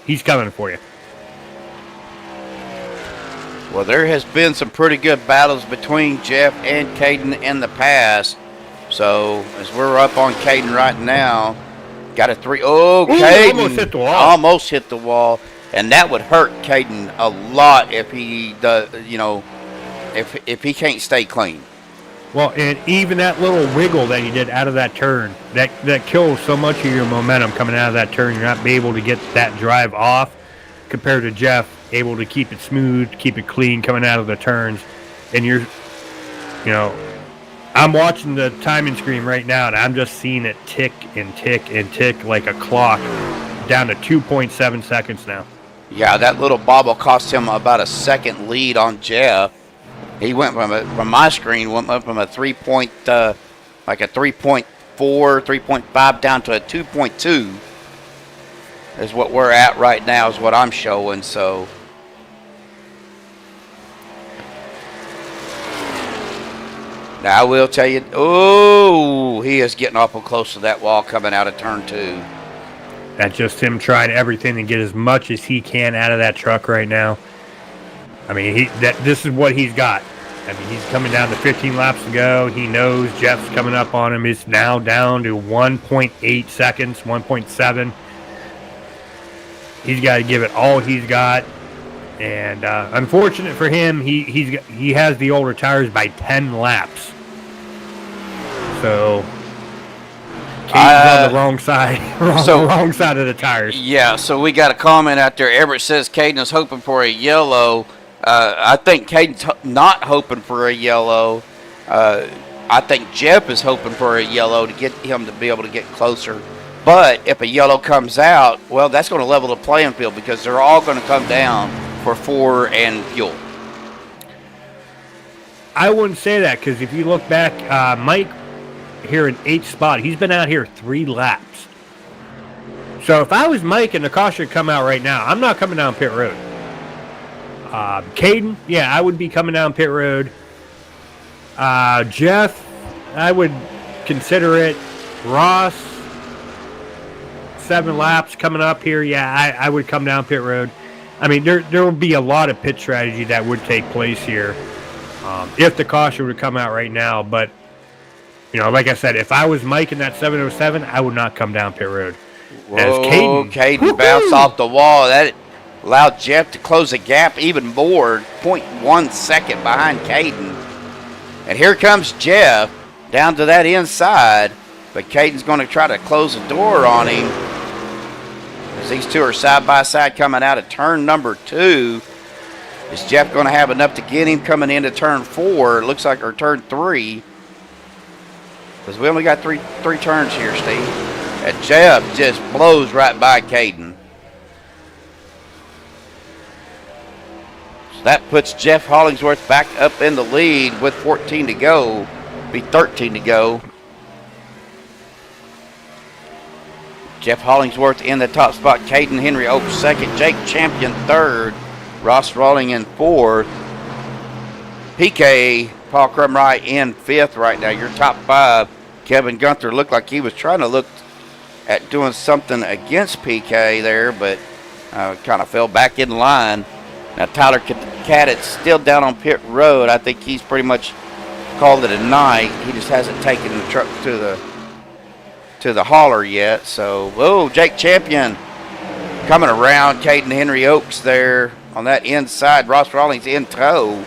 he's coming for you. Well, there has been some pretty good battles between Jeff and Caden in the past. So as we're up on Caden right now, got a 3. Oh, Caden almost hit the wall. Almost hit the wall, and that would hurt Caden a lot if he does. If he can't stay clean. Well, and even that little wiggle that you did out of that turn, that kills so much of your momentum coming out of that turn. You're not able to get that drive off compared to Jeff, able to keep it smooth, keep it clean coming out of the turns. And I'm watching the timing screen right now, and I'm just seeing it tick and tick and tick like a clock down to 2.7 seconds now. Yeah, that little bobble cost him about a 2nd lead on Jeff. He went from my screen, went up from a 3.4, 3.5 down to a 2.2 is what we're at right now, is what I'm showing. So now I will tell you, he is getting awful close to that wall coming out of turn 2. That's just him trying everything to get as much as he can out of that truck right now. I mean, this is what he's got. I mean, he's coming down to 15 laps to go. He knows Jeff's coming up on him. It's now down to 1.8 seconds, 1.7. He's got to give it all he's got. And unfortunate for him, he has the older tires by 10 laps. So Caden's on the wrong side, wrong side of the tires. Yeah, so we got a comment out there. Everett says Caden is hoping for a yellow. I think Caden's not hoping for a yellow. I think Jeff is hoping for a yellow to get him to be able to get closer. But if a yellow comes out, well, that's going to level the playing field because they're all going to come down for 4 and fuel. I wouldn't say that because if you look back, Mike here in 8th spot, he's been out here 3 laps. So if I was Mike and the Koster come out right now, I'm not coming down pit road. Caden, yeah, I would be coming down pit road. Jeff, I would consider it. Ross, 7 laps coming up here. Yeah, I would come down pit road. I mean, there will be a lot of pit strategy that would take place here if the Koster would come out right now. But, like I said, if I was Mike in that 707, I would not come down pit road. Whoa, Caden bounced off the wall. That allowed Jeff to close the gap even more, 0.1 second behind Caden. And here comes Jeff down to that inside. but Caden's going to try to close the door on him. As these two are side by side coming out of turn number 2. Is Jeff going to have enough to get him coming into turn 4? It looks like, or turn 3. Because we only got three turns here, Steve. And Jeff just blows right by Caden. So that puts Jeff Hollingsworth back up in the lead with 14 to go. Be 13 to go. Jeff Hollingsworth in the top spot. Caden Henry Oaks second. Jake Champion third. Ross Rawling in fourth. PK Paul Crumright in fifth right now. Your top 5. Kevin Gunther looked like he was trying to look at doing something against PK there, but kind of fell back in line. Now Tyler Kaddatz still down on pit road. I think he's pretty much called it a night. He just hasn't taken the truck to the hauler yet. So, whoa, Jake Champion coming around. Caden Henry Oaks there on that inside. Ross Rawlings in tow.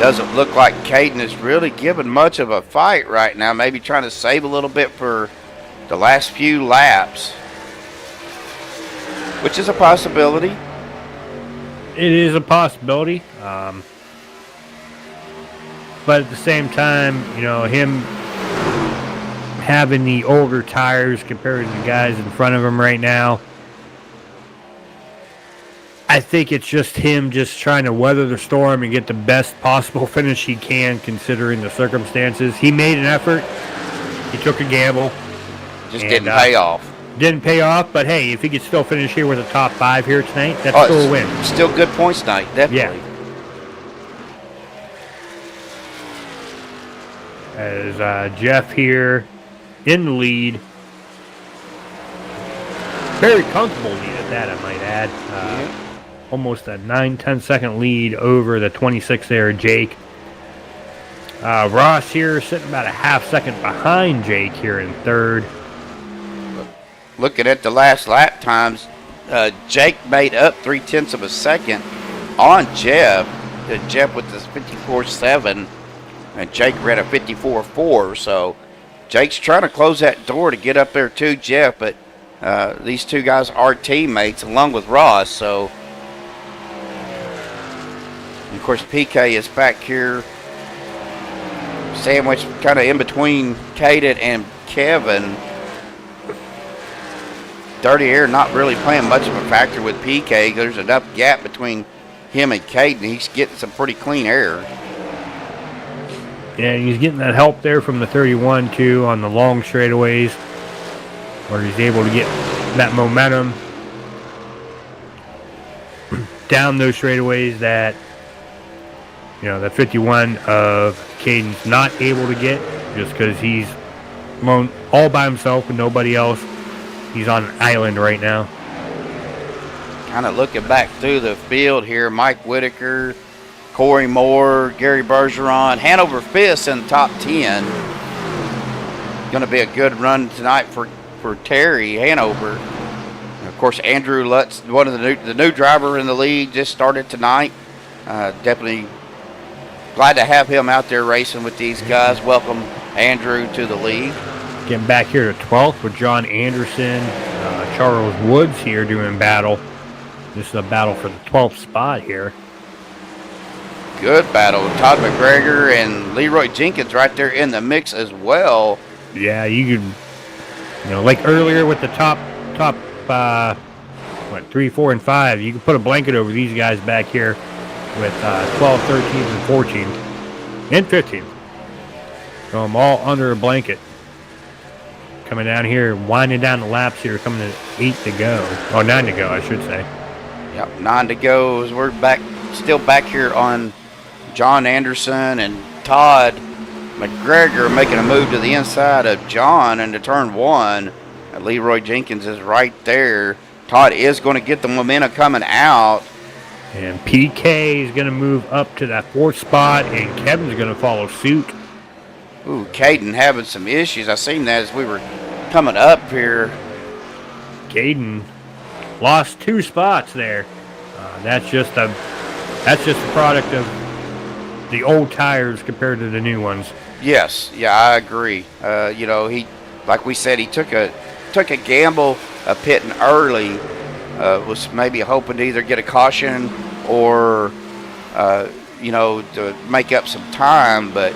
Doesn't look like Caden is really giving much of a fight right now. Maybe trying to save a little bit for the last few laps, which is a possibility. It is a possibility. But at the same time, you know, him having the older tires compared to the guys in front of him right now, I think it's just him just trying to weather the storm and get the best possible finish he can considering the circumstances. He made an effort. He took a gamble. Just didn't pay off. Didn't pay off, but hey, if he could still finish here with a top 5 here tonight, that's still a win. Still good points tonight, definitely. Yeah. As Jeff here in the lead. Very comfortable lead at that, I might add. Almost a 9-10 second lead over the 26 there, Jake. Ross here sitting about a half second behind Jake here in third. Looking at the last lap times, Jake made up 0.3 of a second on Jeff. Jeff with this 54.7, and Jake ran a 54.4. So Jake's trying to close that door to get up there to Jeff, but these two guys are teammates along with Ross. So, and of course, PK is back here, sandwiched kind of in between Caden and Kevin. Dirty air not really playing much of a factor with PK. There's enough gap between him and Caden. He's getting some pretty clean air. Yeah, he's getting that help there from the 31 too on the long straightaways, where he's able to get that momentum down those straightaways that, you know, the 51 of Caden's not able to get just because he's all by himself with nobody else. He's on an island right now. Kind of looking back through the field here, Mike Whitaker, Corey Moore, Gerry Bergeron, Hanover Fist in the top 10. Going to be a good run tonight for Terry Hanover. And of course, Andrew Lutz, one of the new driver in the league, just started tonight. Definitely glad to have him out there racing with these guys. Welcome Andrew to the league. Getting back here to 12th with John Anderson, Charles Woods here doing battle. This is a battle for the 12th spot here. Good battle. Todd McGregor and Leroy Jenkins right there in the mix as well. Yeah, you could, you know, like earlier with the top 3, 4, and 5, you could put a blanket over these guys back here with 12, 13, and 14, and 15. So I'm all under a blanket. Coming down here, winding down the laps here, coming to 8 to go. Oh, 9 to go, I should say. Yep, 9 to go. As we're still back here on John Anderson and Todd McGregor making a move to the inside of John into turn 1. And Leroy Jenkins is right there. Todd is going to get the momentum coming out. And PK is going to move up to that 4th spot, and Kevin's going to follow suit. Ooh, Caden having some issues. I seen that as we were coming up here. Caden lost 2 spots there. That's just a product of the old tires compared to the new ones. Yes, yeah, I agree. You know, he, like we said, he took a gamble of pitting early. Was maybe hoping to either get a caution or, you know, to make up some time. But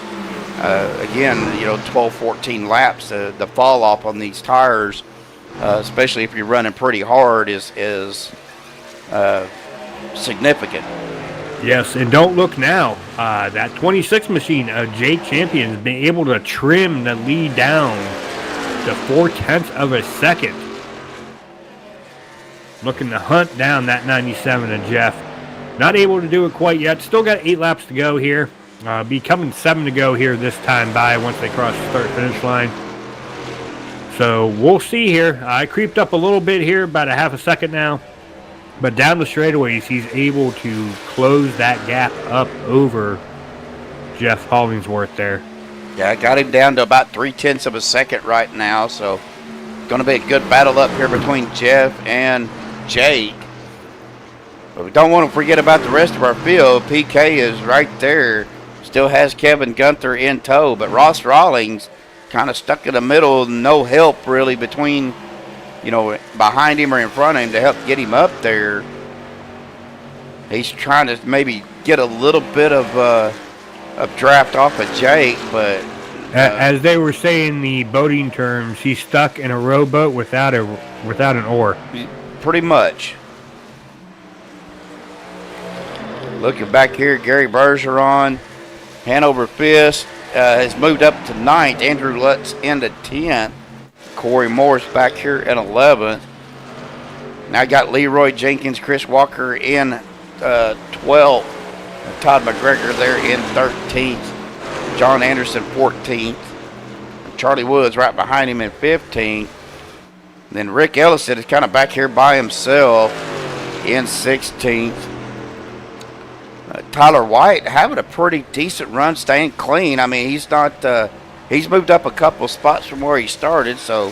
again, you know, 12, 14 laps, the fall off on these tires, especially if you're running pretty hard, is significant. Yes, and don't look now. That 26 machine, Jake Champion, has been able to trim the lead down to 0.4 of a second. Looking to hunt down that 97 of Jeff. Not able to do it quite yet. Still got 8 laps to go here. Becoming 7 to go here this time by once they cross the start-finish line. So we'll see here. I creeped up a little bit here, about a half a second now. But down the straightaways, he's able to close that gap up over Jeff Hollingsworth there. Yeah, I got him down to about 0.3 of a second right now. So going to be a good battle up here between Jeff and Jake. But we don't want to forget about the rest of our field. PK is right there. Still has Kevin Gunther in tow. But Ross Rawlings kind of stuck in the middle. No help really between, you know, behind him or in front of him to help get him up there. He's trying to maybe get a little bit of draft off of Jake, but as they were saying the boating terms, he's stuck in a rowboat without an oar. Pretty much. Looking back here, Gerry Bergeron, Hanover Fist has moved up to 9th. Andrew Lutz into 10th. Corey Morris back here in 11th. Now got Leroy Jenkins, Chris Walker in 12th. Todd McGregor there in 13th. John Anderson 14th. Charlie Woods right behind him in 15th. Then Rick Ellison is kind of back here by himself in 16th. Tyler White having a pretty decent run, staying clean. I mean, he's not. He's moved up a couple spots from where he started. So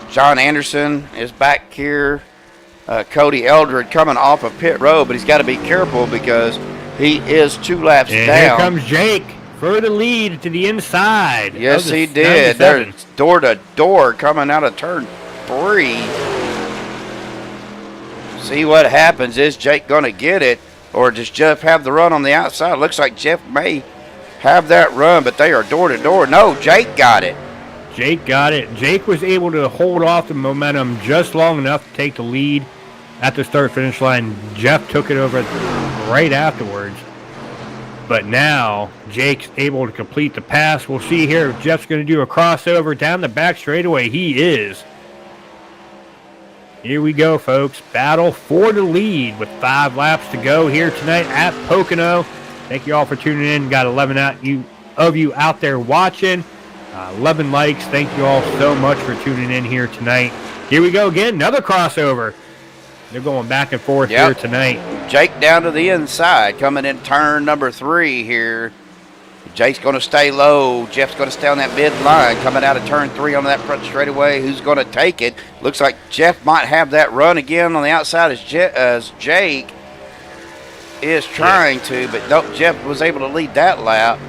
John Anderson is back here. Cody Eldred coming off of pit road, but he's got to be careful because he is 2 laps and down. Here comes Jake for the lead to the inside. Yes, he did. They're door to door coming out of turn 3. See what happens. Is Jake going to get it, or does Jeff have the run on the outside? Looks like Jeff may have that run, but they are door to door. No, Jake got it. Jake got it. Jake was able to hold off the momentum just long enough to take the lead at the start-finish line. Jeff took it over right afterwards. But now Jake's able to complete the pass. We'll see here if Jeff's going to do a crossover down the back straightaway. He is. Here we go, folks. Battle for the lead with 5 laps to go here tonight at Pocono. Thank you all for tuning in. Got 11 of you out there watching. 11 likes. Thank you all so much for tuning in here tonight. Here we go again. Another crossover. They're going back and forth here tonight. Jake down to the inside, coming in turn number 3 here. Jake's going to stay low. Jeff's going to stay on that mid line, coming out of turn 3 on that front straightaway. Who's going to take it? Looks like Jeff might have that run again on the outside as Jake is trying to, but nope, Jeff was able to lead that lap.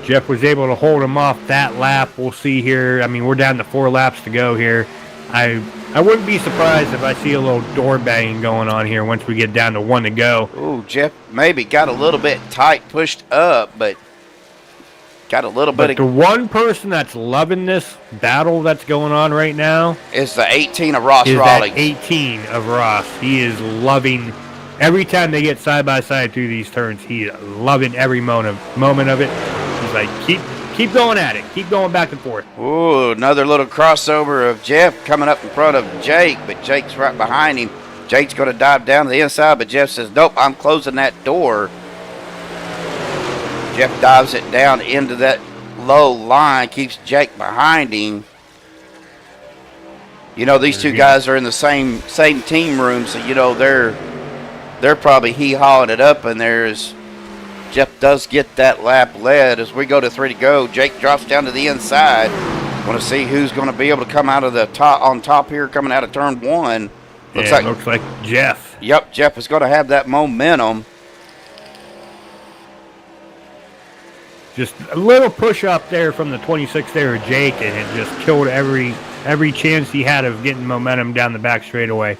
Jeff was able to hold him off that lap. We'll see here. I mean, we're down to 4 laps to go here. I wouldn't be surprised if I see a little door banging going on here once we get down to 1 to go. Ooh, Jeff maybe got a little bit tight, pushed up, but got a little bit of... The one person that's loving this battle that's going on right now is the 18 of Ross Rawlings. 18 of Ross. He is loving every time they get side by side through these turns. He's loving every moment of it. He's like, keep going at it. Keep going back and forth. Ooh, another little crossover of Jeff coming up in front of Jake, but Jake's right behind him. Jake's going to dive down to the inside, but Jeff says, nope, I'm closing that door. Jeff dives it down into that low line, keeps Jake behind him. You know, these two guys are in the same team room, so, you know, they're probably hee-hawing it up, and there's... Jeff does get that lap led as we go to 3 to go. Jake drops down to the inside. Want to see who's going to be able to come out of the top on top here, coming out of turn 1. Looks like Jeff. Yep, Jeff is going to have that momentum. Just a little push up there from the 26 there of Jake, and it just killed every chance he had of getting momentum down the back straightaway.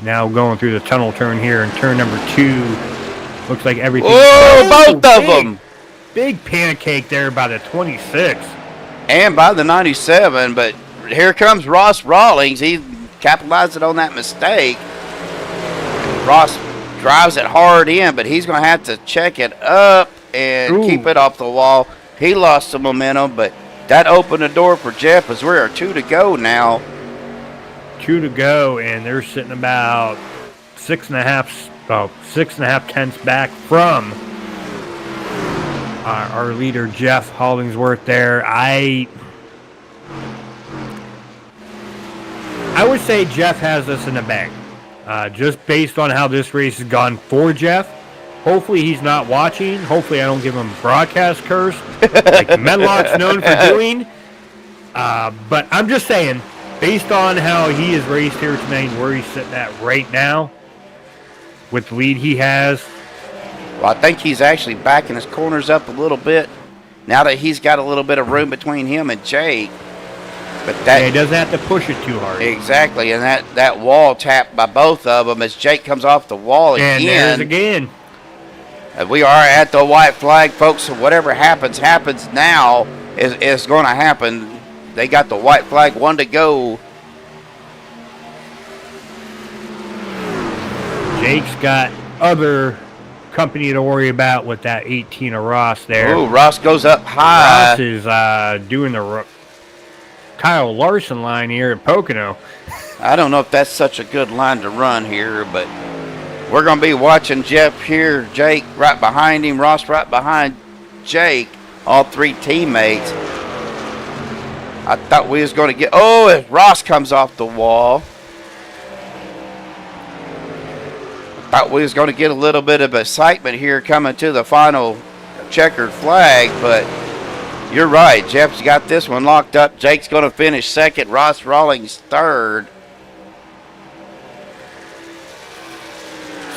Now going through the tunnel turn here in turn number 2. Looks like everything. Whoa, both of them. Big pancake there by the 26. And by the 97, but here comes Ross Rawlings. He capitalized on that mistake. Ross drives it hard in, but he's going to have to check it up and keep it off the wall. He lost some momentum, but that opened the door for Jeff as we are 2 to go now. 2 to go, and they're sitting about 6.5 tenths back from our leader, Jeff Hollingsworth there. I would say Jeff has this in the bag. Just based on how this race has gone for Jeff. Hopefully he's not watching. Hopefully I don't give him a broadcast curse like Medlock's known for doing. But I'm just saying, based on how he has raced here tonight and where he's sitting at right now, with the lead he has. Well, I think he's actually backing his corners up a little bit now that he's got a little bit of room between him and Jake. But that he doesn't have to push it too hard. Exactly, and that wall tapped by both of them as Jake comes off the wall again. And there's again. We are at the white flag, folks. So whatever happens now is going to happen. They got the white flag, 1 to go. Jake's got other company to worry about with that 18 of Ross there. Ooh, Ross goes up high. Ross is doing the Kyle Larson line here at Pocono. I don't know if that's such a good line to run here, but we're going to be watching Jeff here, Jake right behind him, Ross right behind Jake, all 3 teammates. I thought we was going to get, as Ross comes off the wall. Thought we was going to get a little bit of excitement here coming to the final checkered flag, but you're right. Jeff's got this one locked up. Jake's going to finish second. Ross Rawlings third.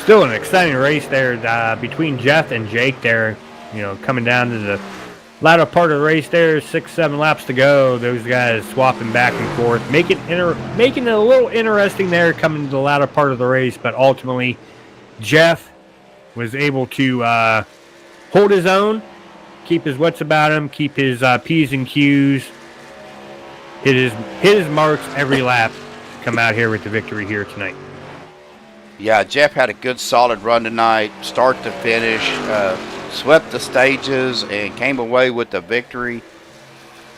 Still an exciting race there between Jeff and Jake there. You know, coming down to the latter part of the race there, 6-7 laps to go. Those guys swapping back and forth, making it a little interesting there coming to the latter part of the race, but ultimately Jeff was able to hold his own, keep his wits about him, keep his P's and Q's, hit his marks every lap, come out here with the victory here tonight. Yeah, Jeff had a good solid run tonight, start to finish, swept the stages and came away with the victory.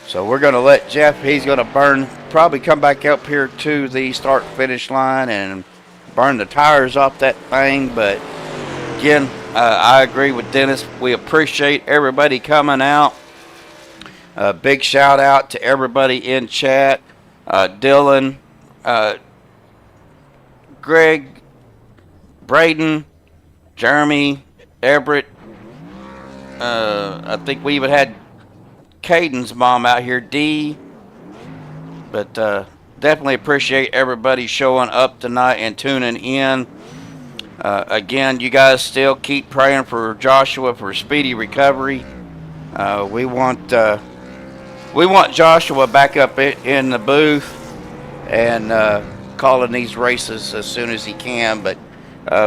So we're going to let Jeff, he's going to probably come back up here to the start finish line and burn the tires off that thing. But again, I agree with Dennis. We appreciate everybody coming out. Big shout out to everybody in chat. Dylan, Greg, Braden, Jeremy, Everett. I think we even had Caden's mom out here, Dee. But definitely appreciate everybody showing up tonight and tuning in. Again, you guys still keep praying for Joshua for speedy recovery. We want Joshua back up in the booth and calling these races as soon as he can. But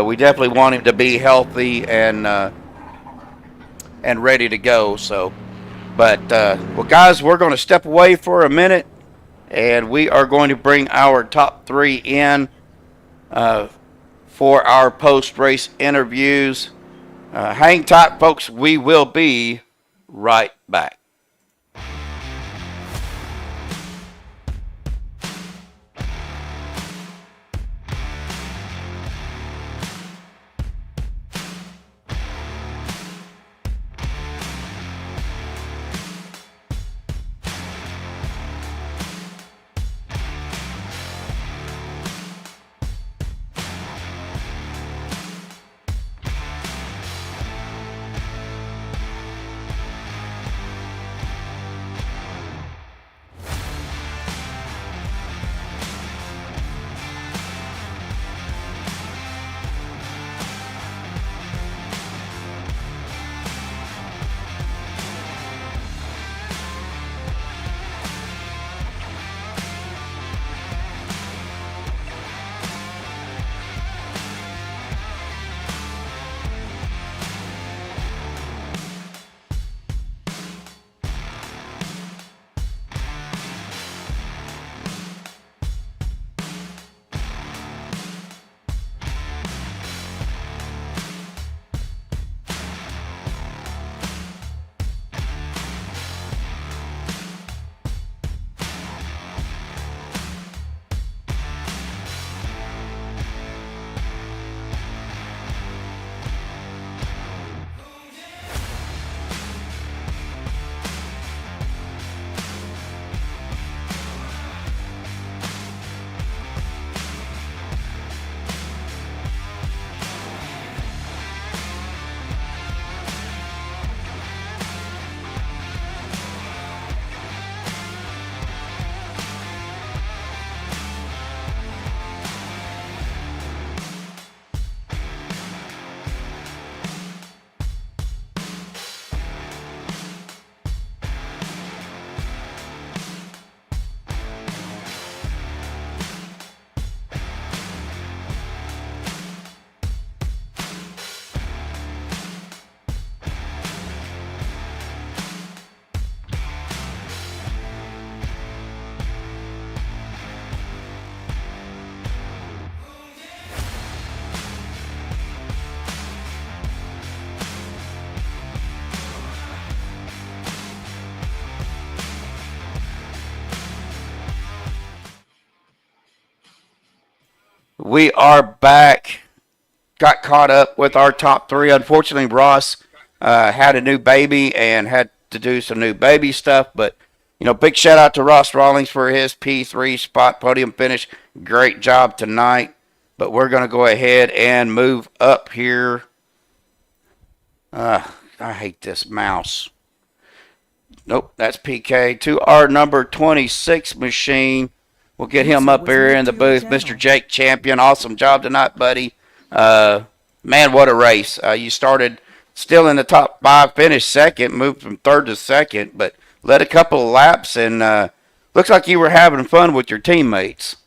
we definitely want him to be healthy and ready to go. So, but well, guys, we're going to step away for a minute, and we are going to bring our top 3 in for our post-race interviews. Hang tight, folks. We will be right back. We are back. Got caught up with our top three. Unfortunately, Ross had a new baby and had to do some new baby stuff. But, big shout out to Ross Rawlings for his P3 spot podium finish. Great job tonight. But we're going to go ahead and move up here. I hate this mouse. Nope, that's PK. To our number 26 machine. We'll get him up here in the booth. Mr. Jake Champion. Awesome job tonight, buddy. Man, what a race. You started still in the top 5, finished second, moved from third to second, but led a couple of laps, and looks like you were having fun with your teammates.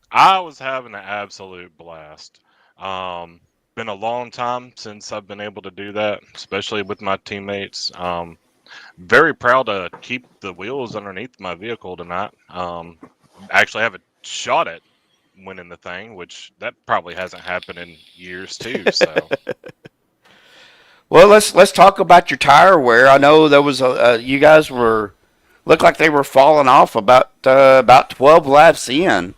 I was having an absolute blast. Been a long time since I've been able to do that, especially with my teammates. Very proud to keep the wheels underneath my vehicle tonight. Actually have a shot at winning the thing, which that probably hasn't happened in years too. So, well, let's talk about your tire wear. I know there was you guys looked like they were falling off about 12 laps in.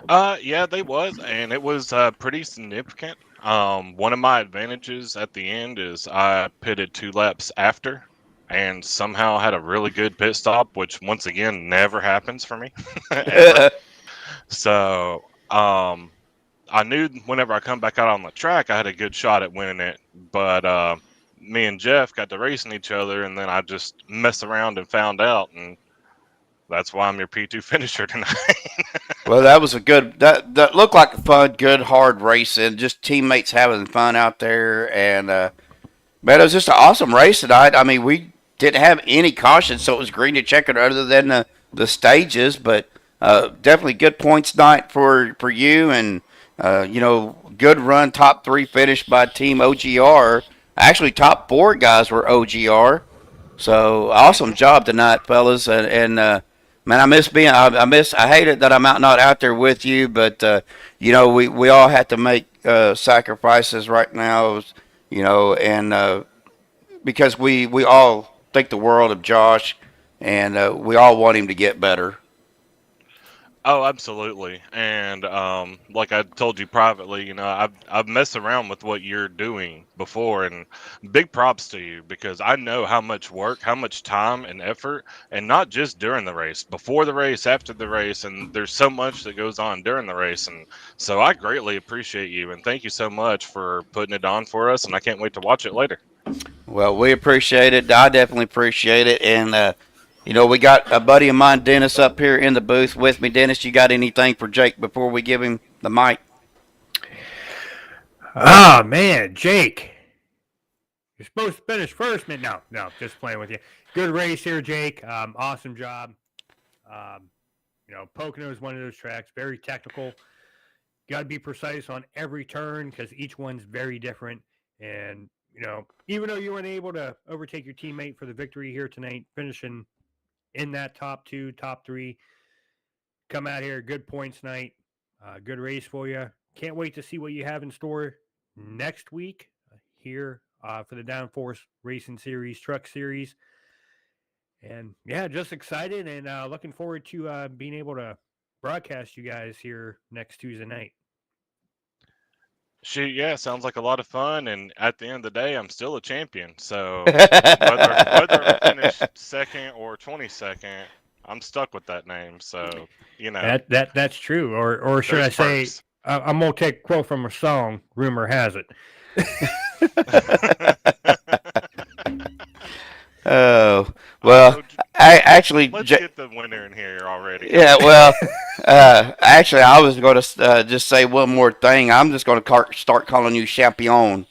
Yeah, they was, and it was pretty significant. One of my advantages at the end is I pitted 2 laps after, and somehow had a really good pit stop, which once again never happens for me. So, I knew whenever I come back out on the track, I had a good shot at winning it. But me and Jeff got to racing each other, and then I just messed around and found out, and that's why I'm your P2 finisher tonight. Well, that was a good. That looked like a fun, good, hard racing. Just teammates having fun out there, and man, it was just an awesome race tonight. I mean, we didn't have any caution, so it was green to checkered other than the stages, but definitely good points night for you, and good run, top 3 finish by Team OGR. Actually, top 4 guys were OGR. So awesome job tonight, fellas, and man, I hate it that I'm not out there with you, but we all have to make sacrifices right now, and because we all think the world of Josh, and we all want him to get better. Oh, absolutely. And like I told you privately, I've messed around with what you're doing before, and big props to you, because I know how much work, how much time and effort, and not just during the race, before the race, after the race, and there's so much that goes on during the race. And so I greatly appreciate you, and thank you so much for putting it on for us, and I can't wait to watch it later. Well, we appreciate it. I definitely appreciate it, and we got a buddy of mine, Dennis, up here in the booth with me. Dennis, you got anything for Jake before we give him the mic? Oh, man, Jake. You're supposed to finish first, man. No, just playing with you. Good race here, Jake. Awesome job. Pocono is one of those tracks, very technical. Got to be precise on every turn because each one's very different. And, even though you weren't able to overtake your teammate for the victory here tonight, finishing in that top 2, top 3, come out here, good points night, good race for you. Can't wait to see what you have in store next week here for the Downforce Racing Series, Truck Series. And yeah, just excited and looking forward to being able to broadcast you guys here next Tuesday night. Shoot, yeah, sounds like a lot of fun, and at the end of the day, I'm still a champion. So whether I finish second or 22nd, I'm stuck with that name. So that's true. Or should I say, I'm gonna take a quote from a song. Rumor has it. Oh, well, let's get the winner in here already. Yeah, well, actually, I was going to just say one more thing. I'm just going to start calling you Champion.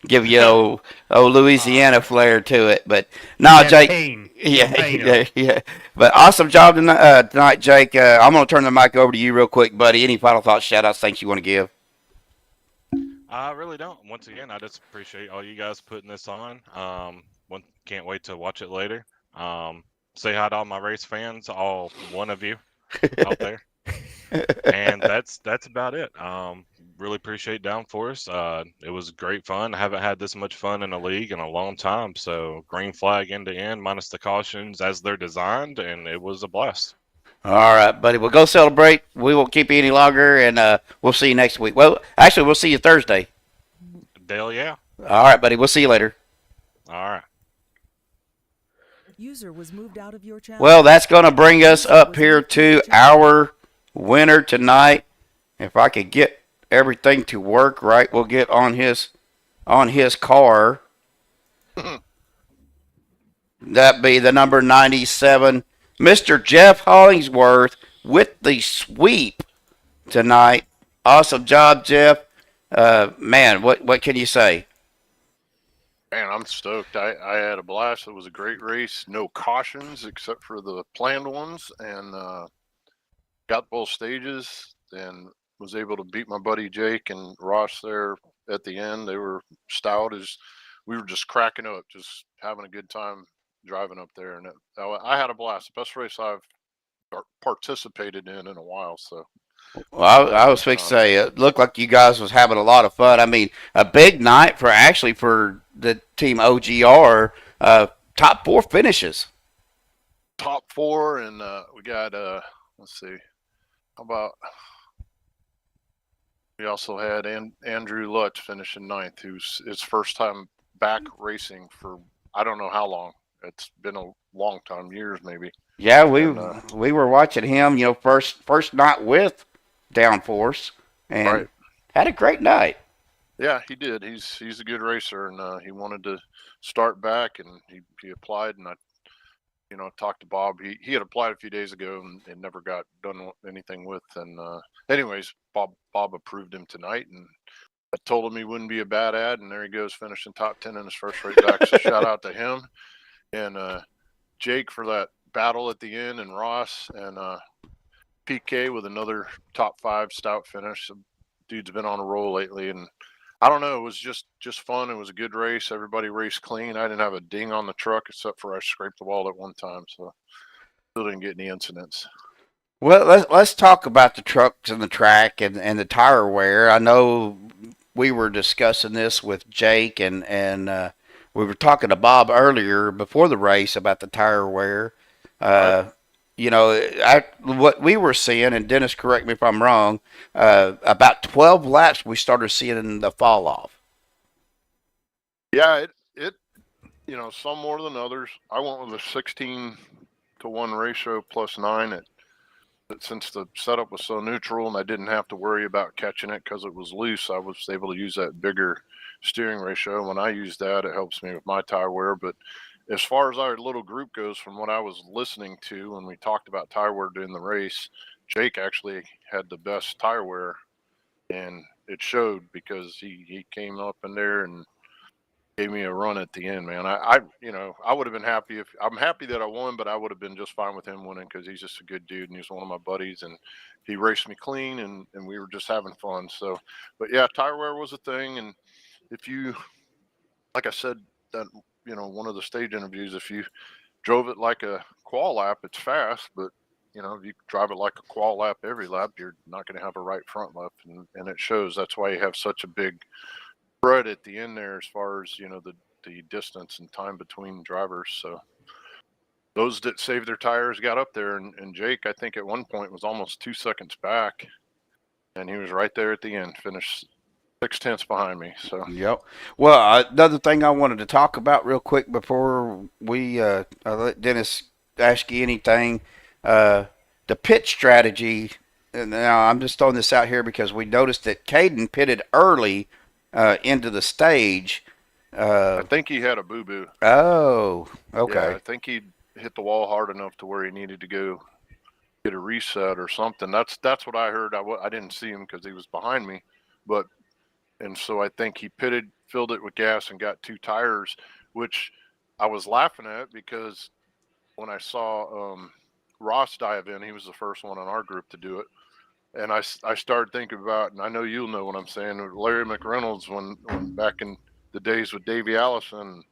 Give you old Louisiana flair to it. But no, Jake. Yeah. But awesome job tonight, Jake. I'm going to turn the mic over to you real quick, buddy. Any final thoughts, shout-outs, things you want to give? I really don't. Once again, I just appreciate all you guys putting this on. Can't wait to watch it later. Say hi to all my race fans, all one of you out there. And that's about it. Really appreciate Downforce. It was great fun. I haven't had this much fun in a league in a long time. So green flag end to end, minus the cautions as they're designed, and it was a blast. All right, buddy. We'll go celebrate. We won't keep you any longer, and we'll see you next week. Well, actually, we'll see you Thursday. Dale, yeah. All right, buddy. We'll see you later. All right. User was moved out of your channel. Well, that's going to bring us up here to our winner tonight. If I could get everything to work right, we'll get on his car. That'd be the number 97, Mr. Jeff Hollingsworth, with the sweep tonight. Awesome job, Jeff. Man, what can you say? Man, I'm stoked. I had a blast. It was a great race. No cautions except for the planned ones, and got both stages and was able to beat my buddy Jake and Ross there at the end. They were stout as we were just cracking up, just having a good time driving up there. And I had a blast. The best race I've participated in a while. So. Well, I was fixing to say, it looked like you guys was having a lot of fun. I mean, a big night for the team OGR. Top 4 finishes. Top 4, and we got let's see, how about we also had Andrew Lutz finishing 9th, who's his first time back racing for I don't know how long. It's been a long time, years maybe. Yeah, we were watching him, first night with Downforce, and right. Had a great night. Yeah, he did. He's a good racer, and he wanted to start back, and he applied, and I talked to Bob. He had applied a few days ago and never got done anything with. And anyways, Bob approved him tonight, and I told him he wouldn't be a bad ad, and there he goes, finishing top 10 in his first race back. So shout out to him and Jake for that battle at the end, and Ross and PK with another top 5 stout finish. The dude's been on a roll lately, and I don't know. It was just fun. It was a good race. Everybody raced clean. I didn't have a ding on the truck except for I scraped the wall at one time, so still didn't get any incidents. Well, let's talk about the trucks and the track and the tire wear. I know we were discussing this with Jake, and we were talking to Bob earlier before the race about the tire wear. What we were seeing, and Dennis, correct me if I'm wrong, about 12 laps we started seeing the fall off. Yeah, it some more than others. I went with a 16-1 ratio plus 9. Since the setup was so neutral and I didn't have to worry about catching it because it was loose, I was able to use that bigger steering ratio. When I use that, it helps me with my tire wear. But as far as our little group goes, from what I was listening to when we talked about tire wear during the race, Jake actually had the best tire wear, and it showed because he came up in there and gave me a run at the end, man. I would have been happy I'm happy that I won, but I would have been just fine with him winning because he's just a good dude and he's one of my buddies, and he raced me clean, and we were just having fun. So, but yeah, tire wear was a thing. And if you, like I said, that, one of the stage interviews, if you drove it like a qual lap, it's fast, but if you drive it like a qual lap every lap, you're not going to have a right front left, and it shows. That's why you have such a big spread at the end there as far as the distance and time between drivers. So those that saved their tires got up there, and Jake, I think at one point was almost 2 seconds back, and he was right there at the end, finished 0.6 behind me. So yep. Well, another thing I wanted to talk about real quick before we let Dennis ask you anything, the pit strategy. And now I'm just throwing this out here because we noticed that Caden pitted early into the stage. I think he had a boo-boo. Oh, okay. Yeah, I think he hit the wall hard enough to where he needed to go get a reset or something. That's what I heard. I didn't see him because he was behind me, and so I think he pitted, filled it with gas, and got 2 tires, which I was laughing at because when I saw Ross dive in, he was the first one in our group to do it. And I started thinking about, and I know you'll know what I'm saying, Larry McReynolds, when back in the days with Davey Allison,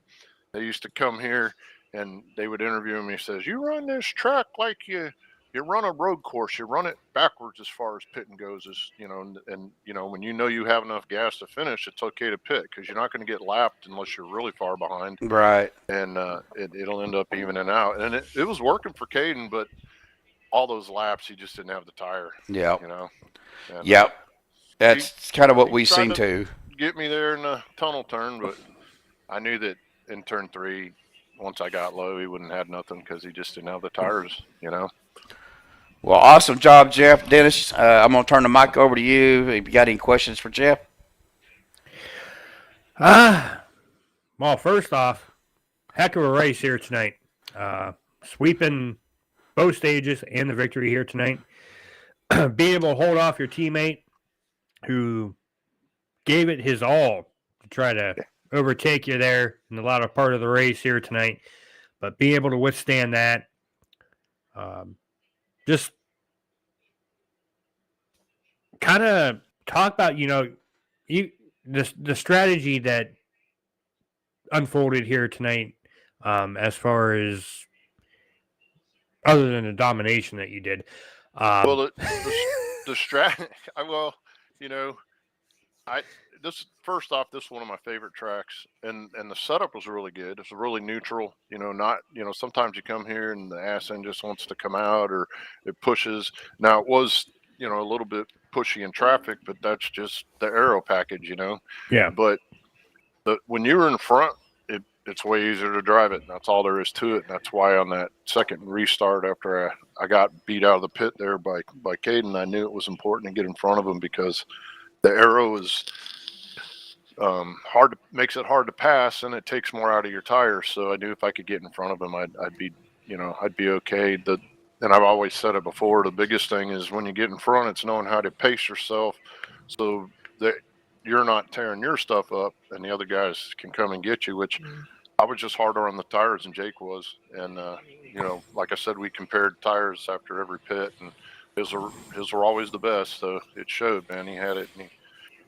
they used to come here and they would interview him. He says, "You run this track like you run a road course. You run it backwards as far as pitting goes, and when you have enough gas to finish, it's okay to pit because you're not going to get lapped unless you're really far behind." Right. And it'll end up evening out. And it was working for Caden, but all those laps, he just didn't have the tire. Yep. You know. And, Yep. That's kind of what he we tried seen to too. get me there in the tunnel turn, but I knew that in turn 3, once I got low, he wouldn't have nothing because he just didn't have the tires. You know. Well, awesome job, Jeff. Dennis, I'm going to turn the mic over to you. If you got any questions for Jeff? Well, first off, heck of a race here tonight. Sweeping both stages and the victory here tonight. Being able to hold off your teammate who gave it his all to try to overtake you there in the latter part of the race here tonight. But being able to withstand that, just kind of talk about, the strategy that unfolded here tonight, as far as other than the domination that you did. Well, the strat. First off, this is one of my favorite tracks, and the setup was really good. It's really neutral. Sometimes you come here and the ass end just wants to come out, or it pushes. Now it was, a little bit pushy in traffic, but that's just the aero package, Yeah. But when you were in front, it's way easier to drive it. That's all there is to it. And that's why on that second restart, after I got beat out of the pit there by Caden, I knew it was important to get in front of him because the aero is makes it hard to pass, and it takes more out of your tires. So I knew if I could get in front of him, I'd be okay. And I've always said it before, the biggest thing is when you get in front, it's knowing how to pace yourself so that you're not tearing your stuff up and the other guys can come and get you, which I was just harder on the tires than Jake was. And, like I said, we compared tires after every pit, and his were always the best. So it showed, man. He had it, and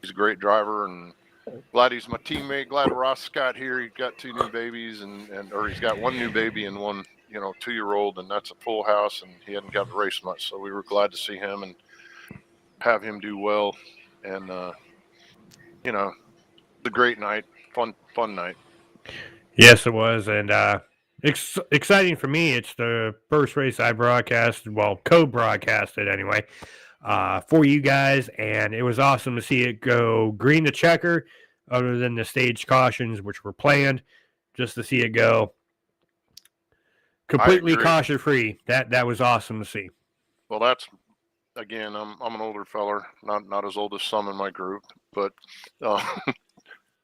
he's a great driver, and glad he's my teammate. Glad Ross got here. He got 2 new babies, or he's got 1 new baby and 1, 2-year-old, and that's a full house, and he hadn't got to race much. So we were glad to see him and have him do well. And, the great night, fun night. Yes, it was, and exciting for me. It's the first race I broadcasted, co-broadcasted anyway, for you guys, and it was awesome to see it go green to checker, other than the stage cautions, which were planned, just to see it go completely caution-free. That was awesome to see. Well, that's, again, I'm an older feller, not as old as some in my group, but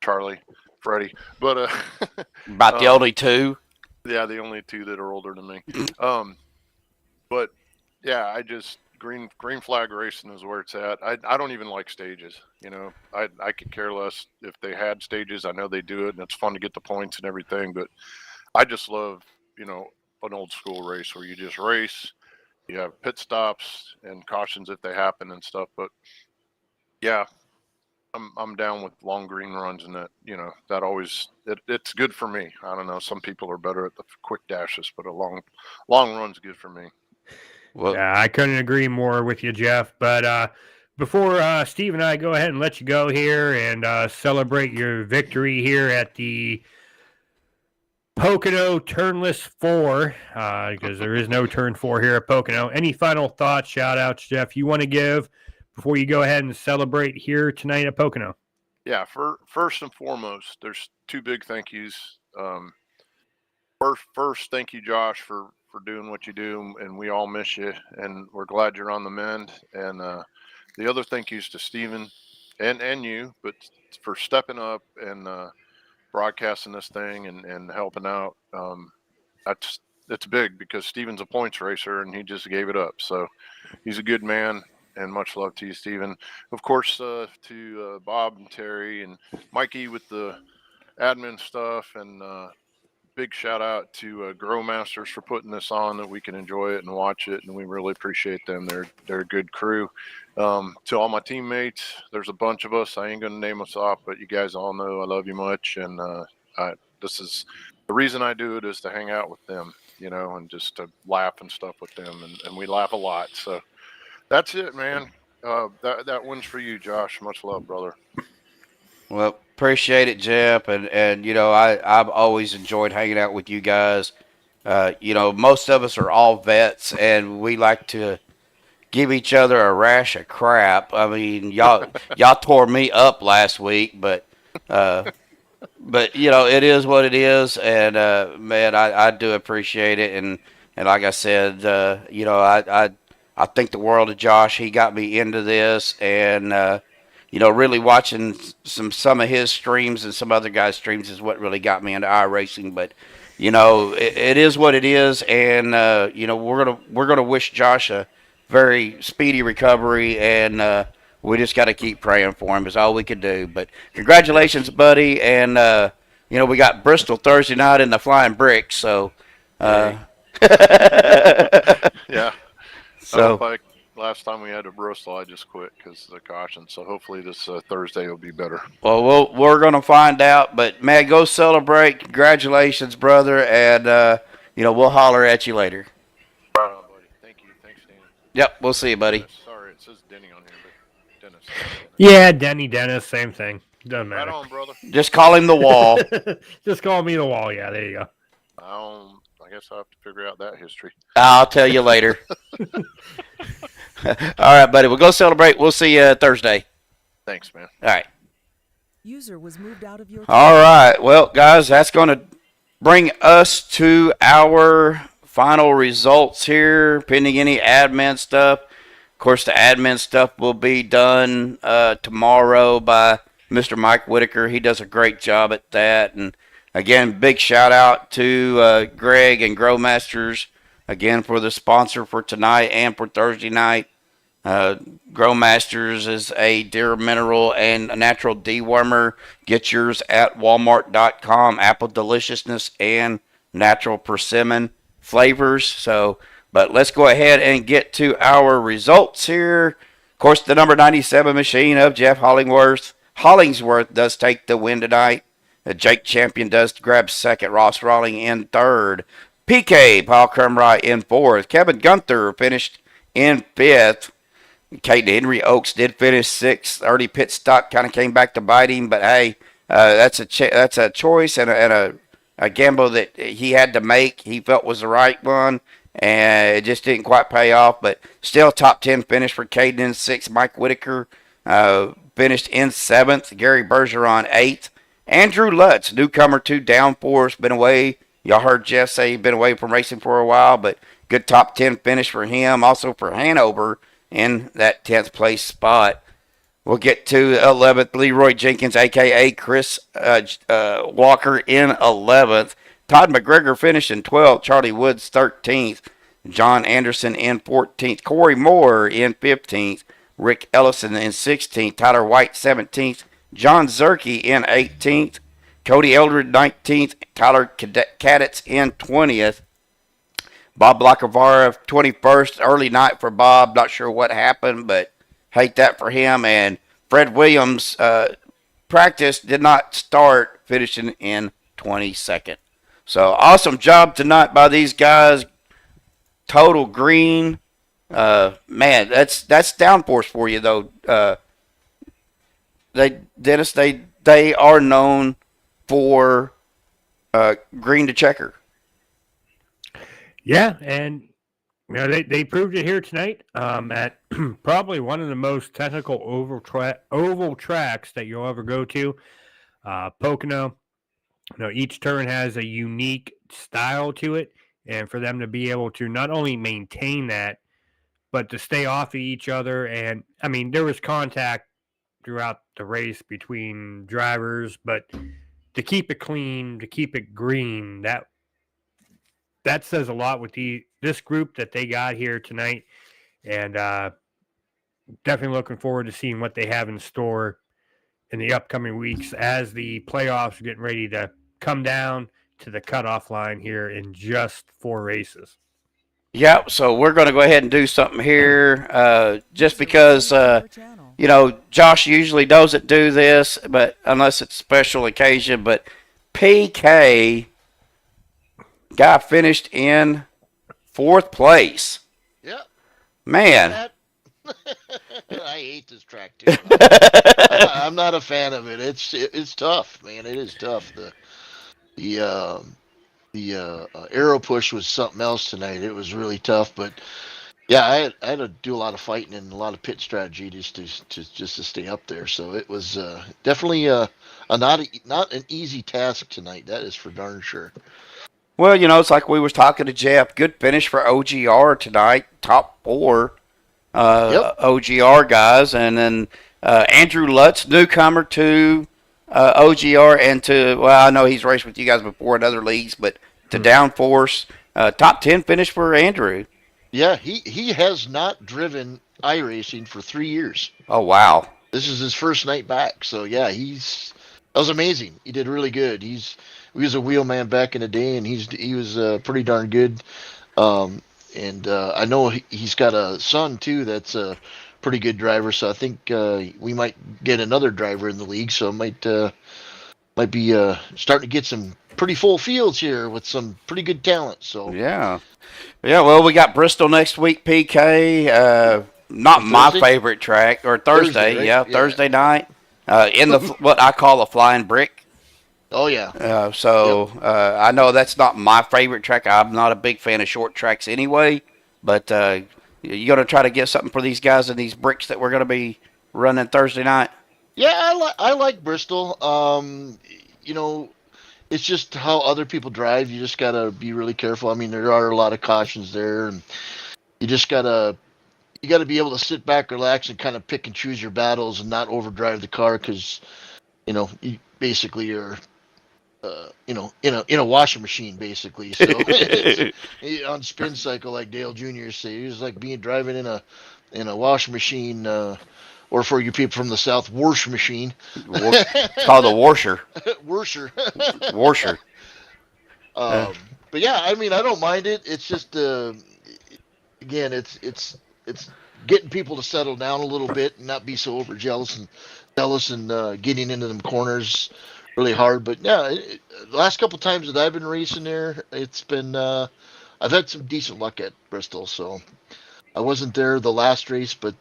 Charlie, Freddie, but about the only 2. Yeah, the only 2 that are older than me. But yeah, I just green flag racing is where it's at. I don't even like stages. I could care less if they had stages. I know they do it, and it's fun to get the points and everything. But I just love an old school race where you just race. You have pit stops and cautions if they happen and stuff. But yeah, I'm down with long green runs, and that always it's good for me. I don't know. Some people are better at the quick dashes, but a long run's good for me. Well, yeah, I couldn't agree more with you, Jeff. But before Steve and I go ahead and let you go here and celebrate your victory here at the Pocono Turnless 4, because there is no turn 4 here at Pocono. Any final thoughts, shout-outs, Jeff, you want to give before you go ahead and celebrate here tonight at Pocono? Yeah, first and foremost, there's 2 big thank yous. First, thank you, Josh, for doing what you do, and we all miss you, and we're glad you're on the mend. And the other thank yous to Steven and you, but for stepping up and broadcasting this thing and helping out. It's big because Steven's a points racer, and he just gave it up. So he's a good man. And much love to you, Steven. Of course, to Bob and Terry and Mikey with the admin stuff, and big shout out to Grow Masters for putting this on that we can enjoy it and watch it, and we really appreciate them. They're a good crew. To all my teammates, there's a bunch of us. I ain't gonna name us off, but you guys all know I love you much, and this is the reason I do it, is to hang out with them, and just to laugh and stuff with them, and we laugh a lot. So. That's it, man. That one's for you, Josh. Much love, brother. Well, appreciate it, Jeff. And I've always enjoyed hanging out with you guys. Most of us are all vets, and we like to give each other a rash of crap. I mean, y'all tore me up last week, uh, but it is what it is, and man, I do appreciate it, and like I said, I think the world of Josh. He got me into this, and really watching some of his streams and some other guys' streams is what really got me into iRacing. But it is what it is, and we're gonna wish Josh a very speedy recovery, and we just got to keep praying for him. Is all we could do. But congratulations, buddy, and we got Bristol Thursday night in the Flying Bricks, so. Yeah. So like last time we had to Bristol, I just quit because of the caution. So hopefully this Thursday will be better. well, we're gonna find out. But man, go celebrate. Congratulations, brother, and we'll holler at you later. Right on, buddy. Thank you. Thanks, Danny. Yep, we'll see you, buddy. Sorry, it says Denny on here, but Dennis. Yeah, Dennis, same thing. Doesn't Right matter. on, brother. Just call him the Wall. Just call me the Wall. Yeah, there you go. I guess I'll have to figure out that history. I'll tell you later. All right, buddy. We'll go celebrate. We'll see you Thursday. Thanks, man. All right. User was moved out of your All right. Well, guys, that's going to bring us to our final results here, pending any admin stuff. Of course, the admin stuff will be done tomorrow by Mr. Mike Whitaker. He does a great job at that. And again, big shout out to Greg and Growmasters again for the sponsor for tonight and for Thursday night. Growmasters is a deer mineral and a natural dewormer. Get yours at walmart.com. Apple deliciousness and natural persimmon flavors. So, but let's go ahead and get to our results here. Of course, the number 97 machine of Jeff Hollingsworth does take the win tonight. Jake Champion does grab second. Ross Rawling in third. PK Paul Kermright in fourth. Kevin Gunther finished in fifth. Caden Henry Oaks did finish sixth. Early pit stop kind of came back to bite him, but hey, that's a choice and a gamble that he had to make. He felt was the right one, and it just didn't quite pay off. But still, top 10 finish for Caden in sixth. Mike Whitaker finished in seventh. Gerry Bergeron eighth. Andrew Lutz, newcomer to Downforce, been away. Y'all heard Jeff say he'd been away from racing for a while, but good top 10 finish for him. Also for Hanover in that 10th place spot. We'll get to 11th. Leroy Jenkins, a.k.a. Chris Walker in 11th. Todd McGregor finished in 12th. Charlie Woods 13th. John Anderson in 14th. Corey Moore in 15th. Rick Ellison in 16th. Tyler White 17th. John Zeirke in 18th. Cody Eldred 19th. Tyler Kaddatz in 20th. Bob Lacavara 21st. Early night for Bob. Not sure what happened, but hate that for him. And Fred Williams practice did not start, finishing in 22nd. So awesome job tonight by these guys. Total green. Man, that's Downforce for you though. They are known for green to checker. Yeah, and they proved it here tonight at probably one of the most technical oval tracks that you'll ever go to. Pocono. Each turn has a unique style to it, and for them to be able to not only maintain that, but to stay off of each other. And I mean, there was contact throughout the race between drivers, but to keep it clean, to keep it green, that says a lot with this group that they got here tonight. And definitely looking forward to seeing what they have in store in the upcoming weeks as the playoffs are getting ready to come down to the cutoff line here in just 4 races. Yeah, so we're going to go ahead and do something here just because, Josh usually doesn't do this, but unless it's a special occasion. But PK guy finished in 4th place. Yep. Man. I hate this track too. I'm not a fan of it. It's tough, man. It is tough. aero push was something else tonight. It was really tough, but yeah, I had to do a lot of fighting and a lot of pit strategy just to stay up there. So it was definitely not an easy task tonight. That is for darn sure. Well, it's like we was talking to Jeff. Good finish for OGR tonight. Top 4 OGR guys. And then Andrew Lutz, newcomer to OGR and I know he's raced with you guys before in other leagues, but to Downforce. Top 10 finish for Andrew. Yeah, he has not driven iRacing for 3 years. Oh, wow. This is his first night back. So, yeah, that was amazing. He did really good. He was a wheelman back in the day, and he was pretty darn good. I know he's got a son too that's a pretty good driver. So I think we might get another driver in the league. So it might be starting to get some pretty full fields here with some pretty good talent. So yeah. Well, we got Bristol next week. PK, not my favorite track, or Thursday. Right? Yeah, Thursday night in the what I call a flying brick. Oh, yeah. I know that's not my favorite track. I'm not a big fan of short tracks anyway. But you going to try to get something for these guys in these bricks that we're going to be running Thursday night? Yeah, I like Bristol. It's just how other people drive. You just got to be really careful. I mean, there are a lot of cautions there. And you just got to be able to sit back, relax, and kind of pick and choose your battles and not overdrive the car because, you basically are in a washing machine, basically. So on spin cycle, like Dale Jr. say, it's like driving in a washing machine, or for you people from the South, wash machine. It's called a washer. Washer. But yeah, I mean, I don't mind it. It's just again, it's getting people to settle down a little bit and not be so over jealous and getting into them corners really hard. But yeah, the last couple times that I've been racing there, it's been I've had some decent luck at Bristol. So I wasn't there the last race, but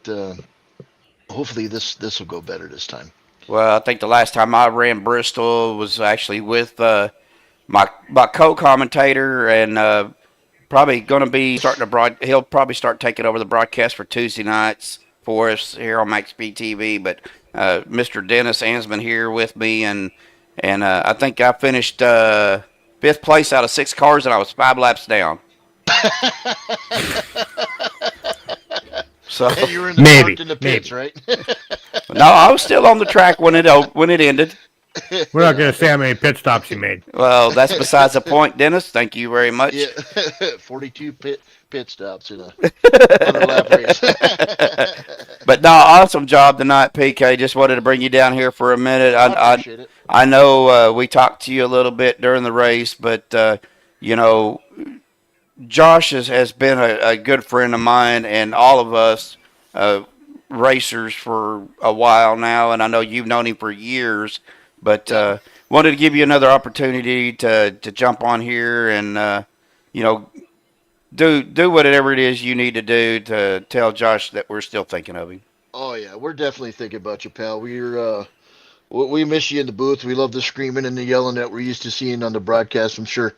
hopefully this will go better this time. Well, I think the last time I ran Bristol was actually with my co-commentator, and probably going to be starting he'll probably start taking over the broadcast for Tuesday nights for us here on MaxspeedTV. But Mr. Dennis Ansman here with me, and I think I finished 5th place out of 6 cars, and I was 5 laps down. So you were in the pits, right? No, I was still on the track when it ended. We're not going to say how many pit stops you made. Well, that's besides the point, Dennis. Thank you very much. Yeah, 42 pit stops in a 100-lap race. But no, awesome job tonight, PK. Just wanted to bring you down here for a minute. I appreciate it. I know we talked to you a little bit during the race, but Josh has been a good friend of mine and all of us racers for a while now, and I know you've known him for years. But wanted to give you another opportunity to jump on here and do whatever it is you need to do to tell Josh that we're still thinking of him. Oh yeah, we're definitely thinking about you, pal. We miss you in the booth. We love the screaming and the yelling that we're used to seeing on the broadcast. I'm sure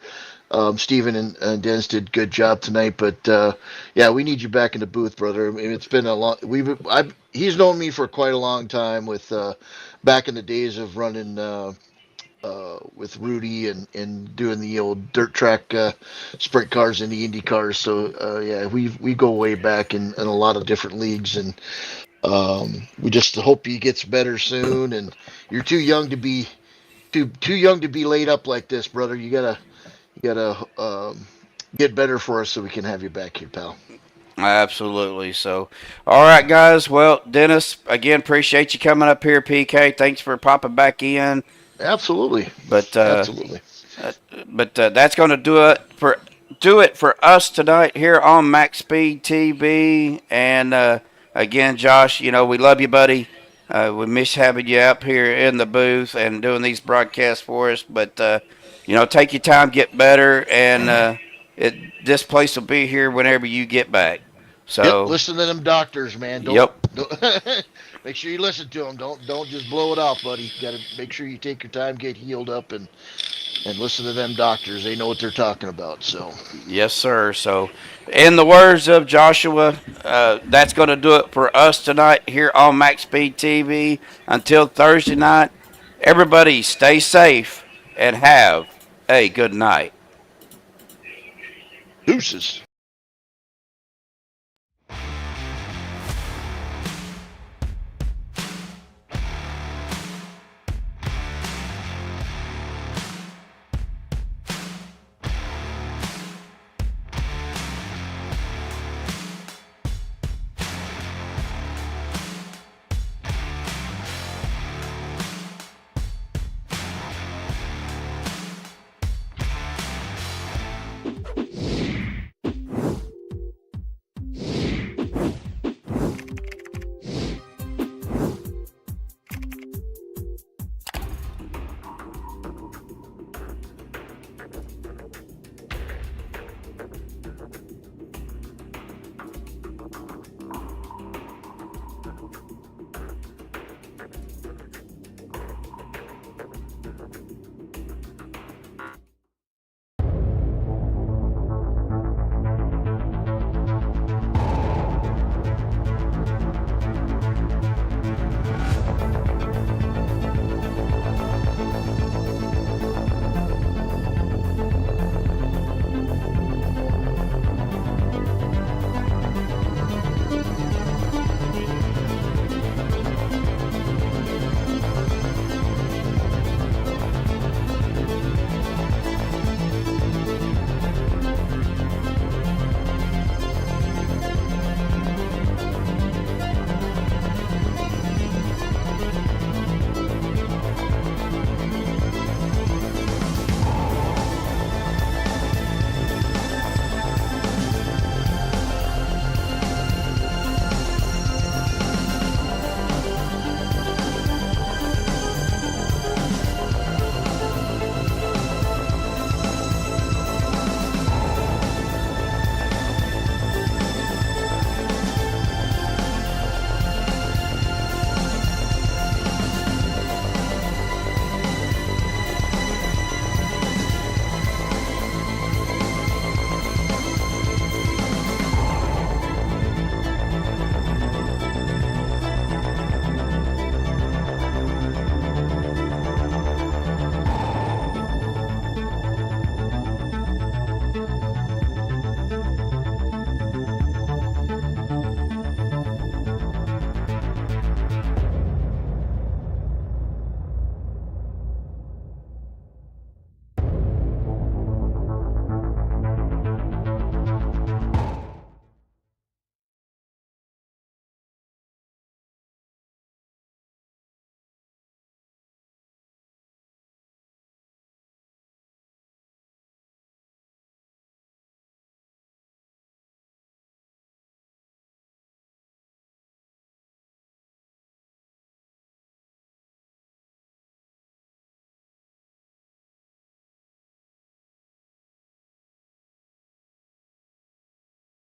Steven and Dennis did a good job tonight, but yeah, we need you back in the booth, brother. I mean, it's been a long. He's known me for quite a long time with back in the days of running with Rudy and doing the old dirt track sprint cars and the Indy cars. So yeah, we go way back in a lot of different leagues, and we just hope he gets better soon. And you're too young to be laid up like this, brother. You gotta get better for us so we can have you back here, pal. Absolutely. So, all right, guys. Well, Dennis, again, appreciate you coming up here. PK, thanks for popping back in. Absolutely. But absolutely. But that's going to do it for us tonight here on MaxspeedTV. And again, Josh, we love you, buddy. We miss having you up here in the booth and doing these broadcasts for us. But take your time, get better, and this place will be here whenever you get back. So listen to them doctors, man. Don't make sure you listen to them. Don't just blow it off, buddy. You got to make sure you take your time, get healed up, and and listen to them doctors. They know what they're talking about. So, yes, sir. So, in the words of Joshua, that's going to do it for us tonight here on MaxspeedTV. Until Thursday night, everybody stay safe and have a good night. deuces.